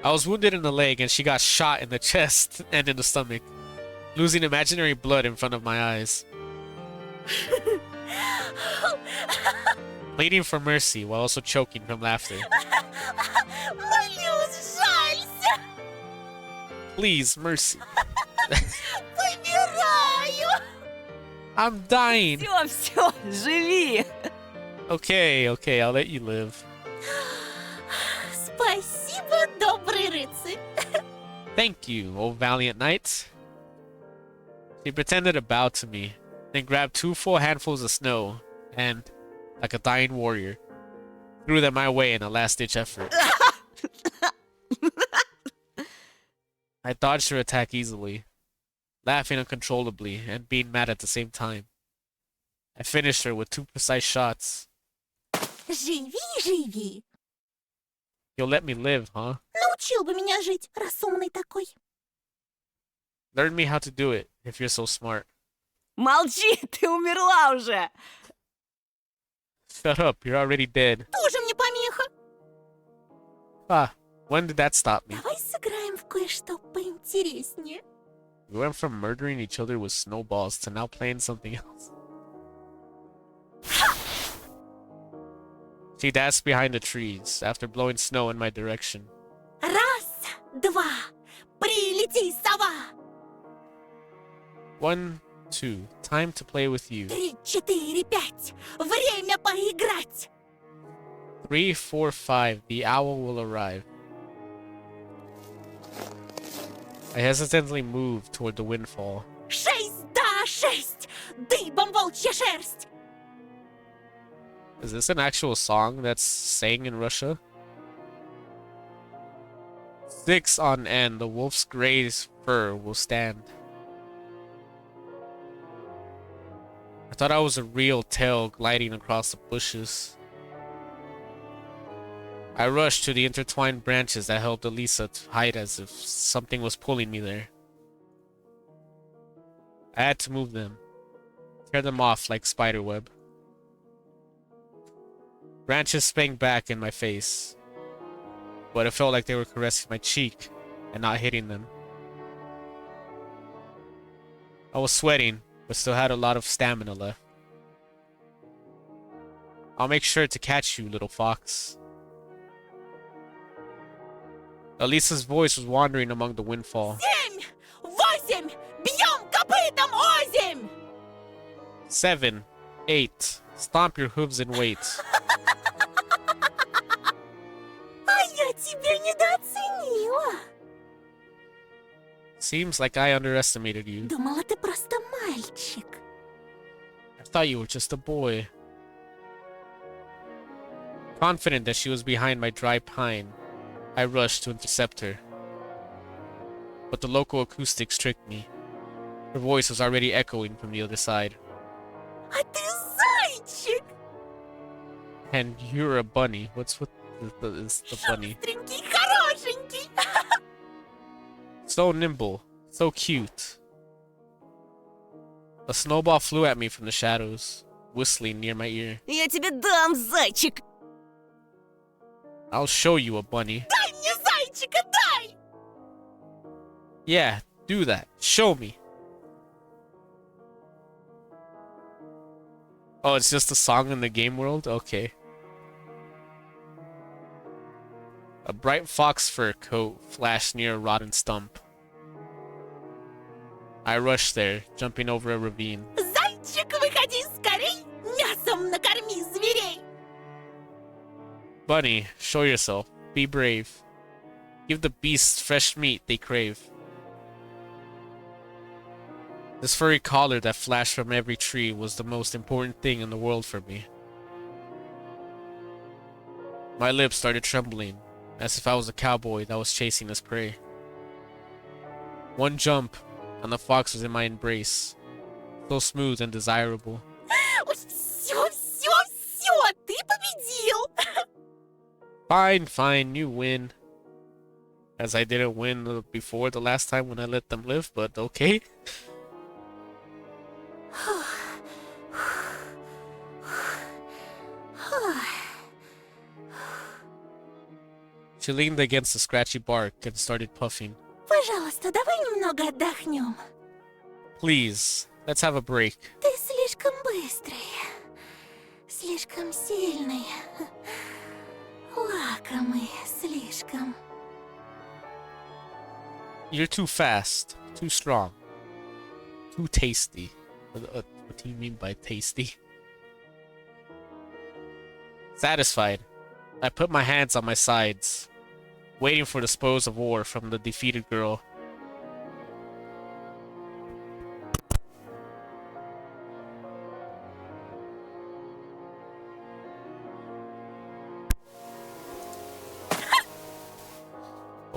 I was wounded in the leg and she got shot in the chest and in the stomach, losing imaginary blood in front of my eyes. Pleading for mercy while also choking from laughter. Молюсь, жалься! Please, mercy. Помираю! I'm dying. Все, живи! Okay, I'll let you live. Спасибо, добрый рыцарь! Thank you, O valiant knight. She pretended to bow to me, then grabbed 2 full handfuls of snow and, like a dying warrior, threw them my way in a last-ditch effort. I dodged her attack easily, laughing uncontrollably and being mad at the same time. I finished her with 2 precise shots. Живи, живи. You'll let me live, huh? Научил бы меня жить, раз умный такой. Learn me how to do it, if you're so smart. Молчи, ты умерла уже! Shut up, you're already dead. Тоже мне помеха. Ah, when did that stop me? Давай сыграем в кое-что поинтереснее. We went from murdering each other with snowballs to now playing something else. She danced behind the trees after blowing snow in my direction. Раз, два, прилети, сова. 1, 2, time to play with you. 3, 4, 5, время поиграть. 3, 4, 5, the owl will arrive. I hesitantly moved toward the windfall. 6, да, 6, дыбом волчья шерсть. Is this an actual song that's sang in Russia? 6 on end, the wolf's gray fur will stand. I thought I was a real tail gliding across the bushes. I rushed to the intertwined branches that helped Elisa to hide as if something was pulling me there. I had to move them, tear them off like spiderweb. Branches sprang back in my face, but it felt like they were caressing my cheek and not hitting them. I was sweating, but still had a lot of stamina left. I'll make sure to catch you, little fox. Elisa's voice was wandering among the windfall. 7, 8, бьем копытом озимь. 7, 8, stomp your hooves and wait. А я тебя недооценила. Seems like I underestimated you. Думала, ты просто мальчик. I thought you were just a boy. Confident that she was behind my dry pine, I rushed to intercept her. But the local acoustics tricked me. Her voice was already echoing from the other side. А ты зайчик. And you're a bunny. What's with the bunny? Шустренький, хорошенький. So nimble, so cute. A snowball flew at me from the shadows, whistling near my ear. Я тебе дам, зайчик! I'll show you a bunny. Дай мне зайчика, дай. Yeah, do that. Show me. Oh, it's just a song in the game world? Okay. A bright fox fur coat flashed near a rotten stump. I rushed there, jumping over a ravine. Зайчик, выходи скорей. Мясом накорми зверей. Bunny, show yourself. Be brave. Give the beasts fresh meat they crave. This furry collar that flashed from every tree was the most important thing in the world for me. My lips started trembling, as if I was a cowboy that was chasing his prey. One jump, and the fox was in my embrace, so smooth and desirable. Все, все, ты победил. Fine, fine, you win. As I didn't win before the last time when I let them live, but okay. She leaned against the scratchy bark and started puffing. Пожалуйста, давай немного отдохнем. Please, let's have a break. Ты слишком быстрый, слишком сильный, лакомый, слишком. You're too fast, too strong, too tasty. What do you mean by tasty? Satisfied, I put my hands on my sides, waiting for the spoils of war from the defeated girl.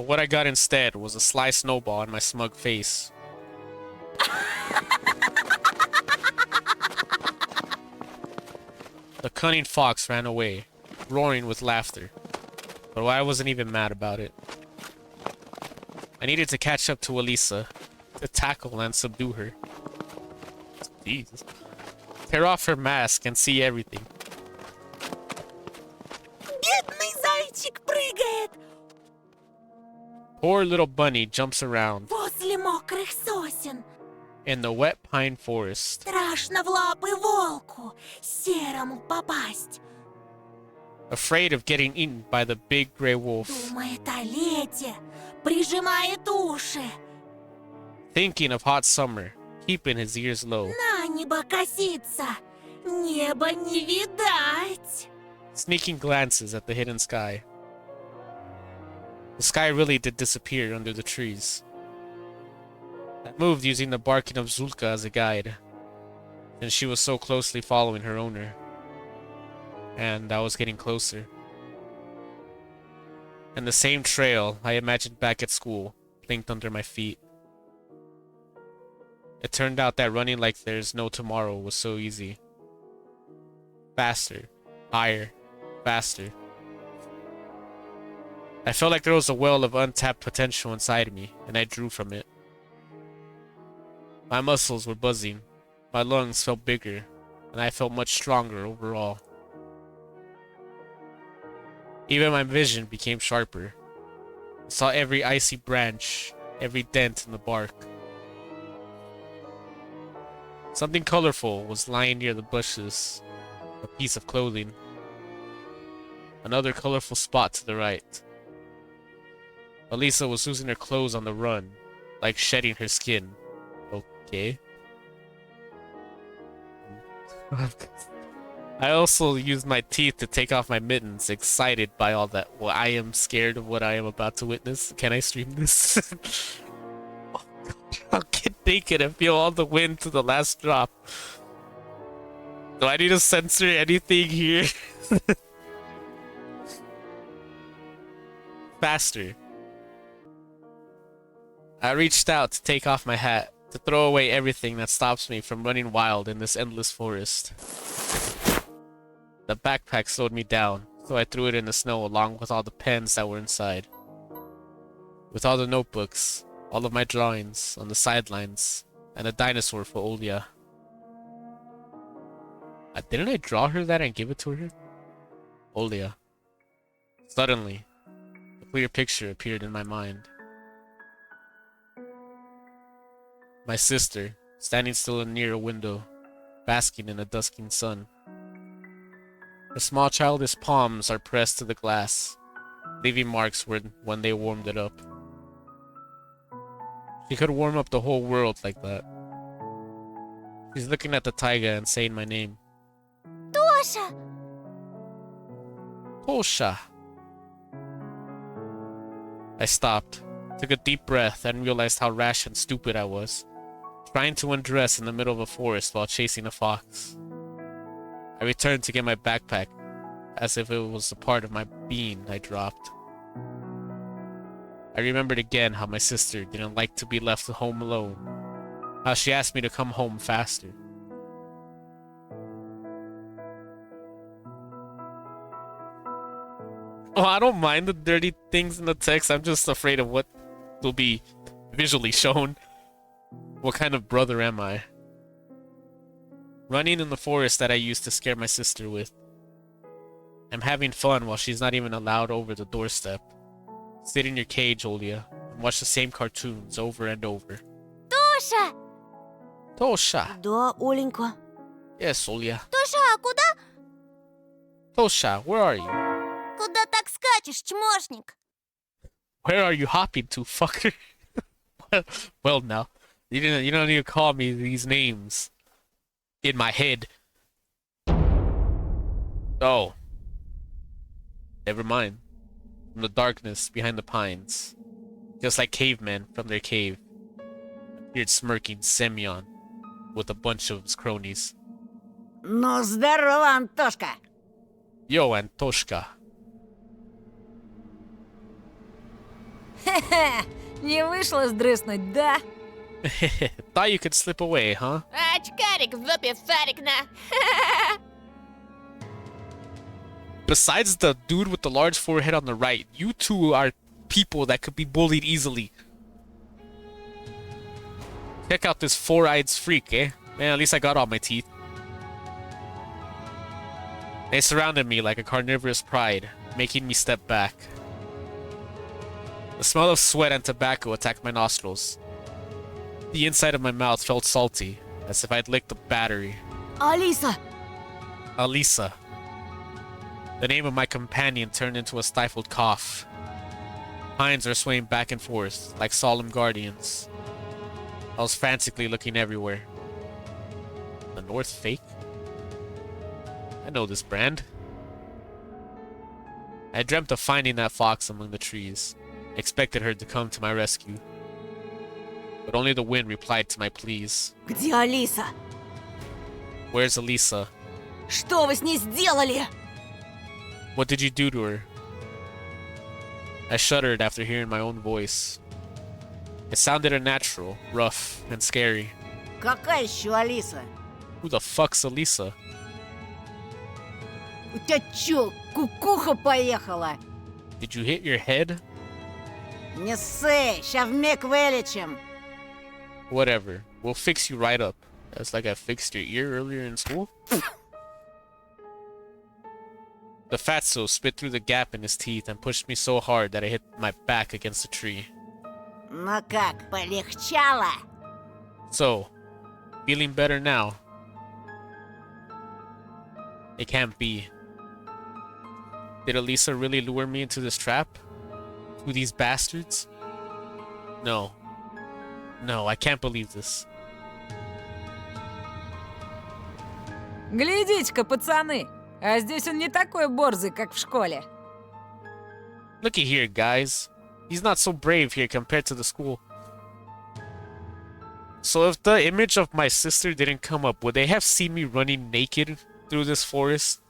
what I got instead was a sly snowball in my smug face. The cunning fox ran away, roaring with laughter, but I wasn't even mad about it. I needed to catch up to Elisa, to tackle and subdue her. Jesus. Tear off her mask and see everything. Бедный зайчик прыгает Poor little bunny jumps around возле мокрых сосен. in the wet pine forest, Страшно в лапы волку, серому попасть. afraid of getting eaten by the big gray wolf, Думает о лете, прижимает уши. thinking of hot summer, keeping his ears low, На небо косится, небо не видать. sneaking glances at the hidden sky. The sky really did disappear under the trees. I moved using the barking of Zulka as a guide, and she was so closely following her owner. And I was getting closer. And the same trail I imagined back at school blinked under my feet. It turned out that running like there's no tomorrow was so easy. Faster, higher, faster. I felt like there was a well of untapped potential inside me, and I drew from it. My muscles were buzzing, my lungs felt bigger, and I felt much stronger overall. Even my vision became sharper. I saw every icy branch, every dent in the bark. Something colorful was lying near the bushes, a piece of clothing. Another colorful spot to the right. Elisa was losing her clothes on the run, like shedding her skin. Okay. I also used my teeth to take off my mittens, excited by all that. Well, I am scared of what I am about to witness. Can I stream this? Oh, God. I'll get naked and feel all the wind to the last drop. Do I need to censor anything here? Faster. I reached out to take off my hat, to throw away everything that stops me from running wild in this endless forest. The backpack slowed me down, so I threw it in the snow along with all the pens that were inside. With all the notebooks, all of my drawings on the sidelines, and a dinosaur for Olia. Didn't I draw her that and give it to her? Olia. Suddenly, a clear picture appeared in my mind. My sister, standing still near a window, basking in the dusking sun. Her small childish palms are pressed to the glass, leaving marks when they warmed it up. She could warm up the whole world like that. She's looking at the taiga and saying my name. Тоша! Tosha. I stopped, took a deep breath, and realized how rash and stupid I was, trying to undress in the middle of a forest while chasing a fox. I returned to get my backpack, as if it was a part of my being I dropped. I remembered again how my sister didn't like to be left home alone, how she asked me to come home faster. Oh, I don't mind the dirty things in the text, I'm just afraid of what will be visually shown. What kind of brother am I? Running in the forest that I used to scare my sister with. I'm having fun while she's not even allowed over the doorstep. Sit in your cage, Olia, and watch the same cartoons over and over. Тоша! Tosha. Да, Оленька. Yes, Olia. Тоша, а куда? Tosha, where are you? Куда так скачешь, чмошник? Where are you hopping to, fucker? Well, now, you don't need to call me these names in my head. Oh. Never mind. From the darkness behind the pines, just like cavemen from their cave, appeared smirking Semyon with a bunch of his cronies. Ну, здорово, Антошка. Yo, Antoshka. Не вышло сдрыснуть, да? Thought you could slip away, huh? Очкарик в жопе шарик на. Besides the dude with the large forehead on the right, you two are people that could be bullied easily. Check out this four-eyed freak, eh? Man, at least I got all my teeth. They surrounded me like a carnivorous pride, making me step back. The smell of sweat and tobacco attacked my nostrils. The inside of my mouth felt salty, as if I'd licked a battery. Алиса! Alisa. The name of my companion turned into a stifled cough. Pines are swaying back and forth, like solemn guardians. I was frantically looking everywhere. The North Fake? I know this brand. I dreamt of finding that fox among the trees. Expected her to come to my rescue. But only the wind replied to my pleas. Где Алиса? Where's Alisa? Что вы с ней сделали? What did you do to her? I shuddered after hearing my own voice. It sounded unnatural, rough, and scary. Какая еще Алиса? Who the fuck's Alisa? У тебя чё, кукуха поехала? Did you hit your head? Не ссы, ща вмиг вылечим. Whatever. We'll fix you right up. That's like I fixed your ear earlier in school. The fatso spit through the gap in his teeth and pushed me so hard that I hit my back against a tree. Ну как, полегчало? So, feeling better now? It can't be. Did Alisa really lure me into this trap? To these bastards? No. No, I can't believe this. Глядите-ка, пацаны, а здесь он не такой борзый, как в школе. Looky here, guys. He's not so brave here compared to the school. So if the image of my sister didn't come up, would they have seen me running naked through this forest?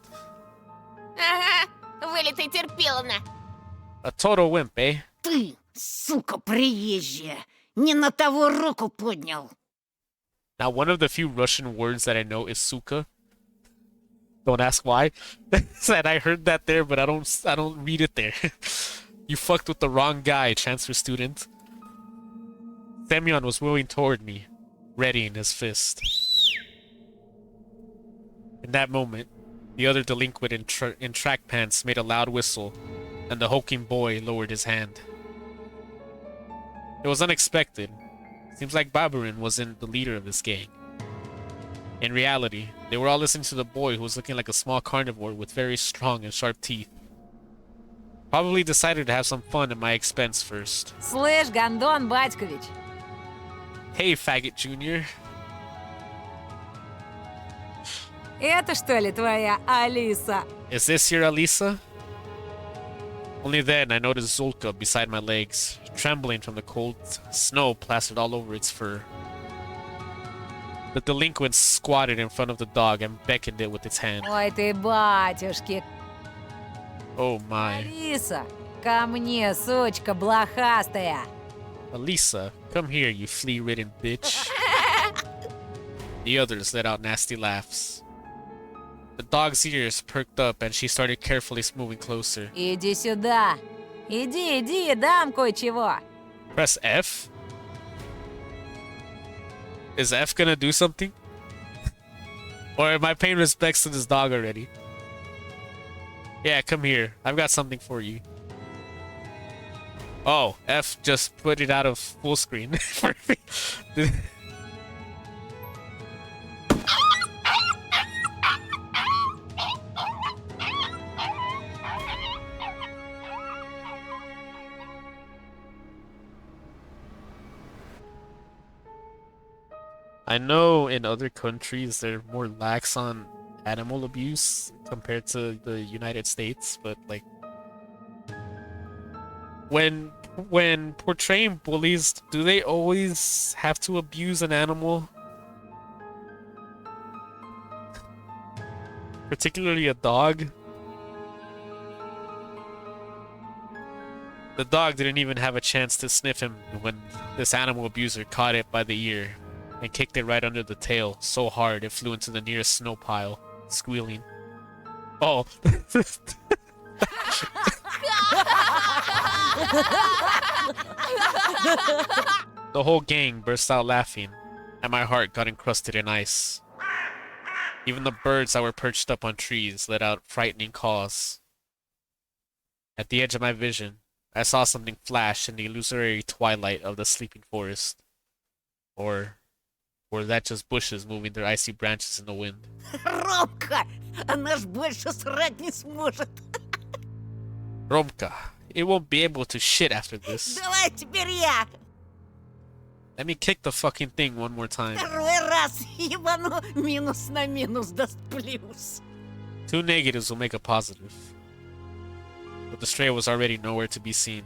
Ага, вылитый терпиловна. A total wimp, eh? Ты, сука приезжая, не на того руку поднял. Now, one of the few Russian words that I know is suka. Don't ask why. Said I heard that there, but I don't read it there. You fucked with the wrong guy, transfer student. Semyon was moving toward me, readying his fist. In that moment, the other delinquent in track pants made a loud whistle, and the hulking boy lowered his hand. It was unexpected. Seems like Baburin wasn't the leader of this gang. In reality, they were all listening to the boy who was looking like a small carnivore with very strong and sharp teeth. Probably decided to have some fun at my expense first. Слышь, Гондон Батькович, Hey, Faggot Jr. это что ли твоя Алиса? Is this your Alisa? Only then I noticed Zulka beside my legs, trembling from the cold snow plastered all over its fur. The delinquent squatted in front of the dog and beckoned it with its hand. Ой ты, батюшки, Oh my. Алиса, ко мне, сучка блохастая. Alisa, come here, you flea-ridden bitch. The others let out nasty laughs. The dog's ears perked up and she started carefully moving closer. Иди сюда. Иди, дам кое-чего. Press F? Is F gonna do something? Or am I paying respects to this dog already? Yeah, come here. I've got something for you. Oh, F just put it out of full screen for me. I know in other countries they're more lax on animal abuse compared to the United States, but like when portraying bullies, do they always have to abuse an animal? Particularly a dog? The dog didn't even have a chance to sniff him when this animal abuser caught it by the ear and kicked it right under the tail so hard it flew into the nearest snow pile, squealing. Oh. The whole gang burst out laughing, and my heart got encrusted in ice. Even the birds that were perched up on trees let out frightening caws. At the edge of my vision, I saw something flash in the illusory twilight of the sleeping forest. Or that just bushes moving their icy branches in the wind? Ромка, она ж больше срать не сможет. Romka, it won't be able to shit after this. Давай теперь я. Let me kick the fucking thing one more time. Второй раз ебану минус на минус даст плюс. 2 negatives will make a positive. But the stray was already nowhere to be seen.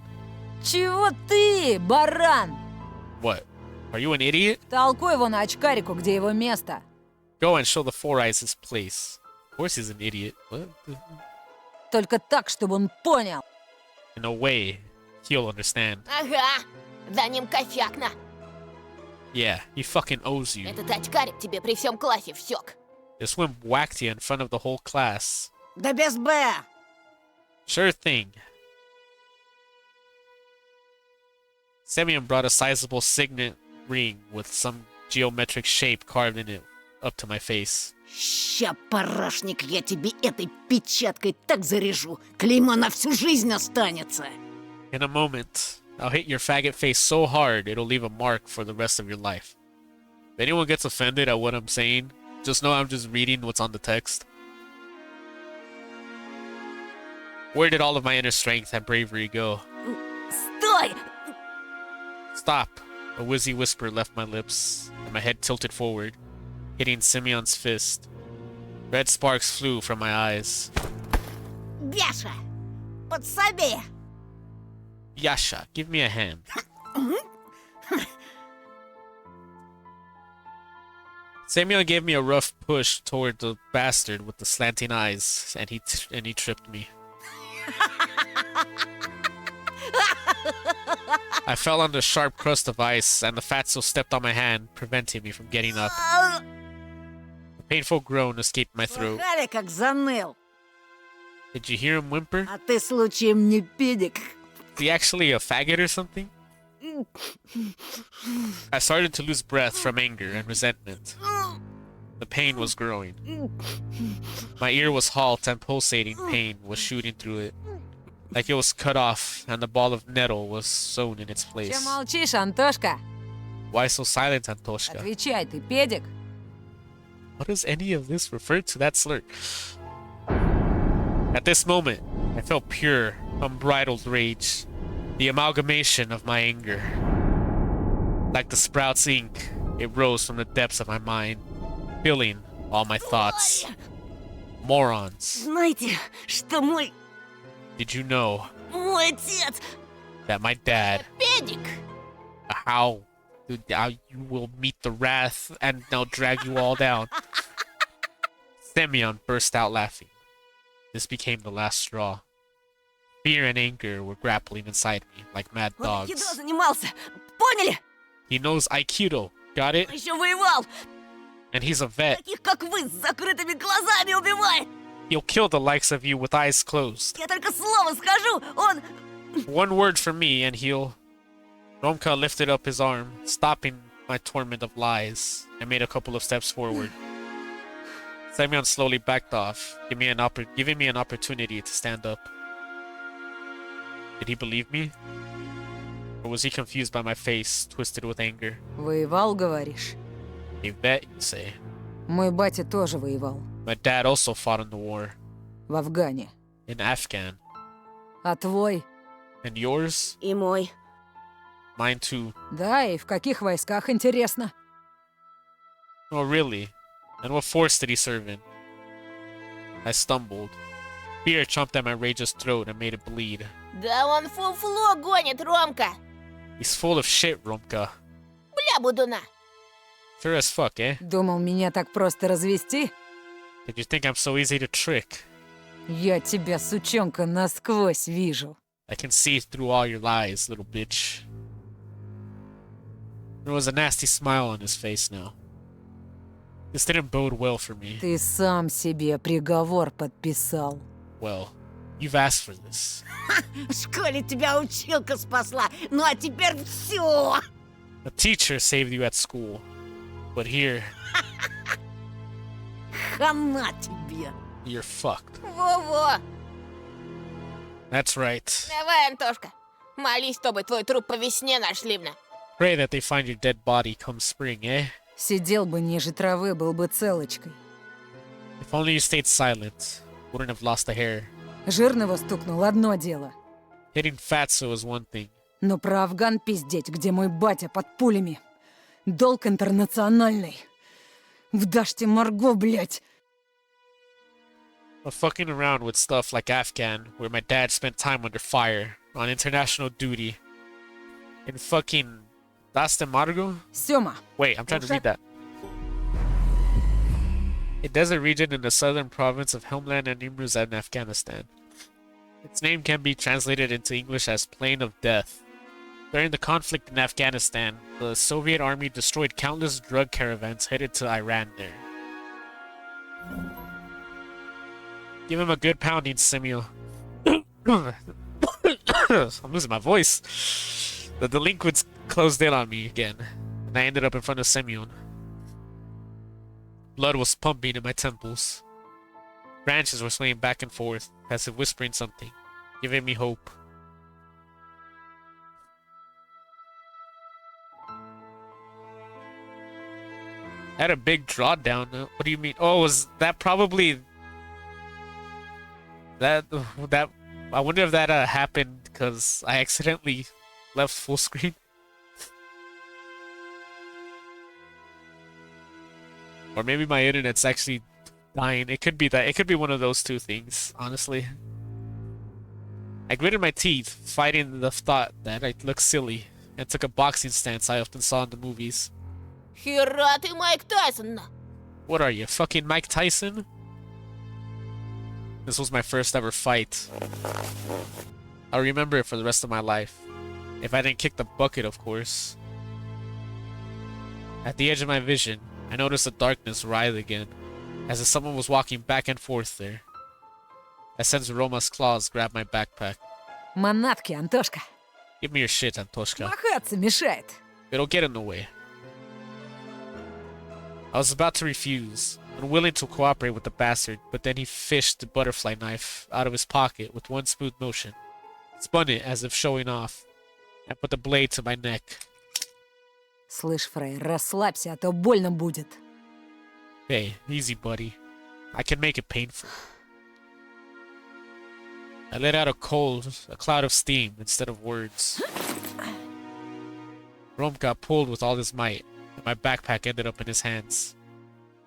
Чего ты, баран? What? Are you an idiot? Толкуй его на очкарику, где его место. Go and show the Four Eyes his place. Of course he's an idiot. What? Только так, чтобы он понял. In a way, he'll understand. Ага, за ним косякно. Yeah, he fucking owes you. Этот очкарик тебе при всем классе всек. This one whacked you in front of the whole class. Да без Б. Sure thing. Semyon brought a sizable signet ring with some geometric shape carved in it up to my face. Ща, парашник, я тебе этой печаткой так заряжу. Клеймо на всю жизнь останется. In a moment, I'll hit your faggot face so hard it'll leave a mark for the rest of your life. If anyone gets offended at what I'm saying, just know I'm just reading what's on the text. Where did all of my inner strength and bravery go? Стой! Stop! A wheezy whisper left my lips, and my head tilted forward, hitting Semyon's fist. Red sparks flew from my eyes. Бяша, подсоби! Yasha, give me a hand. Semyon gave me a rough push toward the bastard with the slanting eyes, and he tripped me. I fell on the sharp crust of ice, and the fatso stepped on my hand, preventing me from getting up. A painful groan escaped my throat. Слыхали, как заныл? Did you hear him whimper? А ты случаем не педик? Is he actually a faggot or something? I started to lose breath from anger and resentment. The pain was growing. My ear was halt and pulsating pain was shooting through it. Like it was cut off and the ball of nettle was sewn in its Че place. молчишь, Антошка? Why so silent, Antoshka? Отвечай, ты педик? What does any of this refer to that slur? At this moment, I felt pure, unbridled rage. The amalgamation of my anger. Like the Sprouts ink, it rose from the depths of my mind, filling all my thoughts. Morons. Знаете, что мой Did you know отец... that my dad, Педик. how you will meet the wrath and now drag you all down? Semyon burst out laughing. This became the last straw. Fear and anger were grappling inside me like mad Он dogs. айкидо занимался, поняли? He knows Aikido, got it? А еще воевал. And he's a vet. Таких, как вы, с закрытыми глазами убивает. He'll kill the likes of you with eyes closed. Я только слово скажу, он... One word from me and he'll... Romka lifted up his arm, stopping my torment of lies, and made a couple of steps forward. Semyon slowly backed off, giving me an opportunity to stand up. Did he believe me? Or was he confused by my face, twisted with anger? Воевал, говоришь? A vet, you say? Мой батя тоже воевал. My dad also fought in the war. В Афгане. In Afghan. А твой? And yours? И мой. Mine too. Да, и в каких войсках, интересно? Oh, really? And what force did he serve in? I stumbled. Fear chomped at my rage's throat and made it bleed. Да он фуфло гонит, Ромка. He's full of shit, Romka. Бля, будуна. Sure as fuck, eh? Думал, меня так просто развести? Did you think I'm so easy to trick? Я тебя, сучонка, насквозь вижу. I I can see through all your lies, little bitch. There was a nasty smile on his face now. This didn't bode well for me. Ты сам себе приговор подписал. Well, you've asked for this. В школе тебя училка спасла, ну а теперь все. A teacher saved you at school. But here, Хана тебе. you're fucked. Во-во! That's right. Давай, Антошка, молись, чтобы твой труп по весне нашли б. Pray that they find your dead body come spring, eh? Сидел бы ниже травы, был бы целочкой. If only you stayed silent, wouldn't have lost a hair. Жирного стукнул одно дело. Hitting fatso is one thing. Но про Афган пиздеть, где мой батя под пулями. Долг интернациональный. В Даште Марго, блядь. But fucking around with stuff like Afghan, where my dad spent time under fire, on international duty. In fucking... Das de Margo? Сёма, Wait, I'm trying to read that. A desert region in the southern province of Helmand and Nimruz in Afghanistan. Its name can be translated into English as Plain of Death. During the conflict in Afghanistan, the Soviet army destroyed countless drug caravans headed to Iran there. Give him a good pounding, Samuel. I'm losing my voice. The delinquents closed in on me again, and I ended up in front of Semyon. Blood was pumping in my temples. Branches were swaying back and forth, as if whispering something, giving me hope. I had a big drawdown. What do you mean? Oh, was that probably... That... I wonder if that happened because I accidentally left full screen. Or maybe my internet's actually dying. It could be that. It could be one of those two things, honestly. I gritted my teeth, fighting the thought that I'd look silly, and took a boxing stance I often saw in the movies. Хера ты, Майк Тайсон! What are you, fucking Mike Tyson? This was my first ever fight. I'll remember it for the rest of my life. If I didn't kick the bucket, of course. At the edge of my vision, I noticed the darkness writhe again, as if someone was walking back and forth there. I sensed Roma's claws grab my backpack. манатки, Антошка. Give me your shit, Antoshka. Махаться мешает. It'll get in the way. I was about to refuse, unwilling to cooperate with the bastard, but then he fished the butterfly knife out of his pocket with one smooth motion, spun it as if showing off, and put the blade to my neck. Слышь, Фрей, расслабься, а то больно будет. Hey, easy, buddy. I can make it painful. I let out a cloud of steam instead of words. Romka pulled with all his might, and my backpack ended up in his hands,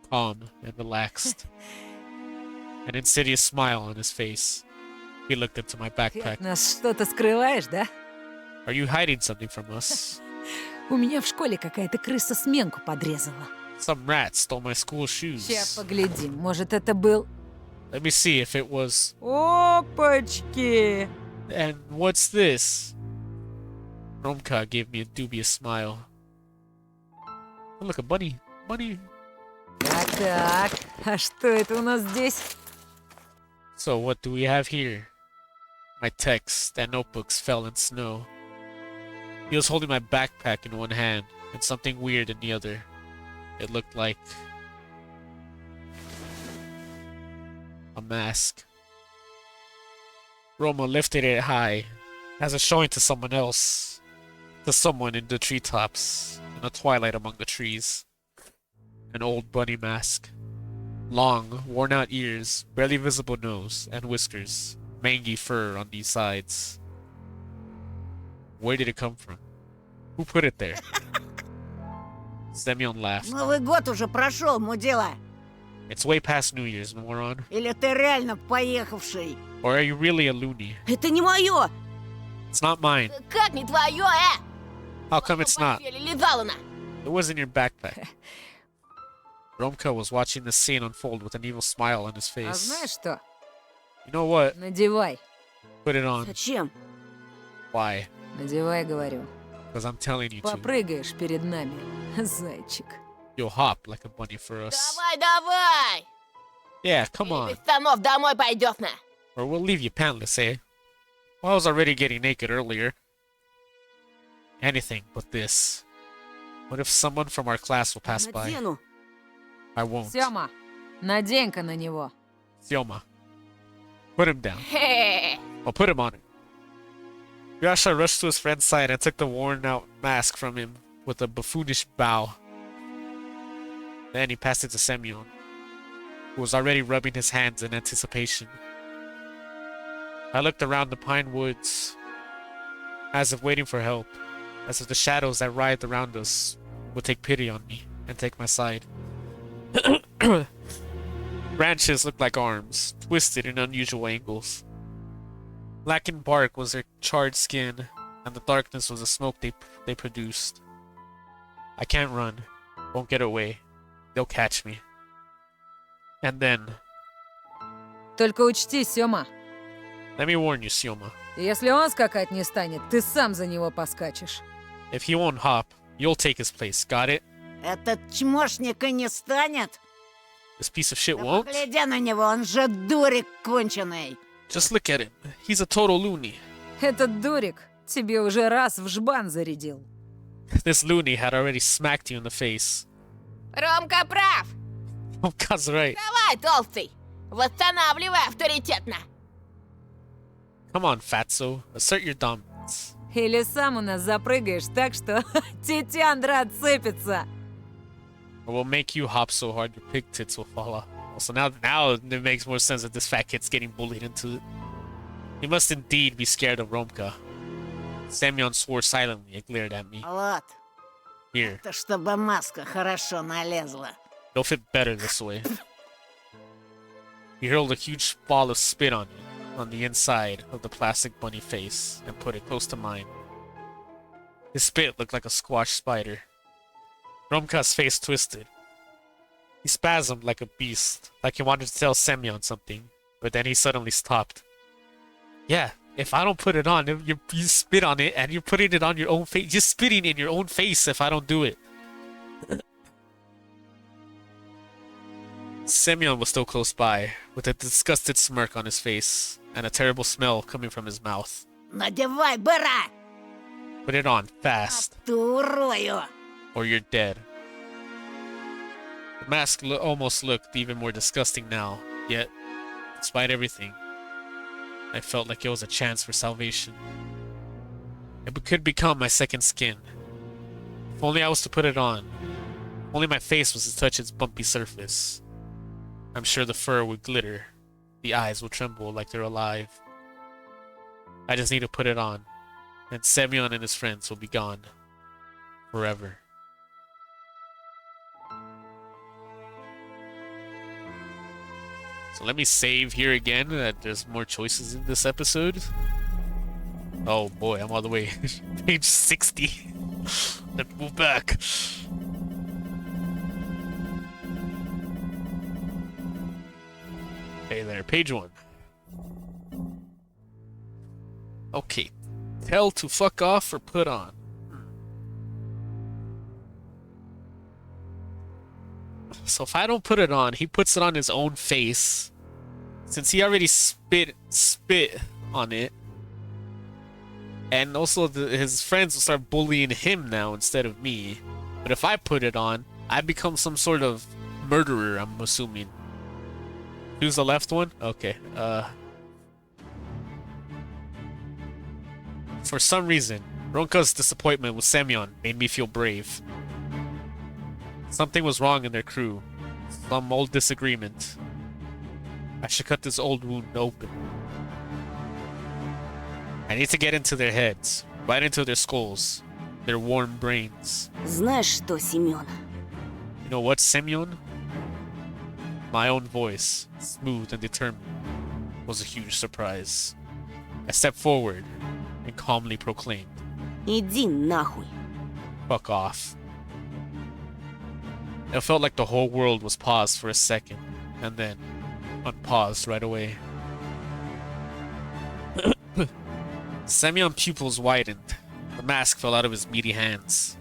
calm and relaxed. An insidious smile on his face. He looked into my Ты backpack. от нас что-то скрываешь, да? Are you hiding something from us? У меня в школе какая-то крыса сменку подрезала. Some rat stole my school Сейчас shoes. поглядим, может это был... Let me see if it was... Опачки! And what's this? Romka gave me a dubious smile. Oh, look, a bunny. Bunny. Так, а что это у нас здесь? So what do we have here? My texts and notebooks fell in snow. He was holding my backpack in one hand and something weird in the other. It looked like a mask. Roma lifted it high, as if showing to someone else, to someone in the treetops, in the twilight among the trees. An old bunny mask. Long, worn-out ears, barely visible nose, and whiskers, mangy fur on these sides. Where did it come from? Who put it there? Semyon laughed. Новый год уже прошел, мудила. It's way past New Year's, moron. Или ты реально поехавший? Or are you really a loony? Это не мое! It's not mine. Как не твое, How come it's not? Лизалана. It was in your backpack. Romka was watching the scene unfold with an evil smile on his А face. знаешь что? You know what? Надевай. Put it on. Зачем? Why? Надевай, говорю. Because I'm telling you to. Попрыгаешь перед нами, зайчик. You'll hop like a bunny for us. Давай, давай! Yeah, come Или on. без штанов домой пойдешь на. Or we'll leave you pantless, eh? Well, I was already getting naked earlier. Anything but this. What if someone from our class will pass by? Надену. I won't. Сёма, надень-ка на него. Sioma. Put him down. Хе. I'll put him on it. Yasha rushed to his friend's side and took the worn-out mask from him with a buffoonish bow. Then he passed it to Semyon, who was already rubbing his hands in anticipation. I looked around the pine woods, as if waiting for help, as if the shadows that writhed around us would take pity on me and take my side. Branches looked like arms, twisted in unusual angles. Blackened bark was their charred skin, and the darkness was the smoke they produced. I can't run. Won't get away. They'll catch me. And then, Только учти, Сёма, let me warn you, Sioma. если он скакать не станет, ты сам за него поскачешь. If he won't hop, you'll take his place. Got it? Этот чмошник и не станет. This piece of shit Да won't? погляди на него, он же дурик конченый. Just look at him. He's a total loony. Этот дурик тебе уже раз в жбан зарядил. This loony had already smacked you in the face. Ромка прав. Oh, God's right. Давай, толстый. Восстанавливай авторитетно. Come on, Fatso. Assert your dominance. Или сам у нас запрыгаешь так, что тетяндра отцепится. Or we'll make you hop so hard your pig tits will fall off. So now it makes more sense that this fat kid's getting bullied into it. He must indeed be scared of Romka. Semyon swore silently and glared at me. Вот, Here, это чтобы маска хорошо налезла. it'll fit better this way. He hurled a huge ball of spit on it, on the inside of the plastic bunny face, and put it close to mine. His spit looked like a squashed spider. Romka's face twisted. He spasmed like a beast, like he wanted to tell Semyon something, but then he suddenly stopped. Yeah, if I don't put it on, you spit on it, and you're putting it on your own face. You're spitting in your own face if I don't do it. Semyon was still close by, with a disgusted smirk on his face, and a terrible smell coming from his mouth. Надевай, быра! Put it on, fast, Турую! or you're dead. The mask almost looked even more disgusting now, yet, despite everything, I felt like it was a chance for salvation. It could become my second skin. If only I was to put it on. If only my face was to touch its bumpy surface. I'm sure the fur would glitter. The eyes will tremble like they're alive. I just need to put it on, and Semyon and his friends will be gone. Forever. So let me save here again that there's more choices in this episode. Oh boy, I'm all the way page 60. Let's move back. Hey there, page 1. Okay. Tell to fuck off or put on. So if I don't put it on, he puts it on his own face. Since he already spit on it. And also his friends will start bullying him now instead of me. But if I put it on, I become some sort of murderer, I'm assuming. Who's the left one? Okay, for some reason, Ronka's disappointment with Semyon made me feel brave. Something was wrong in their crew. Some old disagreement. I should cut this old wound open. I need to get into their heads, right into their skulls, their warm brains. Знаешь что, Семён? You know what, Semyon? My own voice, smooth and determined, was a huge surprise. I stepped forward and calmly proclaimed, Иди нахуй. "Fuck off." It felt like the whole world was paused for a second, and then unpaused right away. Semyon's pupils widened. The mask fell out of his meaty hands.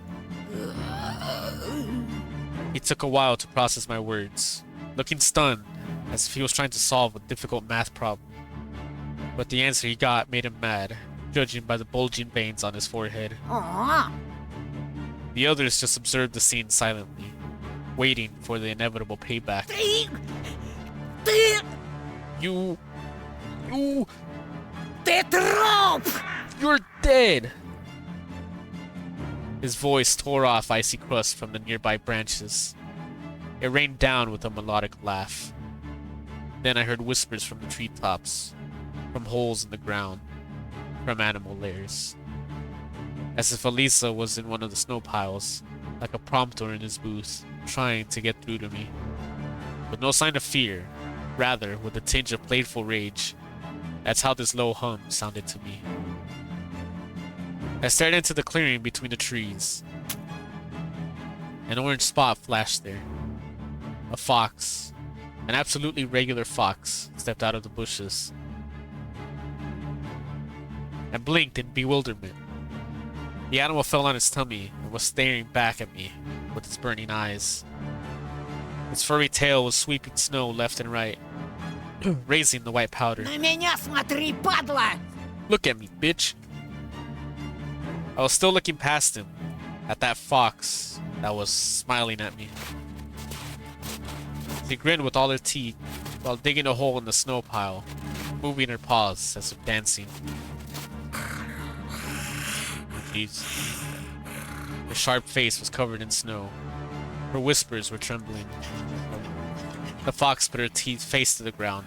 He took a while to process my words, looking stunned, as if he was trying to solve a difficult math problem. But the answer he got made him mad, judging by the bulging veins on his forehead. О, The others just observed the scene silently, waiting for the inevitable payback. ты, You... ты труп! You're dead! His voice tore off icy crust from the nearby branches. It rained down with a melodic laugh. Then I heard whispers from the treetops, from holes in the ground, from animal lairs. As if Elisa was in one of the snow piles, like a prompter in his booth, trying to get through to me. With no sign of fear, rather with a tinge of playful rage. That's how this low hum sounded to me. I stared into the clearing between the trees. An orange spot flashed there. A fox, an absolutely regular fox, stepped out of the bushes. I blinked in bewilderment. The animal fell on its tummy and was staring back at me with its burning eyes. Its furry tail was sweeping snow left and right, raising the white powder. На меня смотри, падла! Look at me, bitch! I was still looking past him, at that fox that was smiling at me. She grinned with all her teeth while digging a hole in the snow pile, moving her paws as if dancing. Jeez. Her sharp face was covered in snow. Her whispers were trembling. The fox put her teeth face to the ground.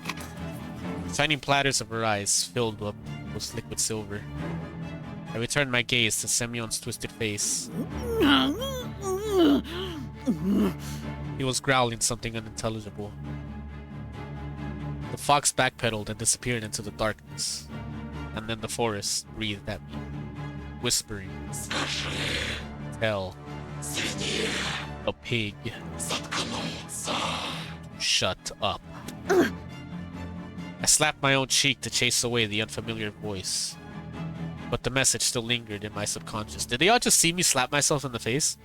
Shining platters of her eyes filled up with liquid silver. I returned my gaze to Semyon's twisted face. He was growling something unintelligible. The fox backpedaled and disappeared into the darkness. And then the forest breathed at me, whispering, "Tell a pig. Shut up." I slapped my own cheek to chase away the unfamiliar voice. But the message still lingered in my subconscious. Did they all just see me slap myself in the face?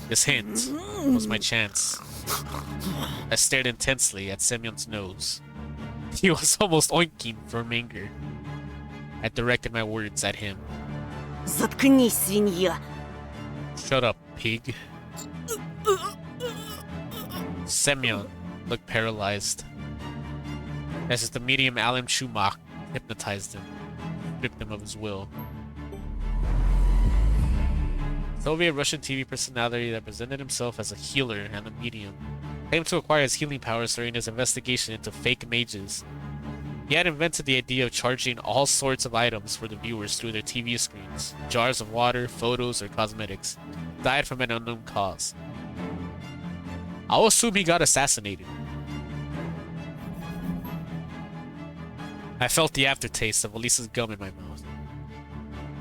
This hint was my chance. I stared intensely at Semyon's nose. He was almost oinking from anger. I directed my words at him. Заткнись, свинья! Shut up, pig. Semyon looked paralyzed, as if the medium Alan Schumacher hypnotized him, stripped him of his will. Soviet-Russian TV personality that presented himself as a healer and a medium claimed to acquire his healing powers during his investigation into fake mages. He had invented the idea of charging all sorts of items for the viewers through their TV screens, jars of water, photos, or cosmetics, died from an unknown cause. I'll assume he got assassinated. I felt the aftertaste of Elisa's gum in my mouth.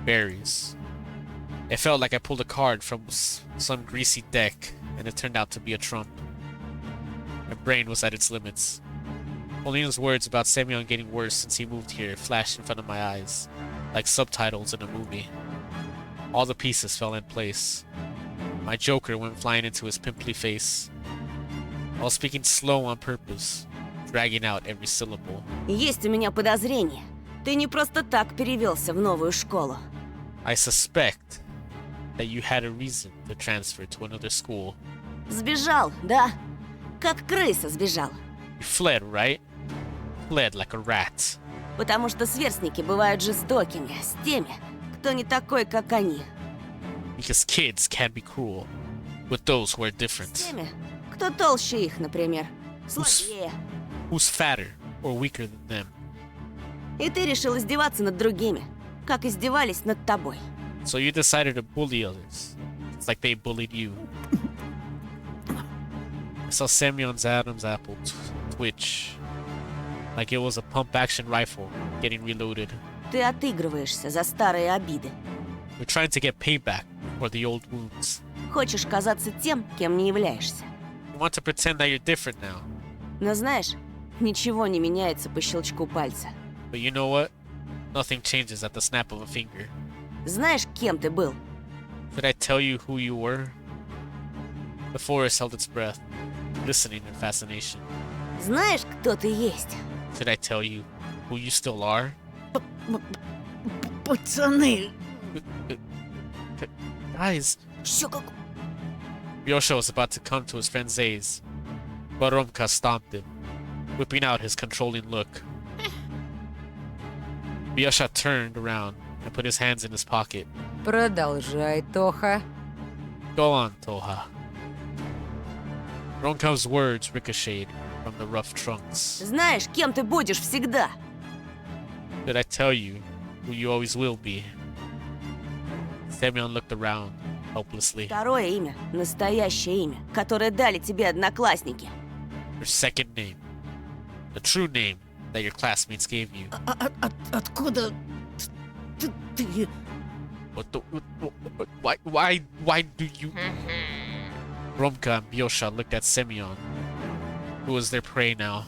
Berries. It felt like I pulled a card from some greasy deck, and it turned out to be a trump. My brain was at its limits. Polina's words about Semyon getting worse since he moved here flashed in front of my eyes, like subtitles in a movie. All the pieces fell in place. My joker went flying into his pimply face. I was speaking slow on purpose, dragging out every syllable. Есть у меня подозрение. Ты не просто так перевелся в новую школу. I suspect that you had a reason to transfer to another school. Сбежал, да? Как крыса сбежал. You fled, right? Fled like a rat. Потому что сверстники бывают жестокими с теми, кто не такой, как они. Because kids can be cruel with those who are С different. теми, кто толще их, например. Слабее. Who's fatter or weaker than them. И ты решил издеваться над другими, как издевались над тобой. So you decided to bully others. It's like they bullied you. I saw Semyon's Adam's apple twitch. Like it was a pump-action rifle getting reloaded. Ты отыгрываешься за старые обиды. You're trying to get payback for the old wounds. Хочешь казаться тем, кем не являешься. You want to pretend that you're different now. Но знаешь, ничего не меняется по щелчку пальца. But you know what? Nothing changes at the snap of a finger. Знаешь, кем ты был? Should I tell you who you were? The forest held its breath, listening in fascination. Знаешь, кто ты есть? Should I tell you who you still are? Пацаны, Guys, Чё как... Yosha was about to come to his friend Zay's, but Romka stomped him, whipping out his controlling look. Yosha turned around and put his hands in his pocket. Продолжай, Тоха. Go on, Toha. Ronka's words ricocheted from the rough trunks. Знаешь, кем ты будешь всегда? Did I tell you who you always will be? Semyon looked around helplessly. Второе имя, настоящее имя, которое дали тебе одноклассники. Your second name. The true name that your classmates gave you. откуда ты? What the... Why do you... Romka and Byosha looked at Semyon, who was their prey now.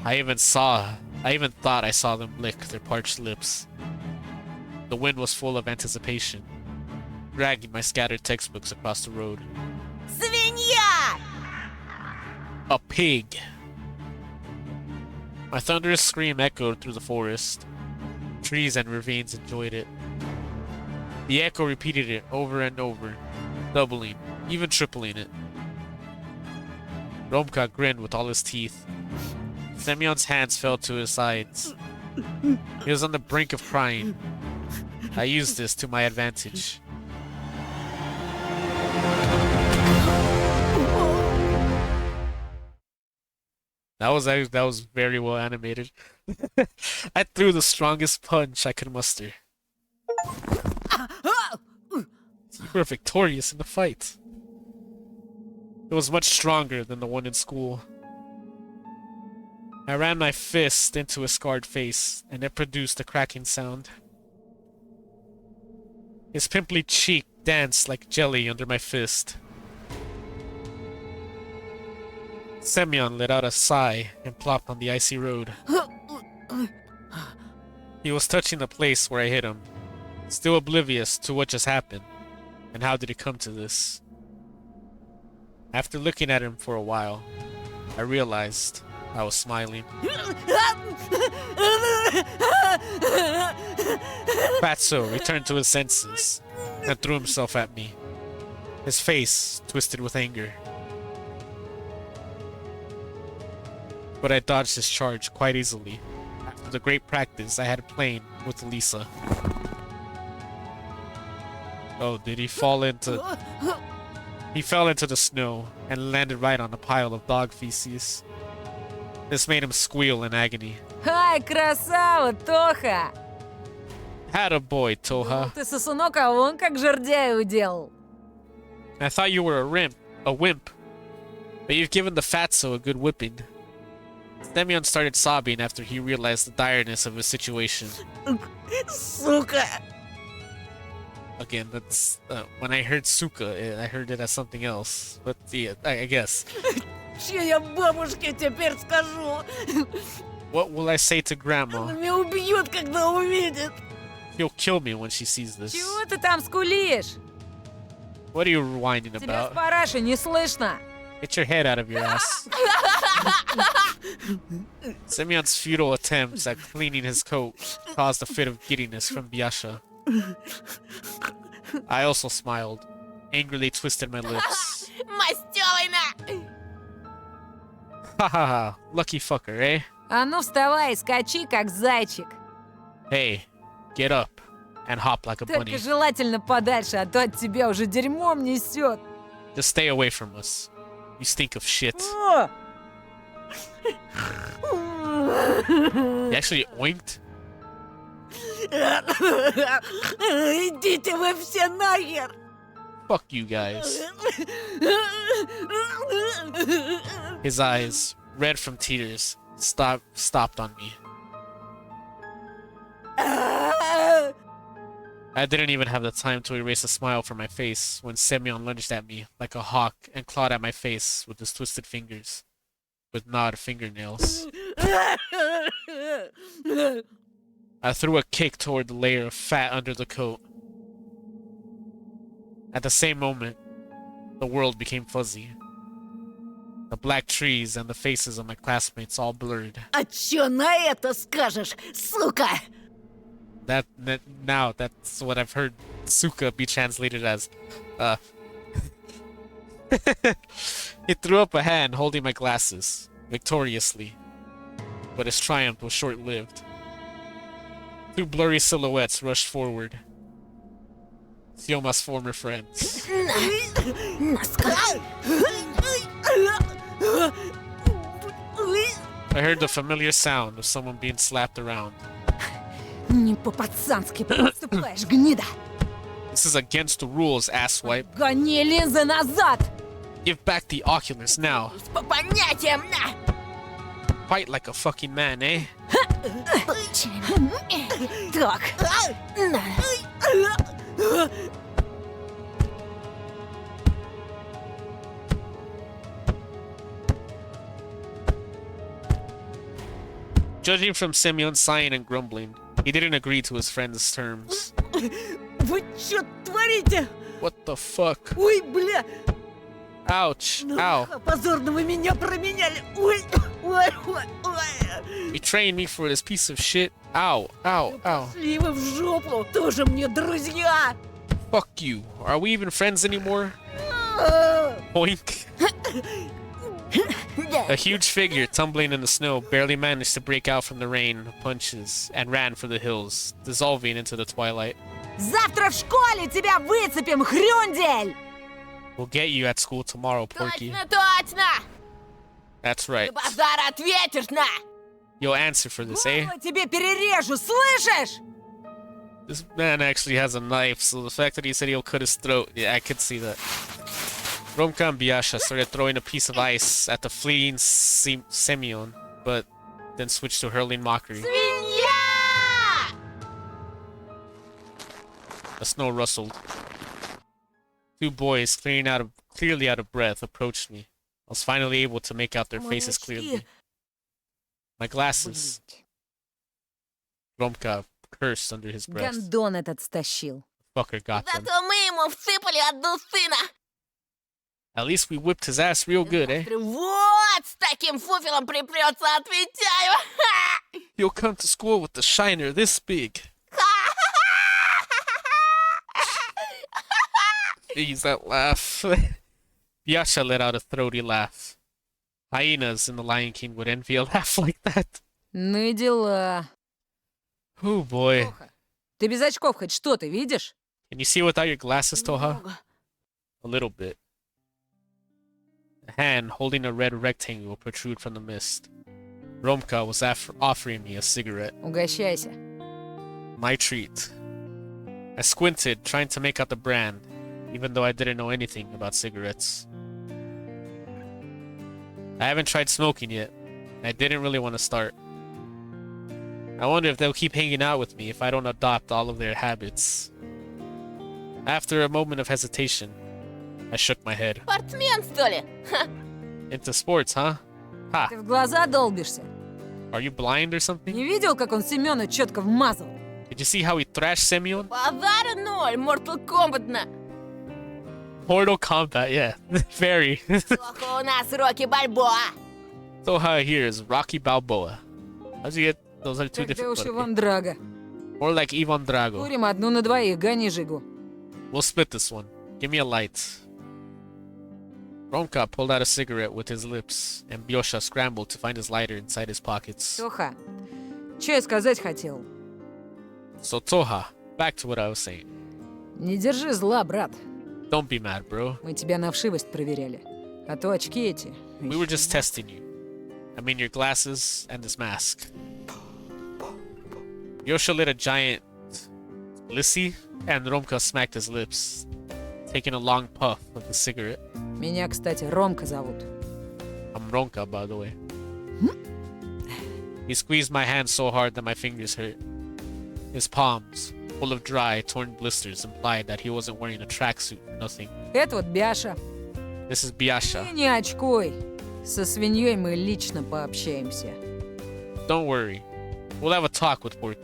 I even thought I saw them lick their parched lips. The wind was full of anticipation, dragging my scattered textbooks across the road. Свинья! A pig! My thunderous scream echoed through the forest. Trees and ravines enjoyed it. The echo repeated it over and over, doubling, even tripling it. Romka grinned with all his teeth. Semyon's hands fell to his sides. He was on the brink of crying. I used this to my advantage. That was very well animated. I threw the strongest punch I could muster. You were victorious in the fight. It was much stronger than the one in school. I ran my fist into his scarred face, and it produced a cracking sound. His pimply cheek danced like jelly under my fist. Semyon let out a sigh and plopped on the icy road. He was touching the place where I hit him, still oblivious to what just happened, and how did it come to this. After looking at him for a while, I realized I was smiling. Fatso returned to his senses and threw himself at me, his face twisted with anger. But I dodged his charge quite easily after the great practice I had playing with Lisa. Oh, did he fall into... He fell into the snow and landed right on a pile of dog feces. This made him squeal in agony. Ай, красава, Тоха! Attaboy, Toha. Ты сосунок, а он как жердяй уделал. I thought you were a wimp. But you've given the fatso a good whipping. Semyon started sobbing after he realized the direness of his situation. Сука! Again, that's when I heard suka, I heard it as something else. But yeah, I guess. Че я бабушке теперь скажу? What will I say to Grandma? Она меня убьет, когда увидит. She'll kill me when she sees this. Чего ты там скулишь? What are you whining Тебя с about? параши не слышно. Get your head out of your ass. Semyon's futile attempts at cleaning his coat caused a fit of giddiness from Byasha. I also smiled, angrily twisted my lips. Мастёвина! Ha ha ha, lucky fucker, eh? А ну вставай и скачи, как зайчик. Hey, get up and hop like a bunny. Только желательно подальше, а то от тебя уже дерьмом несет. Just stay away from us. You stink of shit. You actually oinked? Идите вы все нахер! Fuck you guys. His eyes, red from tears, stopped on me. I didn't even have the time to erase a smile from my face when Semyon lunged at me like a hawk and clawed at my face with his twisted fingers, with gnawed fingernails. I threw a kick toward the layer of fat under the coat. At the same moment, the world became fuzzy. The black trees and the faces of my classmates all blurred. А чё на это скажешь, сука? Now that's what I've heard Suka be translated as. He threw up a hand holding my glasses, victoriously. But his triumph was short-lived. Two blurry silhouettes rushed forward. Sioma's former friends. I heard the familiar sound of someone being slapped around. Не по-пацански поступаешь, гнида! This is against the rules, asswipe. Гони линзы назад! Give back the oculars now. По понятиям, на! Fight like a fucking man, eh? Так. Judging from Semyon's sighing and grumbling, he didn't agree to his friend's terms. Вы чё творите? What the fuck? Ой, бля! Ouch. Ow. Позорно вы меня променяли! Ой, ой, ой, ой! Betraying me for this piece of shit. Ow. Ow. Ow. Пошли вы в жопу! Тоже мне друзья! Fuck you. Are we even friends anymore? Boink. A huge figure tumbling in the snow barely managed to break out from the rain of punches and ran for the hills, dissolving into the twilight. Завтра в школе тебя выцепим, хрюндель! We'll get you at school tomorrow, Porky. Точно, точно! That's right. Ты базар ответишь, на! You'll answer for this, eh? Горло тебе перережу, слышишь? This man actually has a knife, so the fact that he said he'll cut his throat, yeah, I could see that. Romka and Biasha started throwing a piece of ice at the fleeing Semyon, but then switched to hurling mockery. Свинья! The snow rustled. Two boys, clearly out of breath, approached me. I was finally able to make out their faces clearly. My glasses. Romka cursed under his breath. Гондон этот стащил. Fucker got them. Зато мы ему всыпали одну сына! At least we whipped his ass real good, eh? Вот с таким фуфелом припрется, отвечаю! Ха! You'll come to school with the shiner this big. Jeez, that laugh. Biasha let out a throaty laugh. Hyenas in The Lion King would envy a laugh like that. Ну и дела. Oh boy. Тоха, ты без очков хоть что-то видишь? Can you see without your glasses, Toha? Немного. A little bit. A hand holding a red rectangle protrude from the mist. Romka was offering me a cigarette. Угощайся. My treat. I squinted, trying to make out the brand, even though I didn't know anything about cigarettes. I haven't tried smoking yet, and I didn't really want to start. I wonder if they'll keep hanging out with me if I don't adopt all of their habits. After a moment of hesitation, I shook my head. Спортсмен, что ли? Ха! Into sports, huh? Ha! Ты в глаза долбишься. Are you blind or something? Не видел, как он Семёна четко вмазал? Did you see how he thrashed Semyon? Базара ноль, Mortal Kombat на! Mortal Kombat, yeah. Very. Плохо у нас Рокки Бальбоа! Toha here is Rocky Balboa. How'd you get those are two Тогда different уж but okay. Иван Драго. More like Ivan Drago. Курим одну на двоих, гони Жигу. We'll split this one. Give me a light. Romka pulled out a cigarette with his lips, and Biosha scrambled to find his lighter inside his pockets. Тоха, что я сказать хотел? So Toha, back to what I was saying. Не держи зла, брат. Don't be mad, bro. Мы тебя на вшивость проверяли. А то очки эти... We were just testing you. I mean your glasses and this mask. Biosha lit a giant lissy, and Romka smacked his lips, taking a long puff of the cigarette. Меня, кстати, Ромка зовут. I'm Ronka, by the way. He squeezed my hand so hard that my fingers hurt. His palms, full of dry, torn blisters, implied that he wasn't wearing a tracksuit or nothing. Это вот Бяша. This is Biasha. Ты не очкуй. Со свиньей мы лично пообщаемся. Don't worry. We'll have a talk with Porky.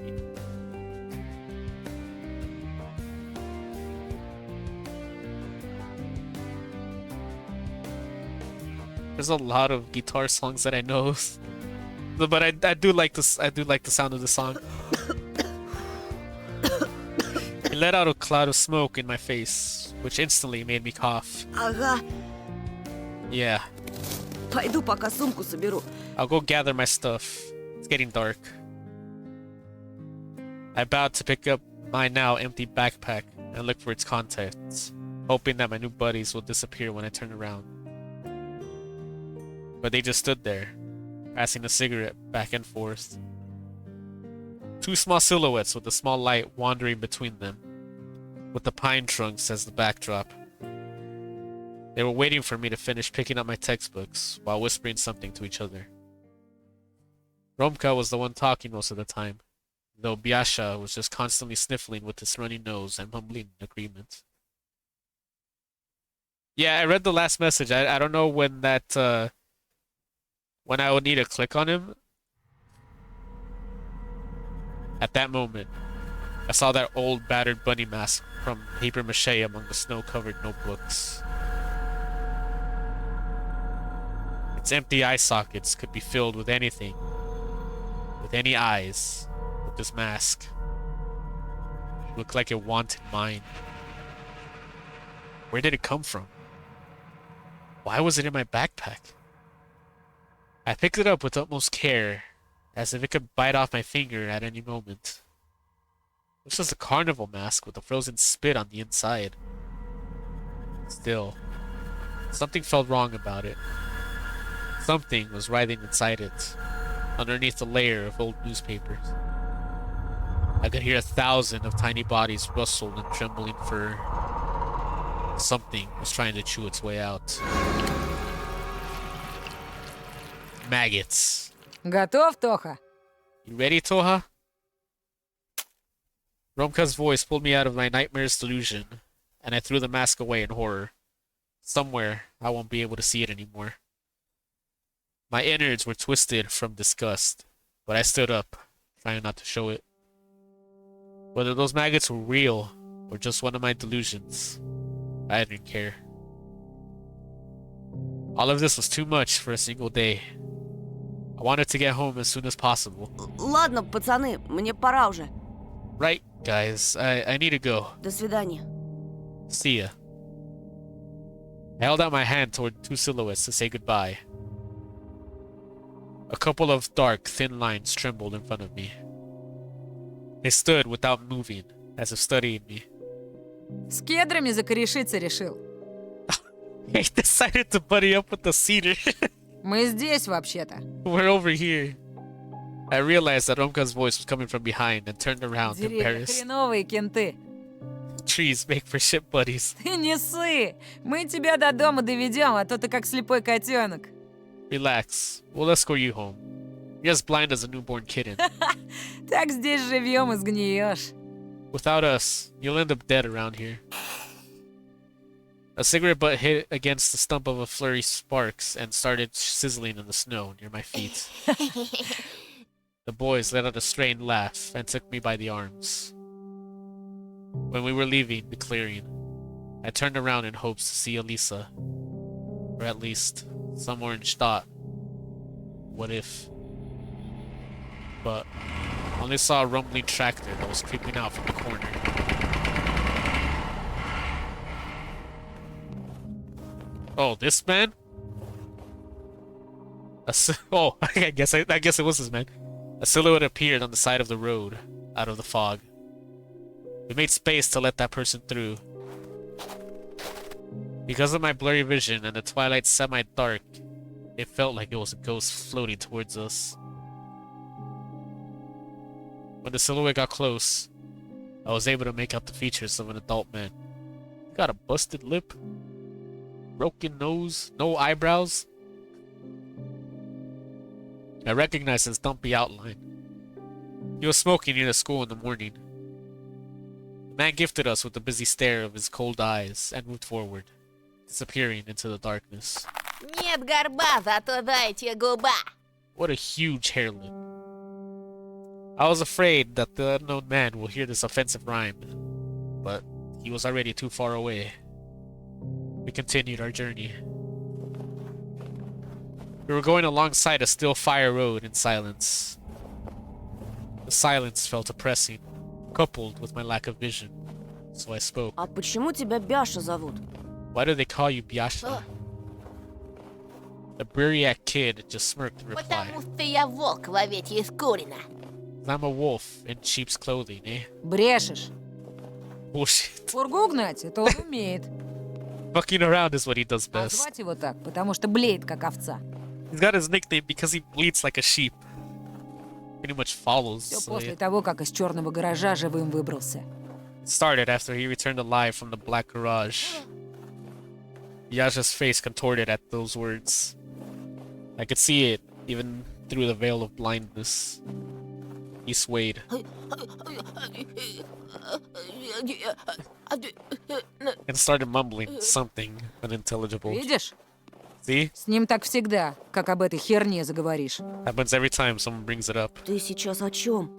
There's a lot of guitar songs that I know, but I do like this. I do like the sound of the song. He let out a cloud of smoke in my face, which instantly made me cough. Ага. Yeah, Пойду пока сумку соберу. I'll go gather my stuff. It's getting dark. I bowed to pick up my now empty backpack and look for its contents, hoping that my new buddies will disappear when I turn around. But they just stood there, passing a cigarette back and forth. Two small silhouettes with a small light wandering between them, with the pine trunks as the backdrop. They were waiting for me to finish picking up my textbooks while whispering something to each other. Romka was the one talking most of the time, though Biasha was just constantly sniffling with his runny nose and mumbling in agreement. Yeah, I read the last message. I don't know when that when I would need to click on him. At that moment, I saw that old battered bunny mask from paper mache among the snow-covered notebooks. Its empty eye sockets could be filled with anything, with any eyes, with this mask. It looked like it wanted mine. Where did it come from? Why was it in my backpack? I picked it up with utmost care, as if it could bite off my finger at any moment. This was a carnival mask with a frozen spit on the inside. Still, something felt wrong about it. Something was writhing inside it, underneath a layer of old newspapers. I could hear 1,000 of tiny bodies rustle and trembling fur. Something was trying to chew its way out. Maggots. Готов, Тоха? You ready, Toha? Romka's voice pulled me out of my nightmare's delusion, and I threw the mask away in horror. Somewhere, I won't be able to see it anymore. My innards were twisted from disgust, but I stood up, trying not to show it. Whether those maggots were real, or just one of my delusions, I didn't care. All of this was too much for a single day. I wanted to get home as soon as possible. Ладно, пацаны, мне пора уже. Right, guys, I need to go. До свидания. See ya. I held out my hand toward two silhouettes to say goodbye. A couple of dark, thin lines trembled in front of me. They stood without moving, as if studying me. С кедрами закорешиться решил. He decided to buddy up with the cedar. Мы здесь, вообще-то. We're over here. I realized that Romka's voice was coming from behind and turned around, Деревья embarrassed. хреновые кенты. Trees make for ship buddies. Ты не ссы! Мы тебя до дома доведем, а то ты как слепой котенок. Relax. We'll escort you home. You're as blind as a newborn kitten. Так здесь живем и сгниешь. Without us, you'll end up dead around here. A cigarette butt hit against the stump of a flurry sparks and started sizzling in the snow near my feet. The boys let out a strained laugh and took me by the arms. When we were leaving the clearing, I turned around in hopes to see Elisa. Or at least, some orange thought. What if? But I only saw a rumbling tractor that was creeping out from the corner. Oh, this man? Oh, I guess it was this man. A silhouette appeared on the side of the road, out of the fog. We made space to let that person through. Because of my blurry vision and the twilight semi-dark, it felt like it was a ghost floating towards us. When the silhouette got close, I was able to make out the features of an adult man. He got a busted lip, broken nose, no eyebrows. I recognized his dumpy outline. He was smoking near the school in the morning. The man gifted us with the busy stare of his cold eyes and moved forward, disappearing into the darkness. Нет горба, зато дайте губа. What a huge hair lip. I was afraid that the unknown man will hear this offensive rhyme, but he was already too far away. We continued our journey. We were going alongside a still fire road in silence. The silence felt oppressing, coupled with my lack of vision, so I spoke. А почему тебя Бяша зовут? Why do they call you Biasha? The Buriak kid just smirked and replied, Потому что я волк в овечьей шкуре. I'm a wolf in sheep's clothing, eh? Брешешь. Bullshit. Фургу гнать, это он умеет. Fucking around is what he does А best. звать его так, потому что блеет, как овца. He's got his nickname because he bleats like a sheep. Pretty much follows. Все So после it того, как из черного гаража живым выбрался. started after he returned alive from the black garage. Yasha's face contorted at those words. I could see it, even through the veil of blindness. He swayed. And started mumbling something unintelligible. Видишь? See? С ним так всегда, как об этой херне заговоришь. Happens every time someone brings it up. Ты сейчас о чем?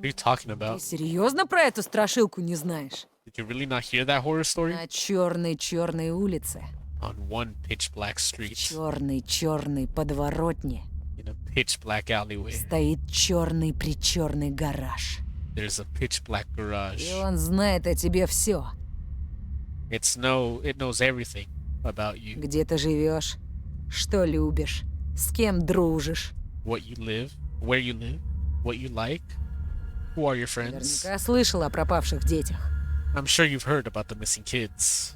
What are you talking Ты about? серьезно про эту страшилку не знаешь? Did you really not hear that horror story? На черной-черной улице, On one pitch black street, черной-черной подворотне in a pitch black alleyway, стоит черный-причерный гараж. there's a pitch black garage. И он знает о тебе все. It knows everything about you. Где ты живешь, что любишь, с кем дружишь. What you live, where you live, what you like, who are your friends. Наверняка слышал о пропавших детях. I'm sure you've heard about the missing kids.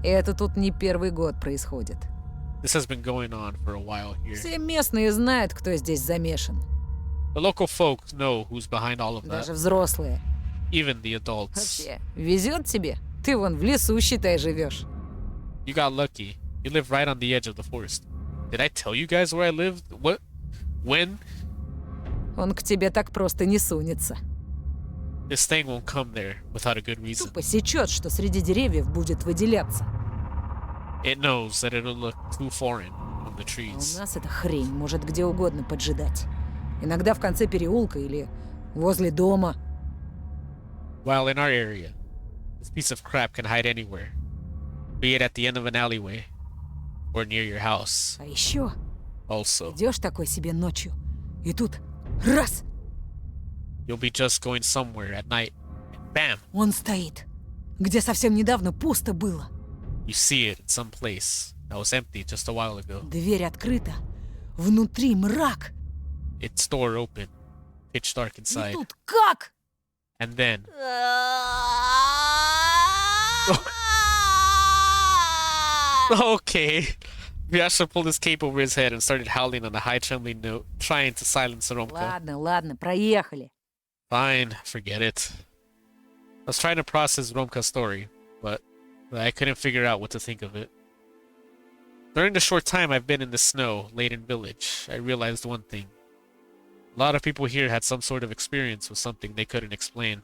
И это тут не первый год происходит. This has been going on for a while here. Все местные знают, кто здесь замешан. The local folk know who's behind all of that, Даже взрослые. even the adults. Вообще, везет тебе? Ты вон в лесу, считай, живешь. You got lucky. You live right on the edge of the forest. Did I tell you guys where I lived? What? When? Он к тебе так просто не сунется. This thing won't come there without a good reason. Тупо сечет, что среди деревьев будет выделяться. It knows that it'll look too foreign from the А у trees. нас эта хрень может где угодно поджидать. Иногда в конце переулка или возле дома. While in our area, this piece of crap can hide anywhere, be it at the end of an alleyway or near your house. А еще Also, идешь такой себе ночью, и тут раз! you'll be just going somewhere at night, and bam, Он стоит, где совсем недавно пусто было. you see it in some place that was empty just a while ago. Дверь открыта, внутри мрак. Its door open, pitch dark И inside, тут как? and then okay. Vyasha pulled his cape over his head and started howling on a high trembling note, trying to silence Romka. Ладно, ладно, проехали. Fine, forget it. I was trying to process Romka's story, but I couldn't figure out what to think of it. During the short time I've been in the snow-laden village, I realized one thing. A lot of people here had some sort of experience with something they couldn't explain.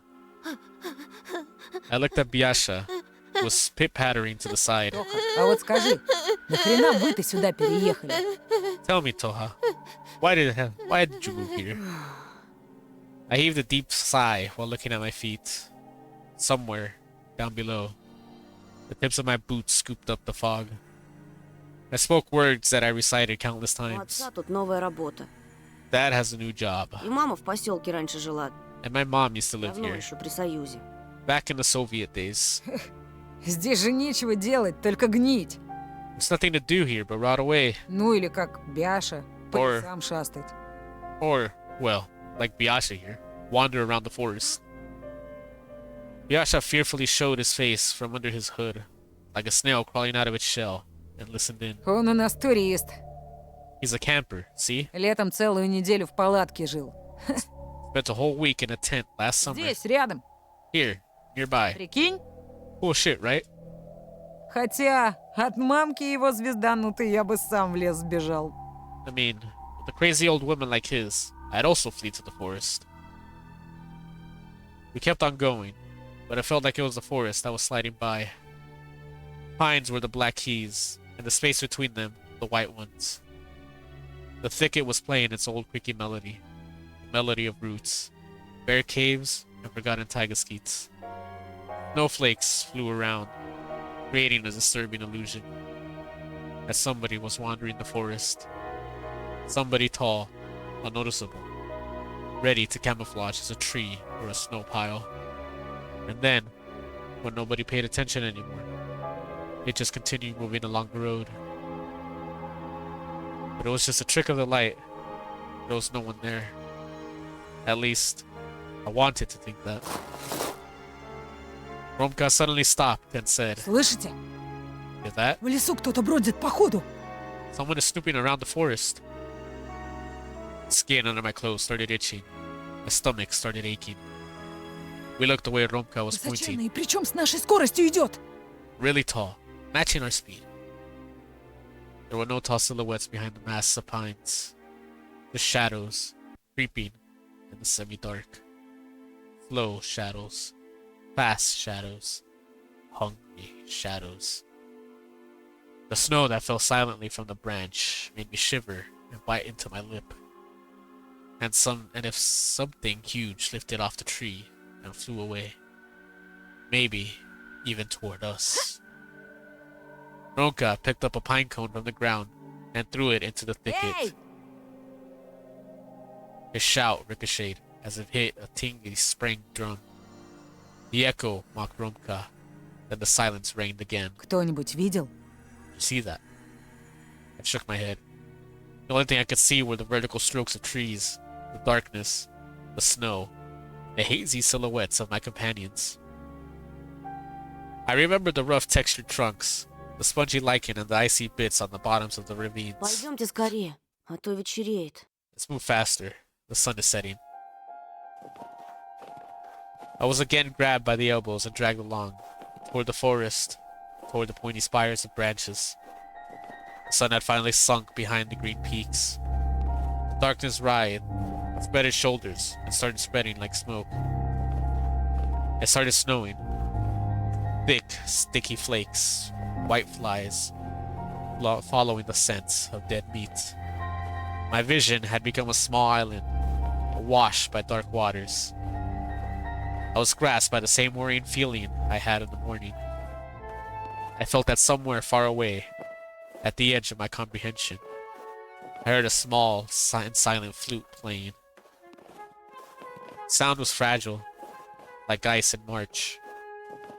I looked at Biasha, who was pit-pattering to the side. А вот скажи, нахрена вы-то сюда переехали? Tell me, Toha, why did you move here? I heaved a deep sigh while looking at my feet. Somewhere down below, the tips of my boots scooped up the fog. I spoke words that I recited countless У times. отца тут новая работа. Dad has a new job, И мама в поселке раньше жила. and my mom used to live Давно here, еще при Союзе. back in the Soviet days. Здесь же нечего делать, только гнить. There's nothing to do here but rot away, Ну или как Бяша, по Or- лесам шастать. or, well, like Biasha here, wander around the forest. Biasha fearfully showed his face from under his hood, like a snail crawling out of its shell, and listened in. Он у нас турист. He's a camper, see? Летом целую неделю в палатке жил. Spent a whole week in a tent last summer. Здесь, рядом. Here, nearby. Прикинь? Cool shit, right? Хотя от мамки его звезданутой я бы сам в лес сбежал. I mean, with a crazy old woman like his, I'd also flee to the forest. We kept on going, but it felt like it was the forest that was sliding by. Pines were the black keys, and the space between them, the white ones. The thicket was playing its old creaky melody. melody of roots, bear caves, and forgotten taiga skeets. Snowflakes flew around, creating a disturbing illusion that somebody was wandering the forest. Somebody tall, unnoticeable, ready to camouflage as a tree or a snow pile. And then, when nobody paid attention anymore, it just continued moving along the road. But it was just a trick of the light. There was no one there. At least, I wanted to think that. Romka suddenly stopped and said, Слышите? "Hear that? В лесу кто-то бродит по ходу. Someone is snooping around the forest." The skin under my clothes started itching. My stomach started aching. We looked the way Romka was Высоченный, pointing. и причем с нашей скоростью идет. Really tall, matching our speed. There were no tall silhouettes behind the masts of pines. Just shadows, creeping in the semi-dark. Slow shadows. Fast shadows. Hungry shadows. The snow that fell silently from the branch made me shiver and bite into my lip. And if something huge lifted off the tree and flew away. Maybe even toward us. Ronka picked up a pine cone from the ground and threw it into the thicket. Эй! His shout ricocheted as if hit a tingly spring drum. The echo mocked Romka. Then the silence reigned again. Кто-нибудь видел? You see that? I shook my head. The only thing I could see were the vertical strokes of trees, the darkness, the snow, the hazy silhouettes of my companions. I remembered the rough textured trunks, the spongy lichen and the icy bits on the bottoms of the ravines. Пойдемте скорее, а то вечереет. Let's move faster. The sun is setting. I was again grabbed by the elbows and dragged along, toward the forest, toward the pointy spires of branches. The sun had finally sunk behind the green peaks. The darkness writhed, spread its shoulders, and started spreading like smoke. It started snowing. Thick, sticky flakes, white flies, following the scent of dead meat. My vision had become a small island, awash by dark waters. I was grasped by the same worrying feeling I had in the morning. I felt that somewhere far away, at the edge of my comprehension, I heard a small and silent flute playing. Sound was fragile, like ice in March,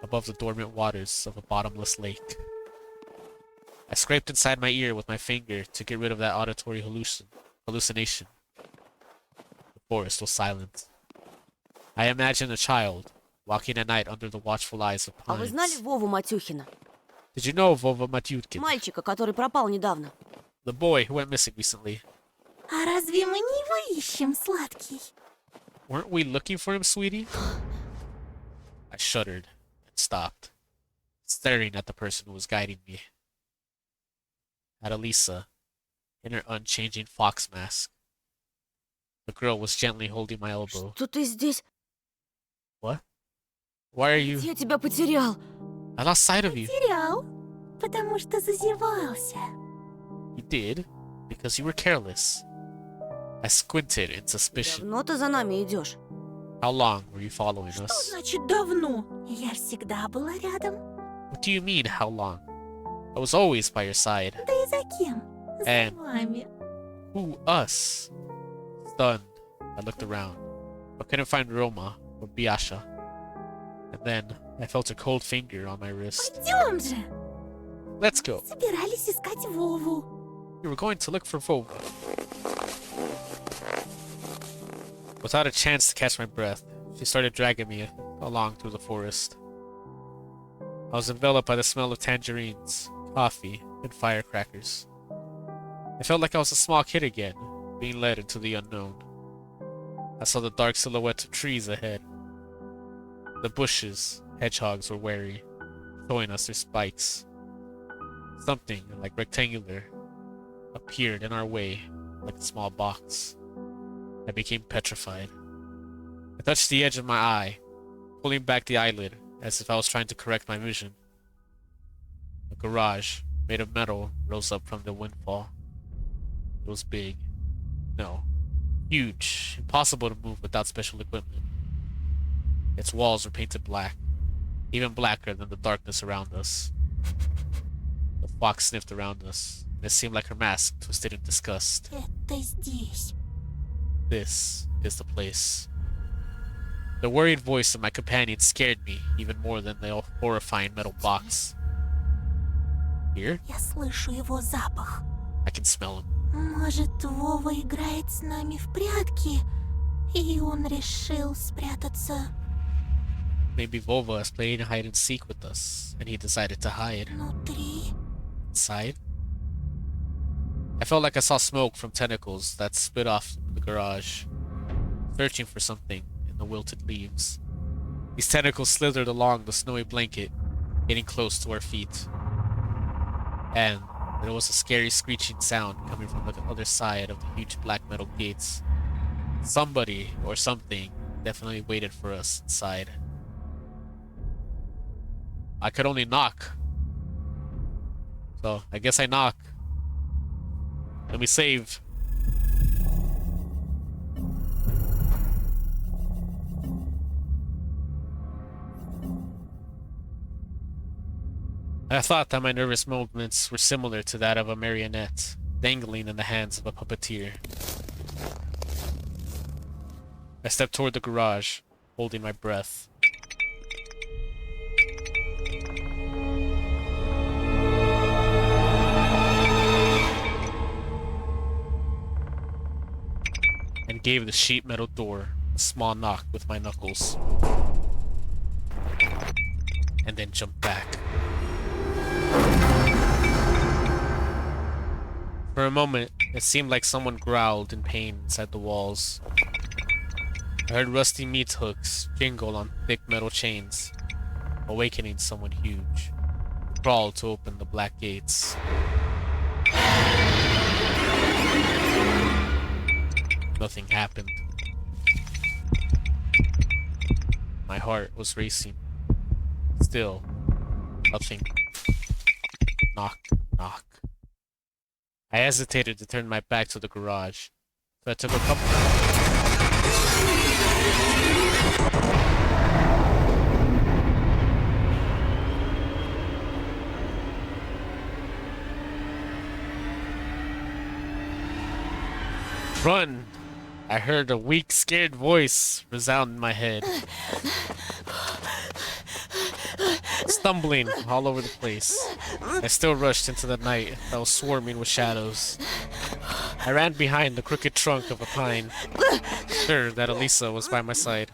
above the dormant waters of a bottomless lake. I scraped inside my ear with my finger to get rid of that auditory hallucination. The forest was silent. I imagined a child walking at night under the watchful eyes of А вы знали pines. Вову Матюхина? Did you know Vova Matyutkin, Мальчика, который пропал недавно. the boy who went missing recently? А разве мы не его ищем, сладкий? Weren't we looking for him, sweetie? I shuddered and stopped, staring at the person who was guiding me. At Elisa, in her unchanging fox mask. The girl was gently holding my elbow. Что ты здесь? What? Why are you... Я тебя потерял. I lost sight of you. Терял, потому что зазевался. You did, because you were careless. I squinted in suspicion. Давно ты за нами идешь? How long were you following Что us? значит давно? Я всегда была рядом. What do you mean, how long? I was always by your side. Да и за кем? За And- вами. Who, us? Stunned, I looked around, but couldn't find Roma or Biasha. And then I felt a cold finger on my wrist. Пойдем же. Let's go. Собирались искать Вову. We were going to look for Vova. Without a chance to catch my breath, she started dragging me along through the forest. I was enveloped by the smell of tangerines, coffee, and firecrackers. I felt like I was a small kid again, being led into the unknown. I saw the dark silhouettes of trees ahead. The bushes, hedgehogs were wary, showing us their spikes. Something, like rectangular, appeared in our way, like a small box. I became petrified. I touched the edge of my eye, pulling back the eyelid as if I was trying to correct my vision. A garage, made of metal, rose up from the windfall. It was big. No, Huge, impossible to move without special equipment. Its walls were painted black, even blacker than the darkness around us. The fox sniffed around us, and it seemed like her mask twisted in disgust. Это здесь. This is the place. The worried voice of my companion scared me even more than the horrifying metal box. Here? Я слышу его запах. I can smell him. Может, Вова играет с нами в прятки, и он решил спрятаться Maybe Vova is playing hide and seek with us, and he decided to hide. внутри. Inside? I felt like I saw smoke from tentacles that spit off the garage, searching for something in the wilted leaves. These tentacles slithered along the snowy blanket, getting close to our feet. And there was a scary screeching sound coming from the other side of the huge black metal gates. Somebody or something definitely waited for us inside. I could only knock. So, I guess I knock. Let me save. I thought that my nervous movements were similar to that of a marionette, dangling in the hands of a puppeteer. I stepped toward the garage, holding my breath. And gave the sheet metal door a small knock with my knuckles. And then jumped back. For a moment, it seemed like someone growled in pain inside the walls. I heard rusty meat hooks jingle on thick metal chains, awakening someone huge, who crawled to open the black gates. Nothing happened. My heart was racing. Still, nothing. Knock, knock. I hesitated to turn my back to the garage, so I took a couple. Run! I heard a weak, scared voice resound in my head. Stumbling all over the place, I still rushed into the night that was swarming with shadows. I ran behind the crooked trunk of a pine, sure that Elisa was by my side.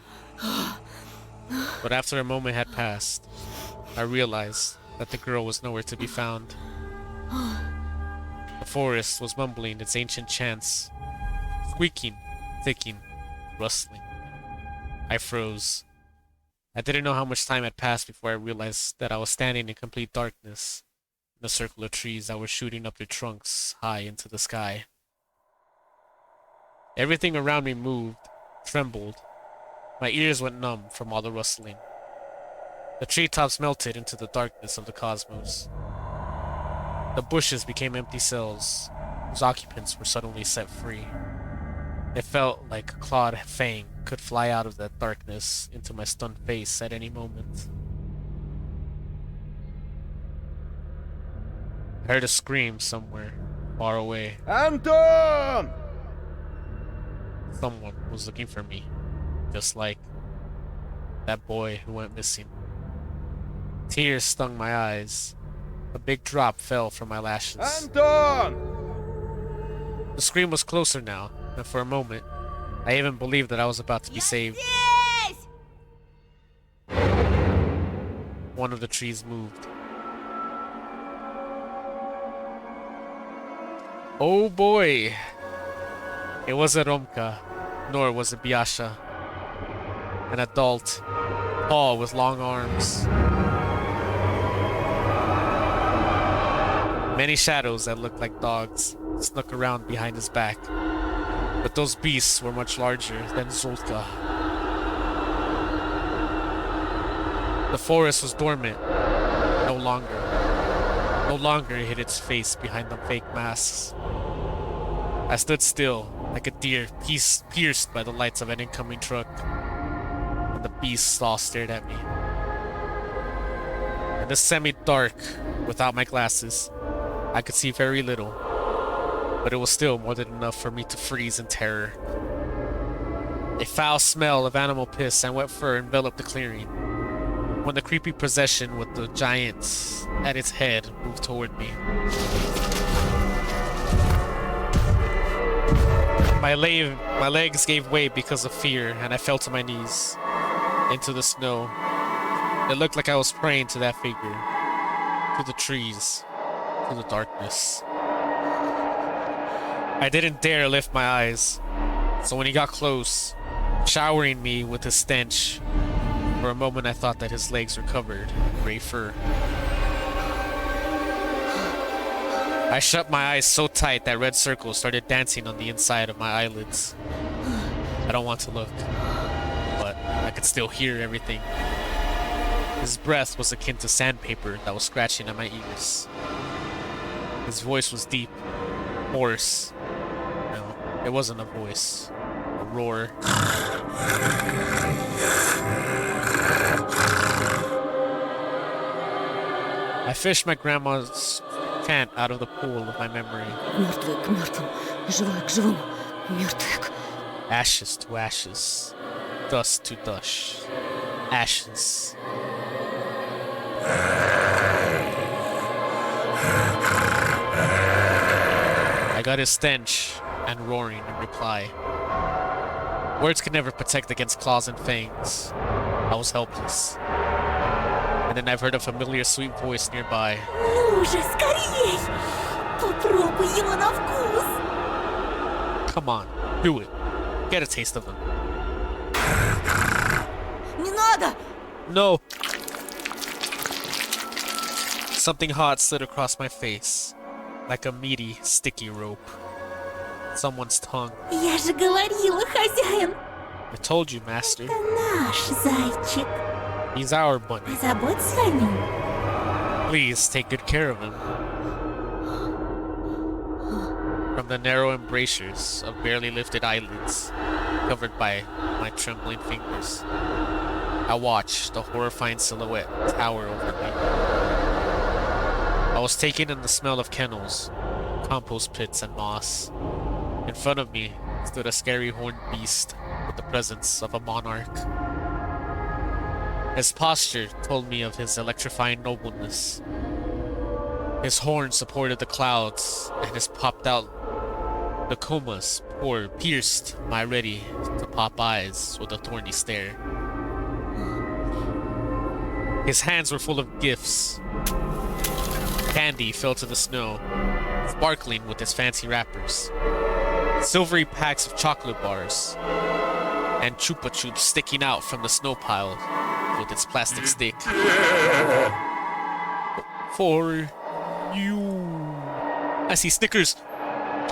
But after a moment had passed, I realized that the girl was nowhere to be found. The forest was mumbling its ancient chants, squeaking, ticking, rustling. I froze. I didn't know how much time had passed before I realized that I was standing in complete darkness in a circle of trees that were shooting up their trunks high into the sky. Everything around me moved, trembled. My ears went numb from all the rustling. The treetops melted into the darkness of the cosmos. The bushes became empty cells, whose occupants were suddenly set free. It felt like a clawed fang could fly out of that darkness into my stunned face at any moment. I heard a scream somewhere, far away. Антон! Someone was looking for me, just like that boy who went missing. Tears stung my eyes. A big drop fell from my lashes. Антон! The scream was closer now, and for a moment, I even believed that I was about to be saved. One of the trees moved. Oh boy! It wasn't Romka, nor was it Biasha. An adult, tall with long arms. Many shadows that looked like dogs snuck around behind his back. But those beasts were much larger than Zoltka. The forest was dormant. No longer. No longer hid its face behind the fake masks. I stood still, like a deer pierced by the lights of an incoming truck. And the beast all stared at me. In the semi-dark, without my glasses, I could see very little, but it was still more than enough for me to freeze in terror. A foul smell of animal piss and wet fur enveloped the clearing when the creepy procession with the giant at its head moved toward me. My legs gave way because of fear, and I fell to my knees into the snow. It looked like I was praying to that figure, to the trees, to the darkness. I didn't dare lift my eyes, so when he got close, showering me with his stench, for a moment I thought that his legs were covered in gray fur. I shut my eyes so tight that red circles started dancing on the inside of my eyelids. I don't want to look, but I could still hear everything. His breath was akin to sandpaper that was scratching at my ears. His voice was deep, hoarse. No, it wasn't a voice. A roar. I fished my grandma's chant out of the pool of my memory. Мертвые к мертвым, живое к живому, мертвые к... Ashes to ashes, dust to dust, ashes. I got his stench and roaring in reply. Words could never protect against claws and fangs. I was helpless. And then I've heard a familiar sweet voice nearby. Ну же, скорей! Попробуй его на вкус! Come on, do it. Get a taste of him. Не надо! No! Something hot slid across my face, like a meaty, sticky rope. Someone's tongue. Я же говорила, хозяин! I told you, master. Это наш зайчик. He's our bunny. Позаботься о нем. Please take good care of him. From the narrow embrasures of barely lifted eyelids, covered by my trembling fingers, I watched the horrifying silhouette tower over me. I was taken in the smell of kennels, compost pits, and moss. In front of me stood a scary horned beast with the presence of a monarch. His posture told me of his electrifying nobleness. His horns supported the clouds, and his popped out nokomas pierced my ready to pop eyes with a thorny stare. His hands were full of gifts. Candy fell to the snow, sparkling with its fancy wrappers. Silvery packs of chocolate bars, and Chupa Chups sticking out from the snow pile with its plastic stick. For you. I see Snickers.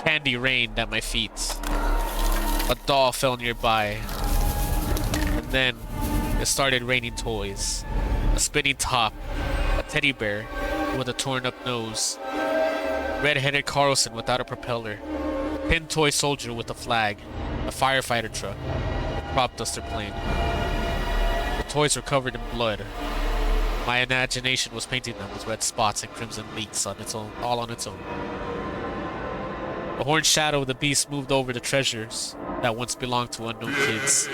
Candy rained at my feet. A doll fell nearby. And then it started raining toys. A spinning top, a teddy bear with a torn up nose, red-headed Carlson without a propeller, a pin toy soldier with a flag, a firefighter truck, a crop duster plane. The toys were covered in blood. My imagination was painting them with red spots and crimson leaks on its own, all on its own. The horned shadow of the beast moved over the treasures that once belonged to unknown kids.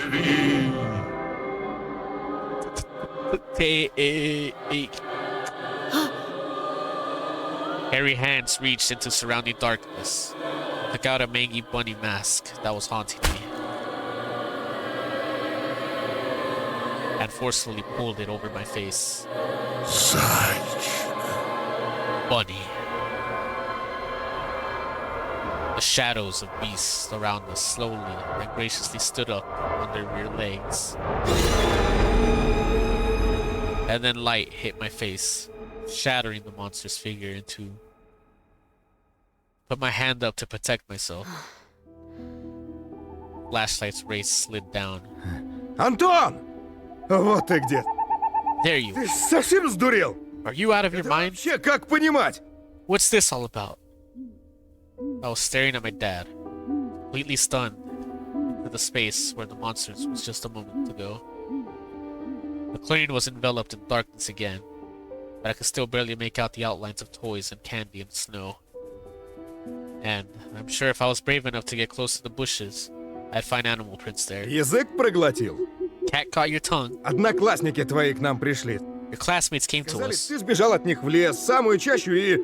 Hairy hands reached into surrounding darkness, took out a mangy bunny mask that was haunting me, and forcefully pulled it over my face. Bunny. The shadows of beasts around us slowly and graciously stood up on their rear legs. And then light hit my face, shattering the monster's figure in two. Put my hand up to protect myself. Flashlight's rays slid down. Антон! Вот ты где. There you. Ты совсем сдурел? Are you out of your mind? Вообще, как понимать? What's this all about? I was staring at my dad. completely stunned into the space where the monsters was just a moment ago. The clearing was enveloped in darkness again, but I could still barely make out the outlines of toys and candy in the snow. And I'm sure if I was brave enough to get close to the bushes, I'd find animal prints there. Язык проглотил? Cat caught your tongue. Одноклассники твои к нам пришли. Your classmates came to Сказали, us. ты сбежал от них в лес, в самую чащу и...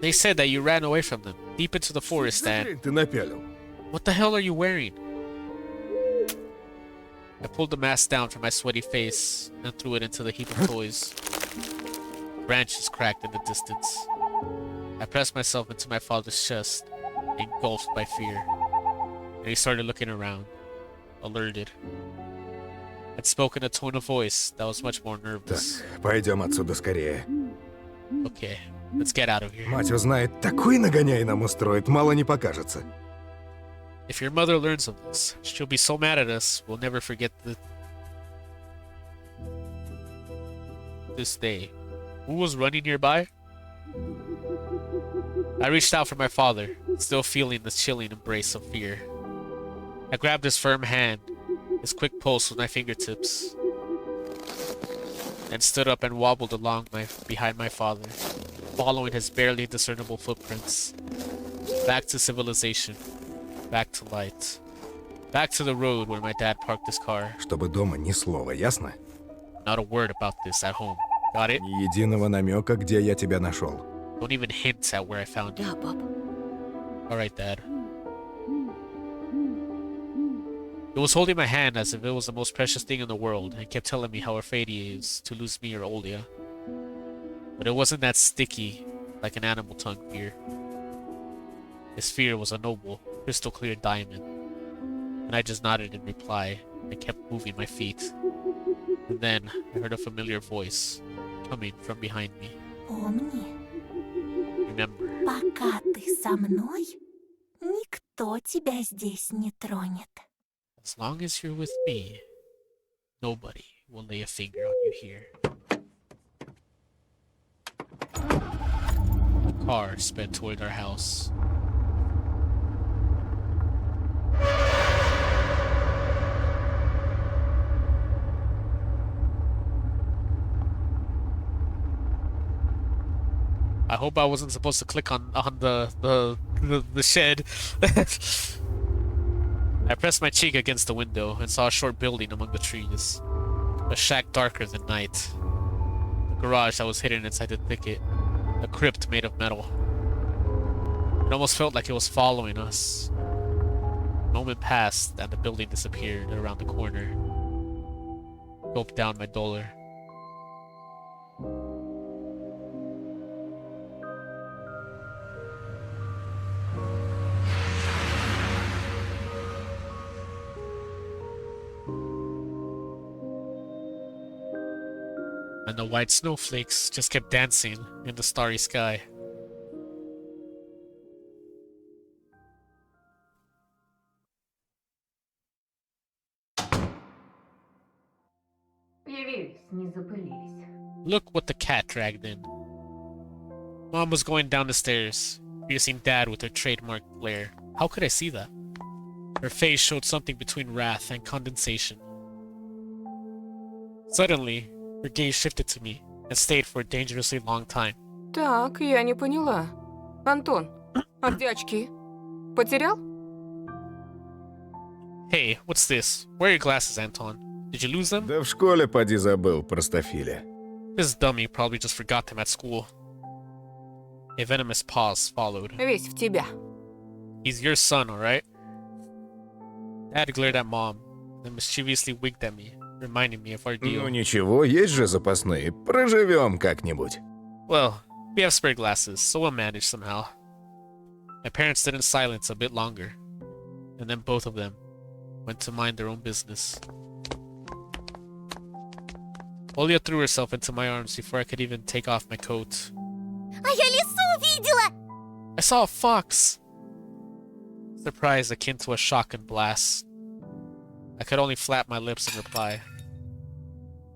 They said that you ran away from them, deep into the forest, Что за and... хрень ты напялил? What the hell are you wearing? I pulled the mask down from my sweaty face and threw it into the heap of toys. Branches cracked in the distance. I pressed myself into my father's chest, engulfed by fear. And he started looking around, alerted. I'd spoken a tone of voice that was much more nervous. Так, пойдем отсюда скорее. Okay, let's get out of here. Мать узнает, такой нагоняй нам устроит, мало не покажется. If your mother learns of this, she'll be so mad at us, we'll never forget this day. Who was running nearby? I reached out for my father, still feeling the chilling embrace of fear. I grabbed his firm hand, his quick pulse with my fingertips, and stood up and wobbled along behind my father, following his barely discernible footprints. Back to civilization. Back to light. Back to the road where my dad parked his car. Чтобы дома ни слова, ясно? Not a word about this at home. Got it? Ни единого намека, где я тебя нашел. Don't even hint at where I found you. Да, пап. Alright, Dad. He was holding my hand as if it was the most precious thing in the world and kept telling me how afraid he is to lose me or Olia. But it wasn't that sticky like an animal tongue fear. His fear was a noble, crystal clear diamond. And I just nodded in reply and kept moving my feet. And then I heard a familiar voice coming from behind me. Помни, Remember, пока ты со мной, никто тебя здесь не тронет. as long as you're with me, nobody will lay a finger on you here. The car sped toward our house. I hope I wasn't supposed to click on the shed. I pressed my cheek against the window and saw a short building among the trees. A shack darker than night. A garage that was hidden inside the thicket. A crypt made of metal. It almost felt like it was following us. A moment passed and the building disappeared around the corner. Gulped down my dollar. And the white snowflakes just kept dancing in the starry sky. Look what the cat dragged in. Mom was going down the stairs, piercing Dad with her trademark glare. How could I see that? Her face showed something between wrath and condensation. Suddenly, her gaze shifted to me and stayed for a dangerously long time. Так, я не поняла. Антон, а где очки? Потерял? Hey, what's this? Where are your glasses, Anton? Did you lose them? Да в школе поди забыл, простофиля. This dummy probably just forgot them at school. A venomous pause followed. Весь в тебя. He's your son, alright? Dad glared at Mom, then mischievously winked at me, reminding me of our deal. Ну ничего, есть же запасные. Проживем как-нибудь. Well, we have spare glasses, so we'll manage somehow. My parents stood in silence a bit longer, and then both of them went to mind their own business. Olia threw herself into my arms before I could even take off my coat. А я лису увидела! I saw a fox! Surprise akin to a shotgun blast. I could only flap my lips in reply.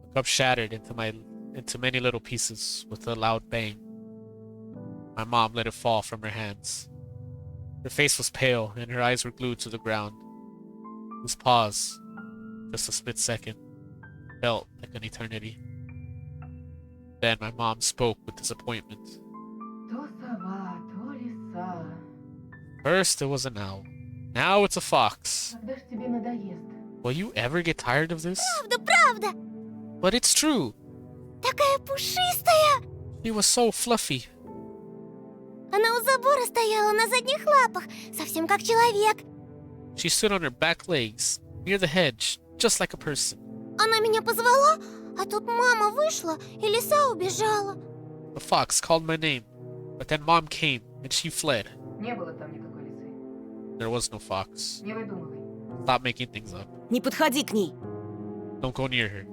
The cup shattered into many little pieces with a loud bang. My mom let it fall from her hands. Her face was pale, and her eyes were glued to the ground. This pause, just a split second, felt like an eternity. Then my mom spoke with disappointment. First it was an owl. Now it's a fox. Will you ever get tired of this? Правда, правда. But it's true. Такая пушистая. She was so fluffy. Она у забора стояла на задних лапах, совсем как человек. She stood on her back legs, near the hedge, just like a person. Она меня позвала, а тут мама вышла, и лиса убежала. The fox called my name, but then mom came, and she fled. Не было там никакой лисы. There was no fox. Не выдумывай. Stop making things up. Не подходи к ней. Don't go near her.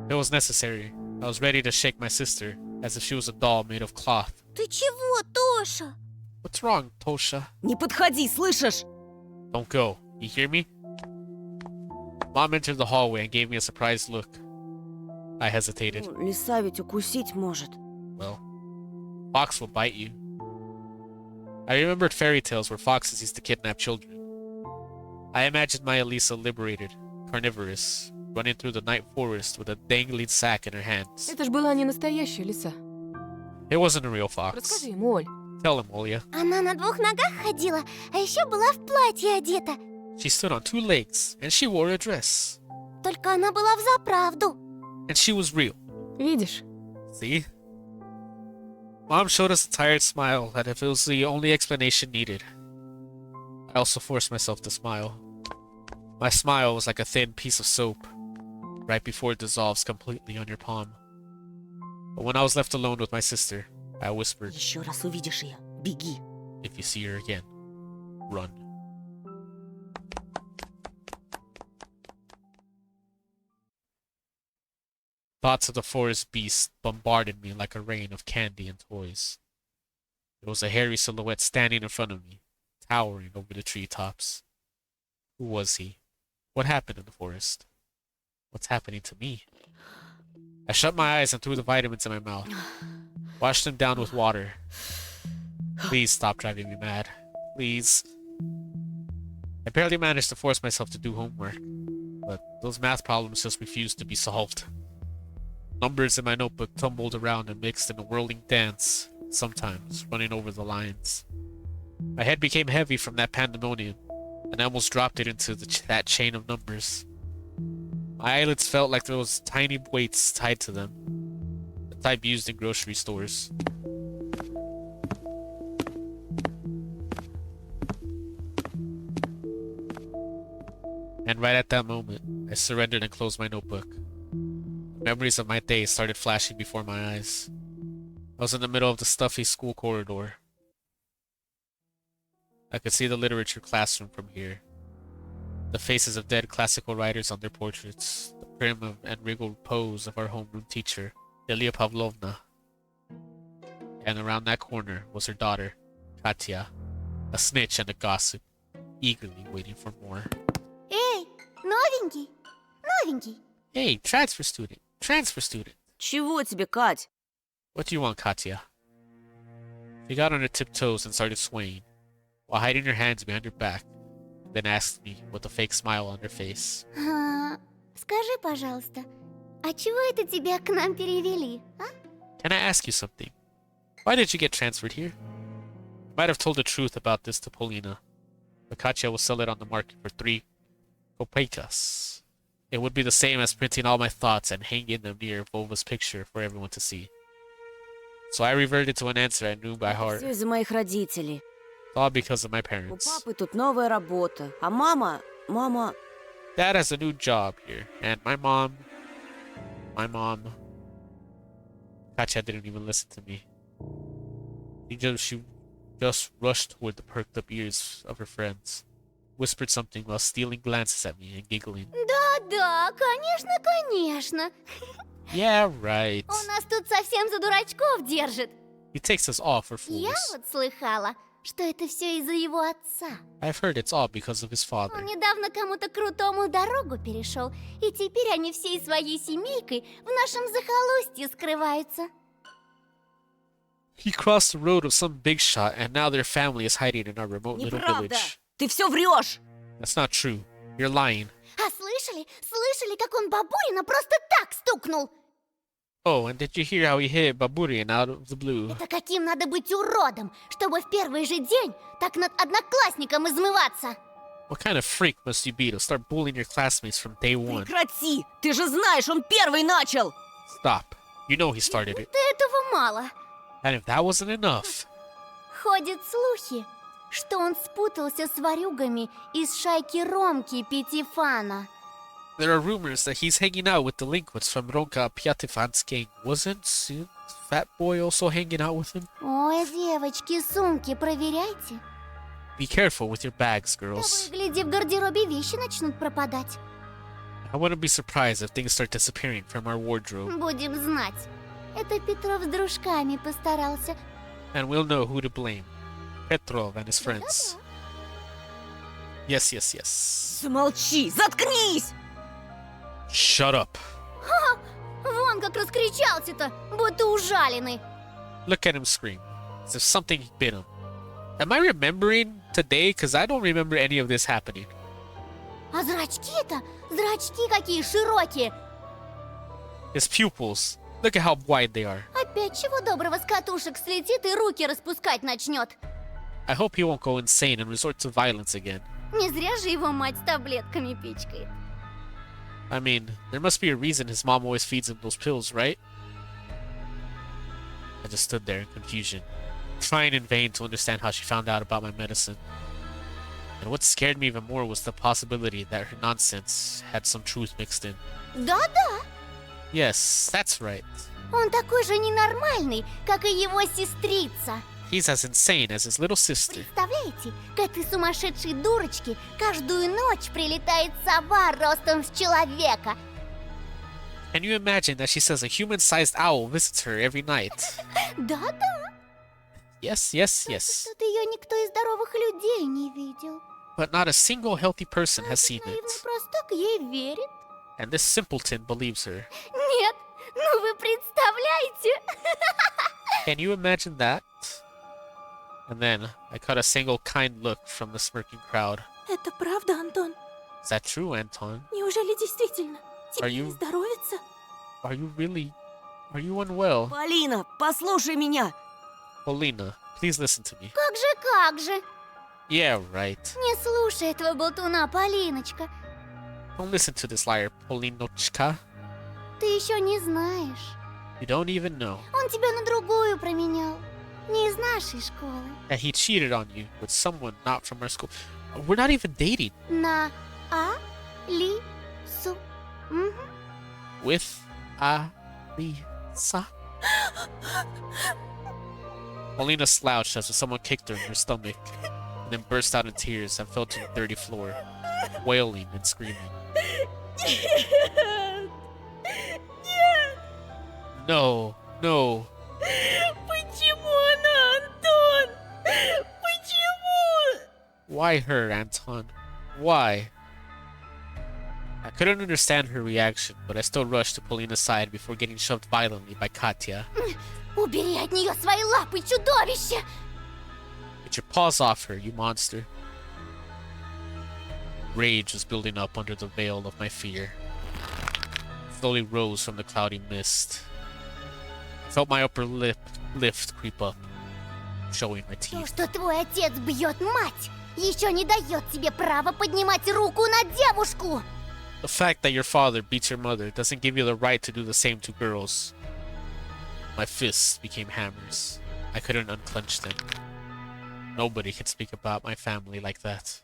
It was necessary. I was ready to shake my sister, as if she was a doll made of cloth. Ты чего, Тоша? What's wrong, Tosha? Не подходи, слышишь? Don't go. You hear me? Mom entered the hallway and gave me a surprised look. I hesitated. Ну, лиса ведь укусить может. Well, fox will bite you. I remembered fairy tales where foxes used to kidnap children. I imagined my Elisa liberated, carnivorous, running through the night forest with a dangling sack in her hands. Это ж была не настоящая лиса. It wasn't a real fox. Расскажи ему, Оль. Tell him, Olya. Она на двух ногах ходила, а еще была в платье одета. She stood on 2 legs, and she wore a dress. Только она была взаправду. And she was real. Видишь? See? Mom showed us a tired smile, as if it was the only explanation needed. I also forced myself to smile. My smile was like a thin piece of soap, right before it dissolves completely on your palm. But when I was left alone with my sister, I whispered, Еще раз увидишь ее, беги. "If you see her again, run." Thoughts of the forest beast bombarded me like a rain of candy and toys. There was a hairy silhouette standing in front of me, towering over the treetops. Who was he? What happened in the forest? What's happening to me? I shut my eyes and threw the vitamins in my mouth. Washed them down with water. Please stop driving me mad. Please. I barely managed to force myself to do homework, but those math problems just refused to be solved. Numbers in my notebook tumbled around and mixed in a whirling dance, sometimes running over the lines. My head became heavy from that pandemonium, and I almost dropped it into that chain of numbers. My eyelids felt like there was tiny weights tied to them, the type used in grocery stores. And right at that moment, I surrendered and closed my notebook. Memories of my day started flashing before my eyes. I was in the middle of the stuffy school corridor. I could see the literature classroom from here. The faces of dead classical writers on their portraits. The prim and wrinkled pose of our homeroom teacher, Lilia Pavlovna. And around that corner was her daughter, Katya, a snitch and a gossip, eagerly waiting for more. Эй, новенький, новенький. Hey, transfer student, transfer student. Чего тебе, Кать? What do you want, Katya? She got on her tiptoes and started swaying, while hiding her hands behind her back, then asked me with a fake smile on her face. Скажи, пожалуйста, а чего это тебя к нам перевели, а? Can I ask you something? Why did you get transferred here? I might have told the truth about this to Polina, but Katya will sell it on the market for 3 kopeikas. It would be the same as printing all my thoughts and hanging them near Volva's picture for everyone to see. So I reverted to an answer I knew by heart. Все из-за моих родителей. It's all because of my У parents. папы тут новая работа, а мама... Dad has a new job here, and my mom... Katya didn't even listen to me. She just rushed toward the perked up ears of her friends, whispered something while stealing glances at me and giggling. Да-да, конечно, конечно. Yeah, right. Он нас тут совсем за дурачков держит. He takes us all for Я fools. вот слыхала, что это все из-за его отца. I've heard it's all because of his father. Он недавно кому-то крутому дорогу перешел, и теперь они всей своей семейкой в нашем захолустье скрываются. He crossed the road with some big shot, and now their family is hiding in our remote little Неправда. village. Ты все врешь. That's not true. You're lying. А слышали? Слышали, как он бабурина просто так стукнул? Oh, and did you hear how he hit Baburian out of the blue? Это каким надо быть уродом, чтобы в первый же день так над одноклассником измываться? What kind of freak must you be to start bullying your classmates from day one? Прекрати. Ты же знаешь, он первый начал. Stop. You know he started it. Да этого мало. And if that wasn't enough, Ходят слухи, что он спутался с ворюгами из шайки Ромки Пятифана. there are rumors that he's hanging out with delinquents from Ronka Piatifan's gang. Wasn't Fat Boy also hanging out with him? Ой, девочки, сумки проверяйте. Be careful with your bags, Того girls. и гляди, в гардеробе вещи начнут пропадать. I wouldn't be surprised if things start disappearing from our wardrobe, Будем знать. Это Петров с дружками постарался. and we'll know who to blame. Petrov and his friends. Yes, yes, yes. Замолчи, заткнись. Shut up. Вон как раскричался-то, будто ужаленный. Look at him scream, as if something bit him. Am I remembering today? Because I don't remember any of this happening. А зрачки-то, зрачки какие широкие. His pupils, look at how wide they are. Опять чего доброго с катушек слетит и руки распускать начнет. I hope he won't go insane and resort to violence again. Не зря же его мать с таблетками пичкает. I mean, there must be a reason his mom always feeds him those pills, right? I just stood there in confusion, trying in vain to understand how she found out about my medicine. And what scared me even more was the possibility that her nonsense had some truth mixed in. Да-да, Yes, that's right. он такой же ненормальный, как и его сестрица. He's as insane as his little sister. Представляете, к этой сумасшедшей дурочке каждую ночь прилетает сова ростом с человека. Can you imagine that she says a human-sized owl visits her every night? Да-да, Yes, yes, yes. что-то ее никто из здоровых людей не видел. But not a single healthy person has seen Наивный it. простак ей верит. And this simpleton believes her. Нет, ну вы представляете? Can you imagine that? And then I caught a single kind look from the smirking crowd. Это правда, Антон? Is that true, Anton? Неужели действительно? Are you- здоровится? Are you unwell? Полина, послушай меня. Polina, please listen to me. Как же? Yeah, right. Не слушай этого болтуна, Полиночка. Don't listen to this liar, Polinochka. Ты еще не знаешь. You don't even know Он тебя на другую променял. Не из нашей школы. that he cheated on you with someone not from our school. We're not even dating. На Алису. Мгм. With Lisa. Polina slouched as if someone kicked her in her stomach, and then burst out in tears and fell to the dirty floor, wailing and screaming. No, no. Почему она, Антон? Почему? Why her, Anton? Why? I couldn't understand her reaction, but I still rushed to Polina's side before getting shoved violently by Katya. Убери от нее свои лапы, чудовище! Get your paws off her, you monster. Rage was building up under the veil of my fear. It slowly rose from the cloudy mist. I felt my upper lip lift creep up, showing my То, teeth. что твой отец бьет мать, еще не дает тебе права поднимать руку на девушку! The fact that your father beats your mother doesn't give you the right to do the same to girls. My fists became hammers. I couldn't unclench them. Nobody can speak about my family like that.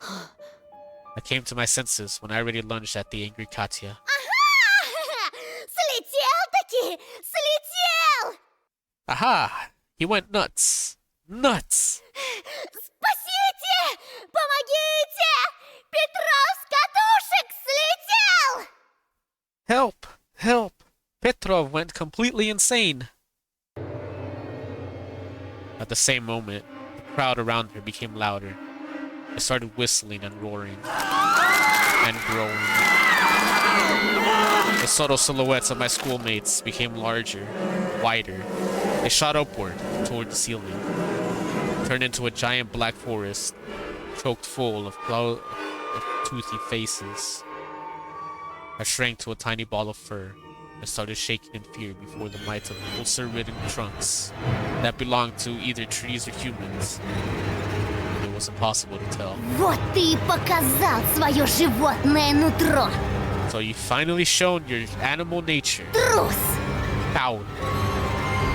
I came to my senses when I already lunged at the angry Katya. Слетел-таки! Слетел! Aha! He went nuts! Nuts! Спасите! Помогите! Петров с катушек слетел! Help! Help! Petrov went completely insane. At the same moment, the crowd around her became louder. I started whistling and roaring. And growing. The subtle silhouettes of my schoolmates became larger, wider, They shot upward toward the ceiling, turned into a giant black forest, choked full of toothy faces. I shrank to a tiny ball of fur and started shaking in fear before the might of ulcer-ridden trunks that belonged to either trees or humans. It was impossible to tell. Вот ты и показал свое животное нутро. So you finally shown your animal nature. Трус! Coward.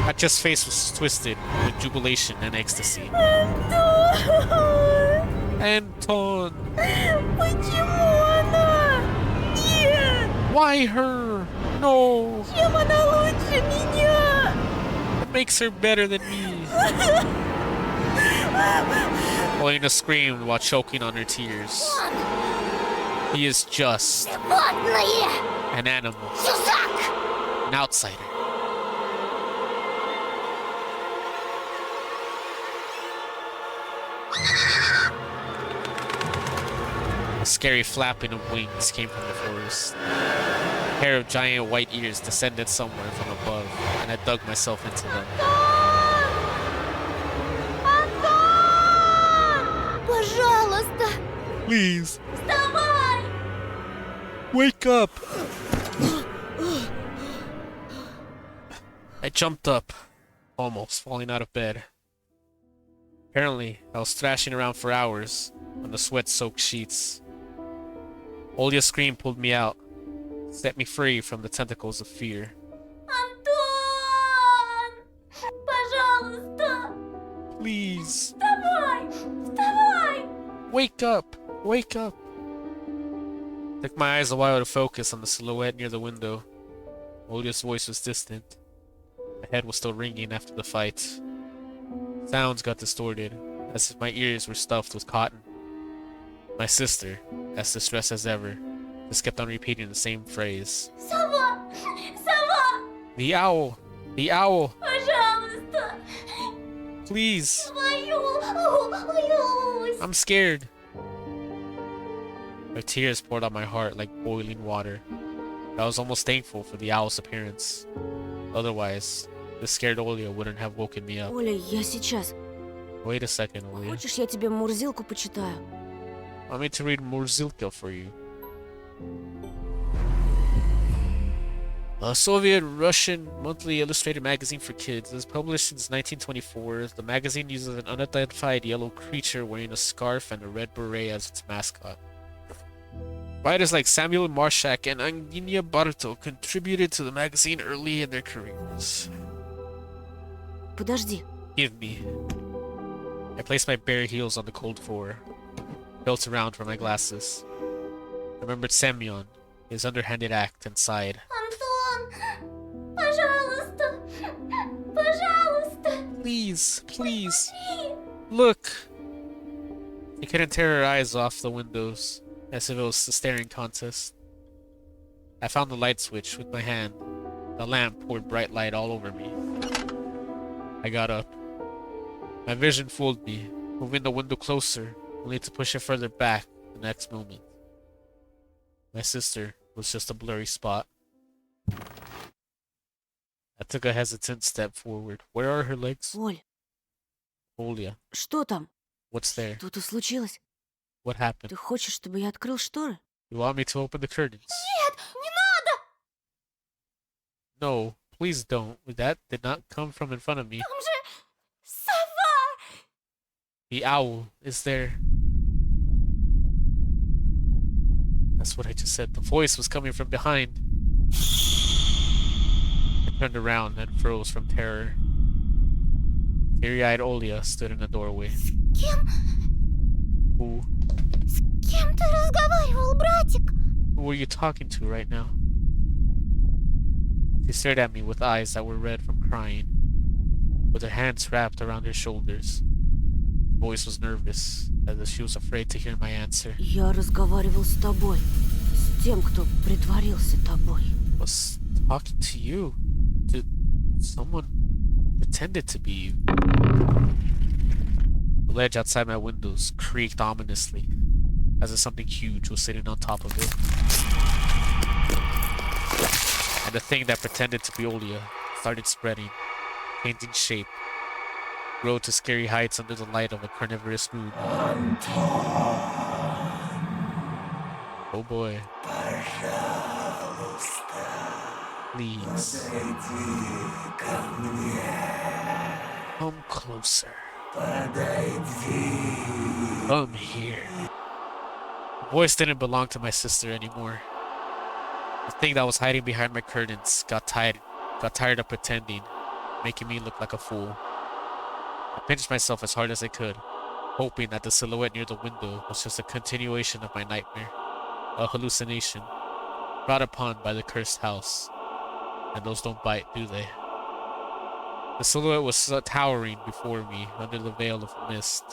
Katja's face was twisted with jubilation and ecstasy. Anton! Почему она? Нет! Why her? No! Чем она лучше меня? What makes her better than me? Elena screamed while choking on her tears. He is just Животное! an animal, Чужак! an outsider. A scary flapping of wings came from the forest. A pair of giant white ears descended somewhere from above, and I dug myself into them. Пожалуйста! Please, Вставай! wake up! I jumped up, almost falling out of bed. Apparently, I was thrashing around for hours on the sweat-soaked sheets. Olia's scream pulled me out, set me free from the tentacles of fear. Антон! Пожалуйста! Please, Вставай! Вставай! wake up! Wake up! Took my eyes a while to focus on the silhouette near the window. Olia's voice was distant. My head was still ringing after the fight. Sounds got distorted, as if my ears were stuffed with cotton. My sister, as distressed as ever, just kept on repeating the same phrase. Сова! Сова! The owl! The owl! Пожалуйста! Please! Боюсь! I'm scared! My tears poured on my heart like boiling water. I was almost thankful for the owl's appearance. Otherwise, the scared Olia wouldn't have woken me up. Оля, я сейчас. Wait a second, Olia. Хочешь, я тебе Мурзилку почитаю? Want me to read Murzilka for you? A Soviet-Russian monthly illustrated magazine for kids. It was published since 1924. The magazine uses an unidentified yellow creature wearing a scarf and a red beret as its mascot. Writers like Samuel Marshak and Anginia Barto contributed to the magazine early in their careers. Подожди. Give me. I placed my bare heels on the cold floor, felt around for my glasses. Remembered Semyon, his underhanded act, and sighed. Антон! Пожалуйста! Пожалуйста! Please, please, look! She couldn't tear her eyes off the windows, as if it was a staring contest. I found the light switch with my hand. The lamp poured bright light all over me. I got up. My vision fooled me, moving the window closer, only to push it further back the next moment. My sister was just a blurry spot. I took a hesitant step forward. Where are her legs? Оль, Olia, что там? what's there? Что-то случилось? What happened? Ты хочешь, чтобы я открыл шторы? You want me to open the curtains? Нет, не надо! No, please don't. That did not come from in front of me. Там же сова! The owl is there. That's what I just said. The voice was coming from behind. I turned around and froze from terror. Teary-eyed Olia stood in the doorway. Кем? Who? С кем ты разговаривал, братик? Who are you talking to right now? She stared at me with eyes that were red from crying, with her hands wrapped around her shoulders. Her voice was nervous, as if she was afraid to hear my answer. Я разговаривал с тобой. С тем, кто притворился тобой. I was talking to you. To someone pretended to be you. The ledge outside my windows creaked ominously, as if something huge was sitting on top of it. And the thing that pretended to be Olia started spreading, painting shape, grow to scary heights under the light of a carnivorous moon. Oh boy. Please. Come closer. Come here. The voice didn't belong to my sister anymore. The thing that was hiding behind my curtains got tired of pretending, making me look like a fool. I pinched myself as hard as I could, hoping that the silhouette near the window was just a continuation of my nightmare, a hallucination, brought upon by the cursed house. And those don't bite, do they? The silhouette was towering before me under the veil of mist.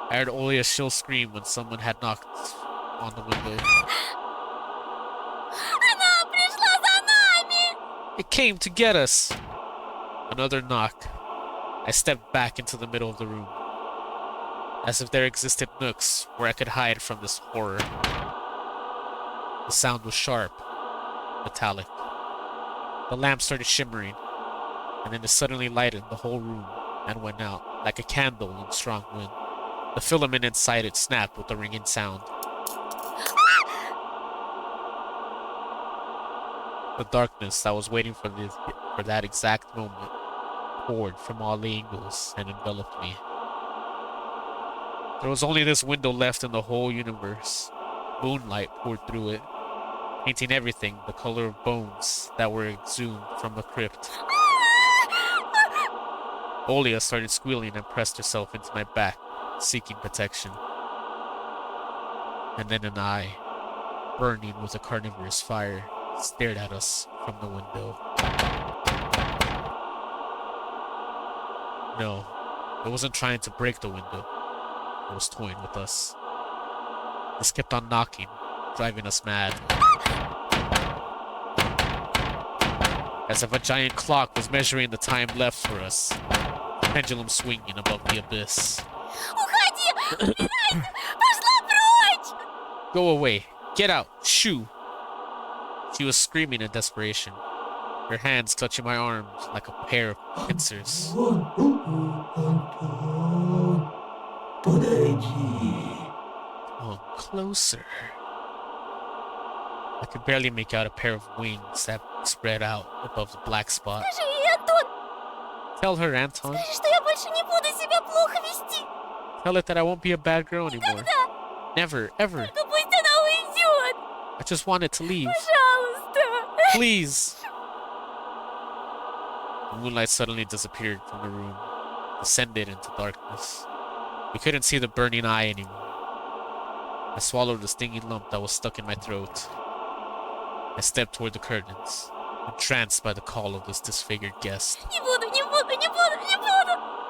I heard only a shrill scream when someone had knocked on the window. It came to get us! Another knock. I stepped back into the middle of the room, as if there existed nooks where I could hide from this horror. The sound was sharp, metallic. The lamp started shimmering, and then it suddenly lightened the whole room and went out like a candle in strong wind. The filament inside it snapped with a ringing sound. The darkness that was waiting for that exact moment poured from all angles and enveloped me. There was only this window left in the whole universe. Moonlight poured through it, painting everything the color of bones that were exhumed from the crypt. Olia started squealing and pressed herself into my back, seeking protection. And then an eye, burning with a carnivorous fire, stared at us from the window. No, it wasn't trying to break the window. It was toying with us. This kept on knocking, driving us mad. As if a giant clock was measuring the time left for us, the pendulum swinging above the abyss. Go away! Get out! Shoo! She was screaming in desperation, her hands clutching my arms like a pair of pincers. Come closer. I could barely make out a pair of wings that spread out above the black spot. Tell her, Anton. Tell it that I won't be a bad girl anymore. Never, ever. I just wanted to leave. Please. The moonlight suddenly disappeared from the room, descended into darkness. We couldn't see the burning eye anymore. I swallowed the stinging lump that was stuck in my throat. I stepped toward the curtains, entranced by the call of this disfigured guest.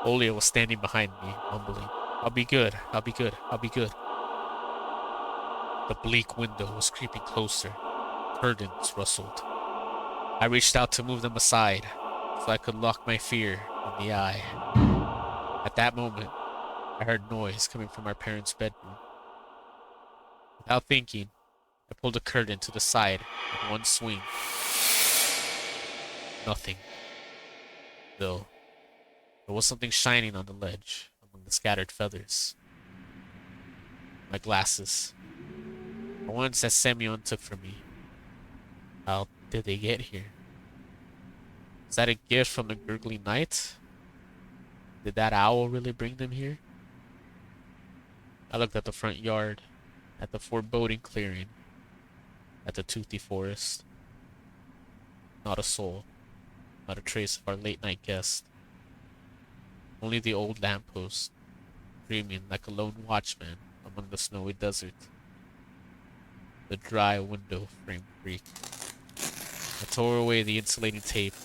Olia was standing behind me, mumbling, "I'll be good, I'll be good, I'll be good." The bleak window was creeping closer. Curtains rustled. I reached out to move them aside, so I could lock my fear in the eye. At that moment, I heard noise coming from our parents' bedroom. Without thinking, I pulled the curtain to the side in one swing. Nothing. Though, there was something shining on the ledge among the scattered feathers. My glasses. The ones that Semyon took from me. How did they get here? Is that a gift from the gurgling night? Did that owl really bring them here? I looked at the front yard, at the foreboding clearing, at the toothy forest. Not a soul, not a trace of our late night guest. Only the old lamppost, dreaming like a lone watchman among the snowy desert. The dry window frame creaked. I tore away the insulating tape,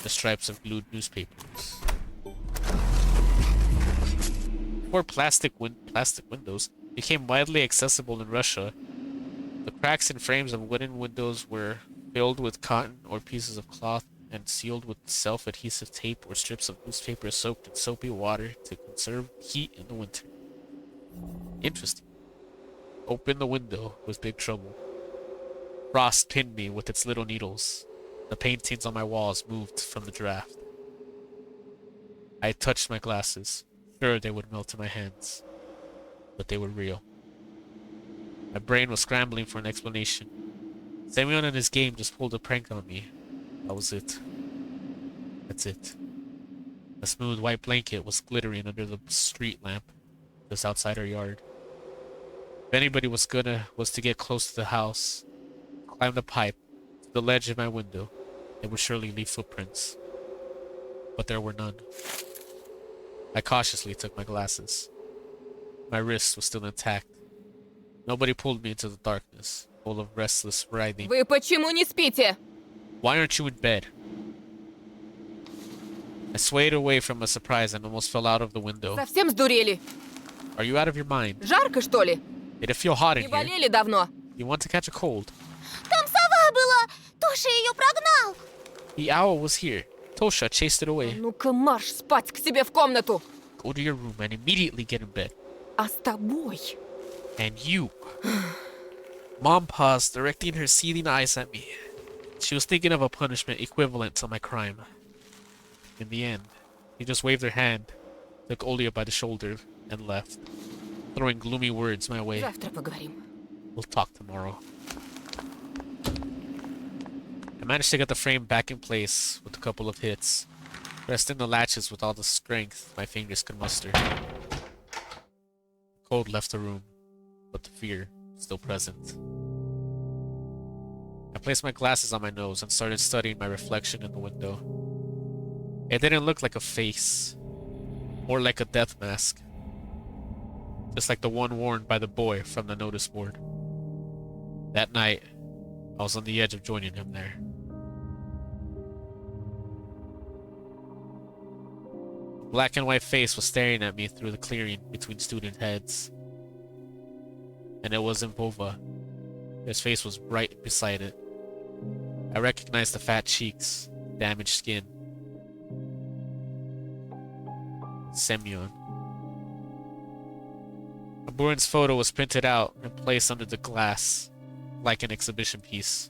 the stripes of glued newspapers. Before plastic windows became widely accessible in Russia, the cracks in frames of wooden windows were filled with cotton or pieces of cloth and sealed with self-adhesive tape or strips of newspaper soaked in soapy water to conserve heat in the winter. Interesting. Open the window was big trouble. Frost pinned me with its little needles. The paintings on my walls moved from the draft. I touched my glasses. Sure, they would melt in my hands. But they were real. My brain was scrambling for an explanation. Semyon and his game just pulled a prank on me. That was it. That's it. A smooth white blanket was glittering under the street lamp just outside our yard. If anybody was to get close to the house, climb the pipe to the ledge of my window, they would surely leave footprints. But there were none. I cautiously took my glasses. My wrist was still intact. Nobody pulled me into the darkness, full of restless writhing. Вы почему не спите? Why aren't you in bed? I swayed away from a surprise and almost fell out of the window. Совсем сдурели? Are you out of your mind? Жарко, что ли? Did it feel hot in Не here? болели давно? You want to catch a cold? Там сова была! Тоша ее прогнал! The owl was here. Tosha chased it away. Ну-ка марш спать к себе в комнату! Go to your room and immediately get in bed. А с тобой? And you. Mom paused, directing her seething eyes at me. She was thinking of a punishment equivalent to my crime. In the end, he just waved her hand, took Olia by the shoulder, and left, throwing gloomy words my way. Завтра поговорим. We'll talk tomorrow. I managed to get the frame back in place with a couple of hits, pressing the latches with all the strength my fingers could muster. The cold left the room, but the fear still present. I placed my glasses on my nose and started studying my reflection in the window. It didn't look like a face, more like a death mask, just like the one worn by the boy from the notice board. That night, I was on the edge of joining him there. A black and white face was staring at me through the clearing between student heads. And it wasn't Bova. His face was right beside it. I recognized the fat cheeks, damaged skin. Semyon. Burin's photo was printed out and placed under the glass, like an exhibition piece.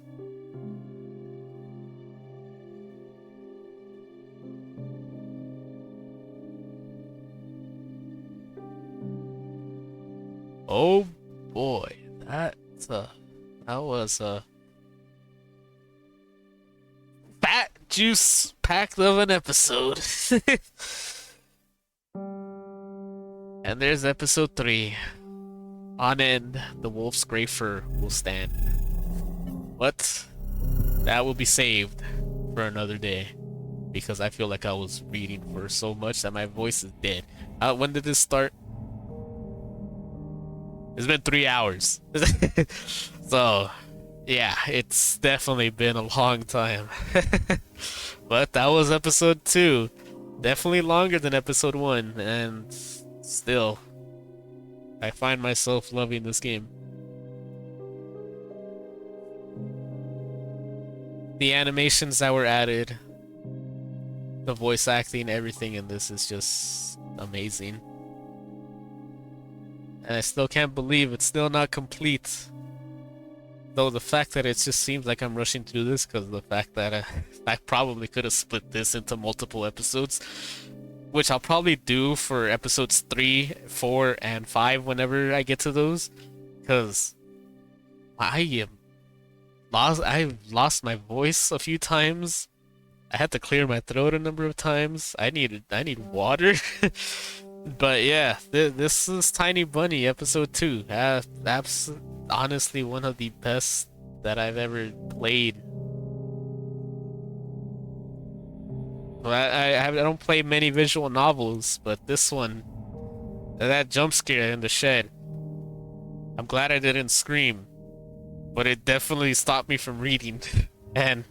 Oh boy, that was a fat juice packed of an episode. And there's episode 3. On end, the wolf's gray fur will stand. But that will be saved for another day, because I feel like I was reading for so much that my voice is dead. When did this start? It's been 3 hours. So, yeah, it's definitely been a long time. But that was episode 2. Definitely longer than episode 1, and still, I find myself loving this game. The animations that were added, the voice acting, everything in this is just amazing. And I still can't believe it's still not complete. Though the fact that it just seems like I'm rushing through this because of the fact that I probably could have split this into multiple episodes. Which I'll probably do for episodes 3, 4, and 5 whenever I get to those. Because I've lost my voice a few times. I had to clear my throat a number of times. I need water. But yeah, this is Tiny Bunny episode 2. That's honestly one of the best that I've ever played. I don't play many visual novels, but this one, that jump scare in the shed, I'm glad I didn't scream, but it definitely stopped me from reading, and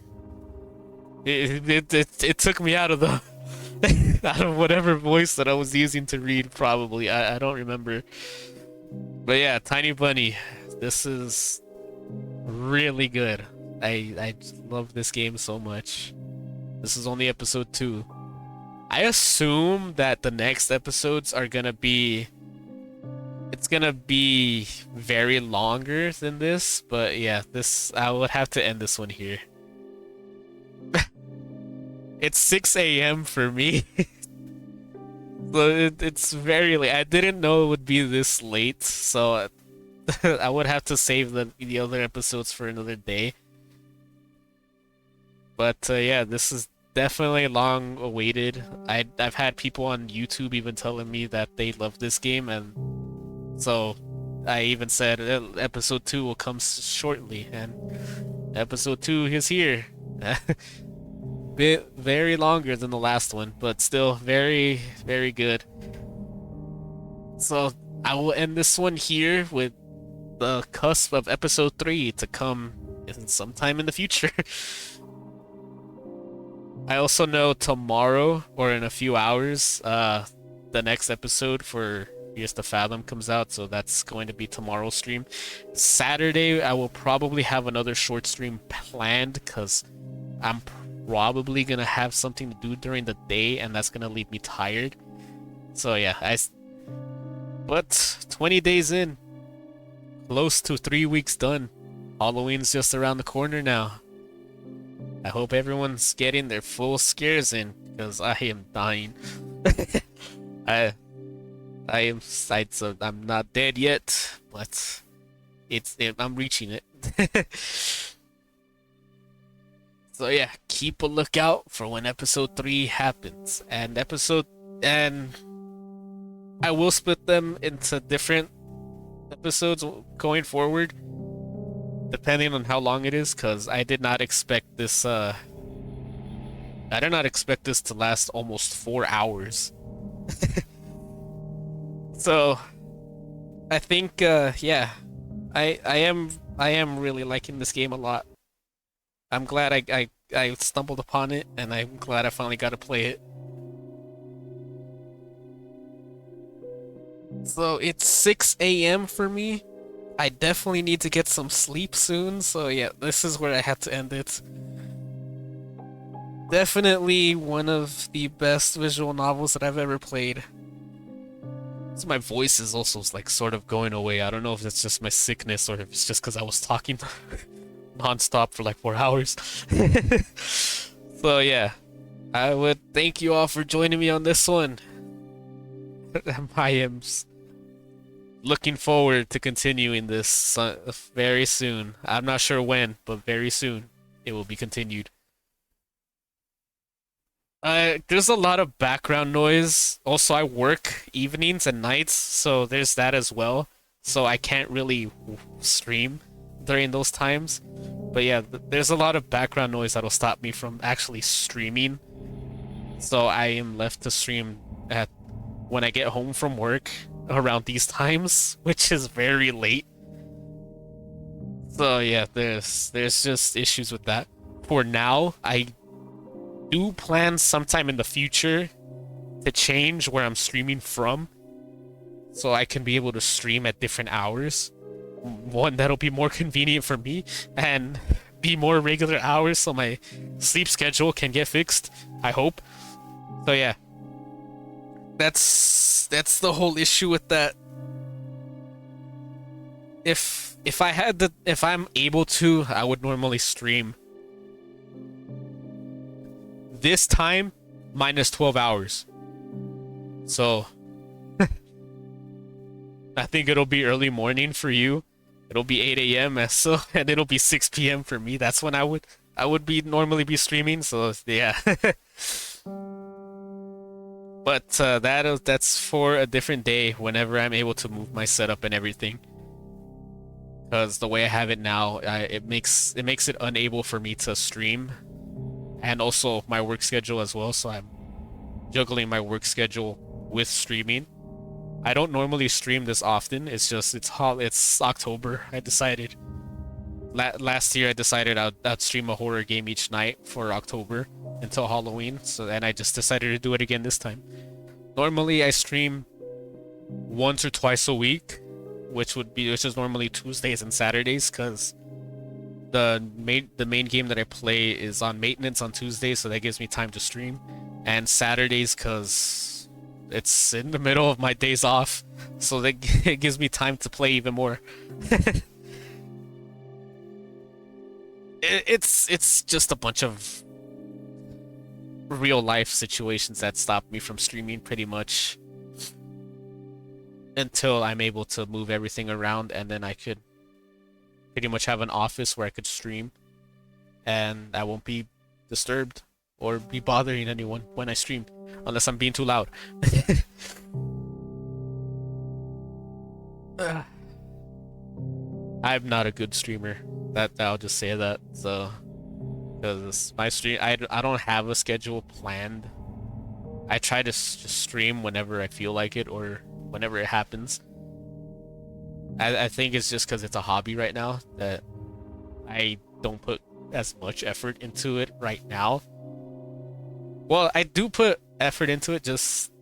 it took me out of the out of whatever voice that I was using to read. Probably I don't remember, but yeah, Tiny Bunny, this is really good. I love this game so much. This is only episode 2. I assume that the next episodes are gonna be... It's gonna be very longer than this, but yeah, I would have to end this one here. It's 6 a.m. for me. So it's very late. I didn't know it would be this late, so I would have to save the other episodes for another day. But yeah, this is definitely long awaited. I've had people on YouTube even telling me that they love this game, and so I even said episode 2 will come shortly, and episode 2 is here. Bit very longer than the last one, but still very, very good. So I will end this one here with the cusp of episode 3 to come sometime in the future. I also know tomorrow or in a few hours, the next episode for Here's the Fathom comes out, so that's going to be tomorrow's stream. Saturday, I will probably have another short stream planned because I'm probably gonna have something to do during the day, and that's gonna leave me tired. So yeah, but 20 days in, close to 3 weeks done. Halloween's just around the corner now. I hope everyone's getting their full scares in, because I am dying. I'm not dead yet, but I'm reaching it. So yeah, keep a lookout for when episode 3 happens. And I will split them into different episodes going forward, depending on how long it is, because I did not expect this to last almost 4 hours. So I think yeah, I am really liking this game a lot. I'm glad I stumbled upon it, and I'm glad I finally got to play it. So it's 6 a.m. for me. I definitely need to get some sleep soon, so yeah, this is where I had to end it. Definitely one of the best visual novels that I've ever played. So my voice is also like sort of going away. I don't know if it's just my sickness or if it's just because I was talking non-stop for like 4 hours. So yeah, I would thank you all for joining me on this one. I am looking forward to continuing this very soon. I'm not sure when, but very soon it will be continued. There's a lot of background noise. Also, I work evenings and nights, so there's that as well. So I can't really stream during those times. But yeah, there's a lot of background noise that'll stop me from actually streaming. So I am left to stream when I get home from work around these times, which is very late. So yeah, there's just issues with that. For now, I do plan sometime in the future to change where I'm streaming from, so I can be able to stream at different hours. One that'll be more convenient for me and be more regular hours so my sleep schedule can get fixed, I hope. So yeah, that's the whole issue with that. If I'm able to, I would normally stream this time minus 12 hours. So I think it'll be early morning for you. It'll be 8 a.m. and it'll be 6 p.m. for me. That's when I would normally be streaming. So yeah. But that's for a different day whenever I'm able to move my setup and everything. Because the way I have it now, it makes it unable for me to stream. And also my work schedule as well, so I'm juggling my work schedule with streaming. I don't normally stream this often. It's just it's October. I decided last year I decided I'd stream a horror game each night for October until Halloween. So then I just decided to do it again this time. Normally I stream once or twice a week, which is normally Tuesdays and Saturdays, because the main game that I play is on maintenance on Tuesdays, so that gives me time to stream. And Saturdays, because it's in the middle of my days off, so that it gives me time to play even more. It's just a bunch of real life situations that stop me from streaming pretty much until I'm able to move everything around, and then I could pretty much have an office where I could stream and I won't be disturbed or be bothering anyone when I stream unless I'm being too loud. I'm not a good streamer. That I'll just say that. So, because my stream, I don't have a schedule planned. I try to just stream whenever I feel like it or whenever it happens. I think it's just because it's a hobby right now that I don't put as much effort into it right now. Well, I do put effort into it, just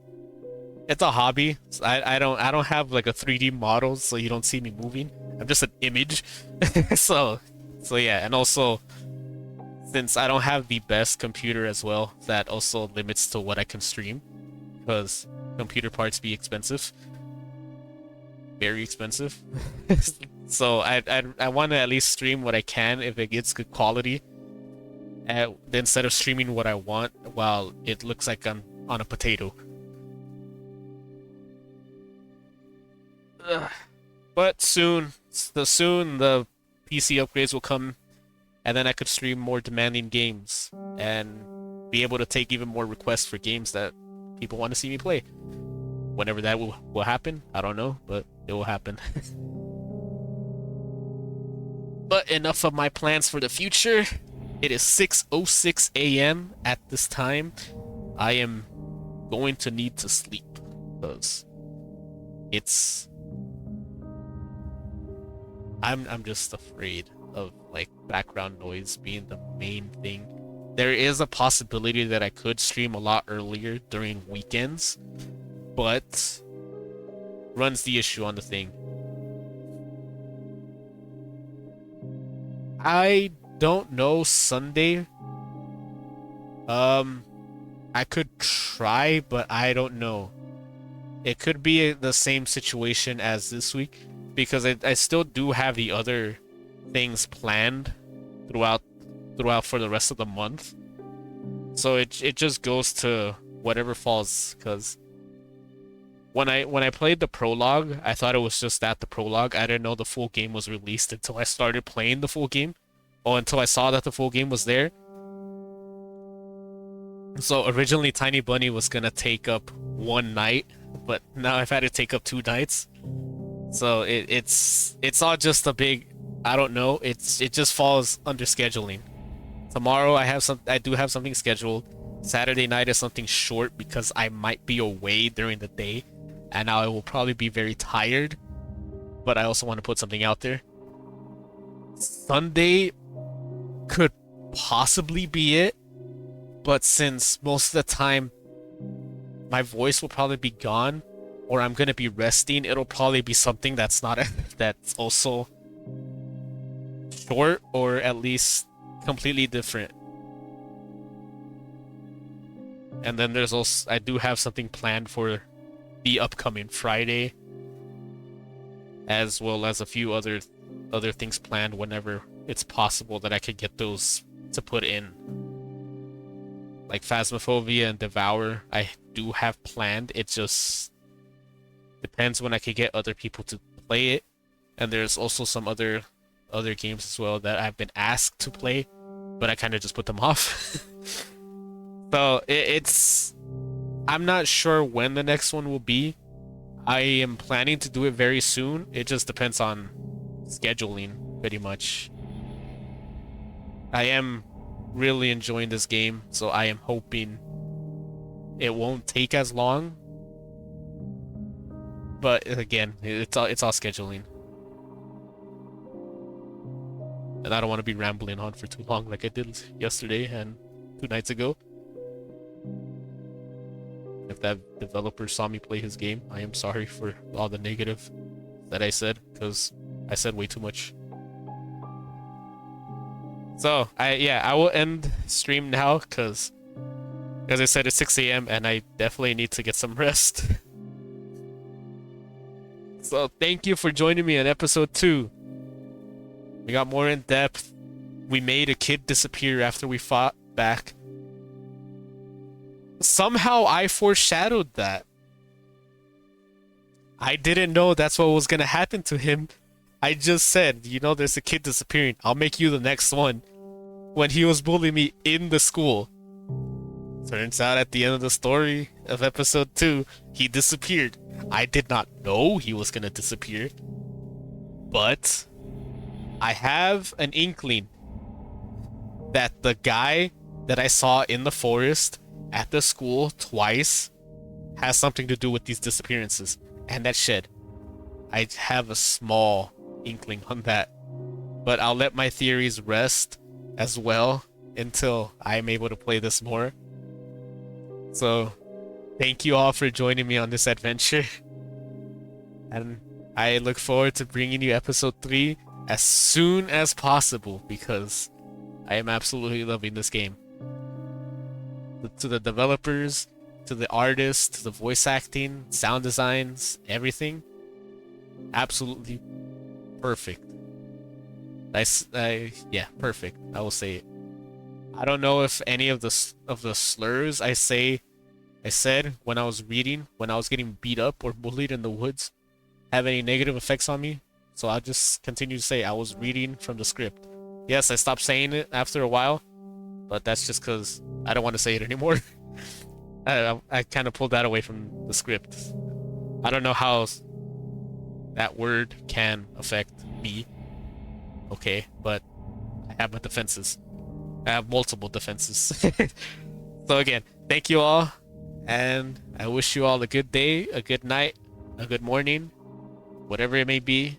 it's a hobby. I don't have like a 3D model, so you don't see me moving. I'm just an image. so yeah, and also since I don't have the best computer as well, that also limits to what I can stream, because computer parts be expensive. Very expensive. So I want to at least stream what I can if it gets good quality, instead of streaming what I want while it looks like I'm on a potato. But soon the PC upgrades will come, and then I could stream more demanding games and be able to take even more requests for games that people want to see me play. Whenever that will happen, I don't know, but it will happen. But enough of my plans for the future. It is 6:06 a.m. at this time. I am going to need to sleep because I'm just afraid of like background noise being the main thing. There is a possibility that I could stream a lot earlier during weekends, but runs the issue on the thing. I don't know Sunday. I could try, but I don't know. It could be the same situation as this week, because I still do have the other things planned throughout for the rest of the month. So it just goes to whatever falls, because when I played the prologue, I thought it was just the prologue. I didn't know the full game was released until I started playing the full game. Or until I saw that the full game was there. So originally Tiny Bunny was gonna take up one night, but now I've had to take up 2 nights. So it's all just a big, I don't know, it just falls under scheduling. Tomorrow I do have something scheduled. Saturday night is something short because I might be away during the day, and now I will probably be very tired, but I also want to put something out there. Sunday could possibly be it, but since most of the time my voice will probably be gone, or I'm gonna be resting, it'll probably be something that's not that's also short, or at least completely different. And then there's also, I do have something planned for the upcoming Friday, as well as a few other things planned whenever it's possible that I could get those to put in. Like Phasmophobia and Devour, I do have planned. It just depends when I could get other people to play it. And there's also some other games as well that I've been asked to play, but I kind of just put them off. So I'm not sure when the next one will be. I am planning to do it very soon. It just depends on scheduling, pretty much. I am really enjoying this game, so I am hoping it won't take as long. But again, it's all scheduling. And I don't want to be rambling on for too long like I did yesterday and 2 nights ago. If that developer saw me play his game, I am sorry for all the negative that I said, because I said way too much. So, I will end stream now, because as I said, it's 6 a.m. and I definitely need to get some rest. So, thank you for joining me on episode 2. We got more in depth. We made a kid disappear after we fought back. Somehow I foreshadowed that. I didn't know that's what was gonna happen to him. I just said, you know, there's a kid disappearing. I'll make you the next one. When he was bullying me in the school. Turns out at the end of the story of episode 2, he disappeared. I did not know he was gonna disappear. But I have an inkling that the guy that I saw in the forest at the school twice has something to do with these disappearances and that shed. I have a small inkling on that, but I'll let my theories rest as well until I'm able to play this more. So thank you all for joining me on this adventure, and I look forward to bringing you episode 3 as soon as possible because I am absolutely loving this game. To the developers, to the artists, to the voice acting, sound designs, everything, absolutely perfect. Yeah, perfect. I will say it. I don't know if any of the slurs I said when I was reading, when I was getting beat up or bullied in the woods, have any negative effects on me. So I'll just continue to say I was reading from the script. Yes, I stopped saying it after a while, but that's just because I don't want to say it anymore. I kind of pulled that away from the script. I don't know how that word can affect me. Okay, but I have my defenses. I have multiple defenses. So again, thank you all, and I wish you all a good day, a good night, a good morning, whatever it may be.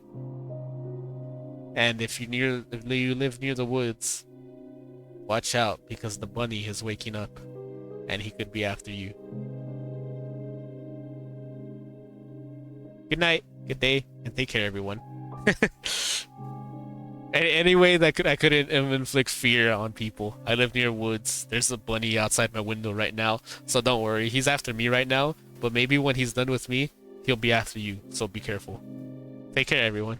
And if you live near the woods, watch out because the bunny is waking up and he could be after you. Good night, good day, and take care, everyone. Any way that I couldn't inflict fear on people. I live near woods. There's a bunny outside my window right now, so don't worry. He's after me right now, but maybe when he's done with me, he'll be after you, so be careful. Take care, everyone.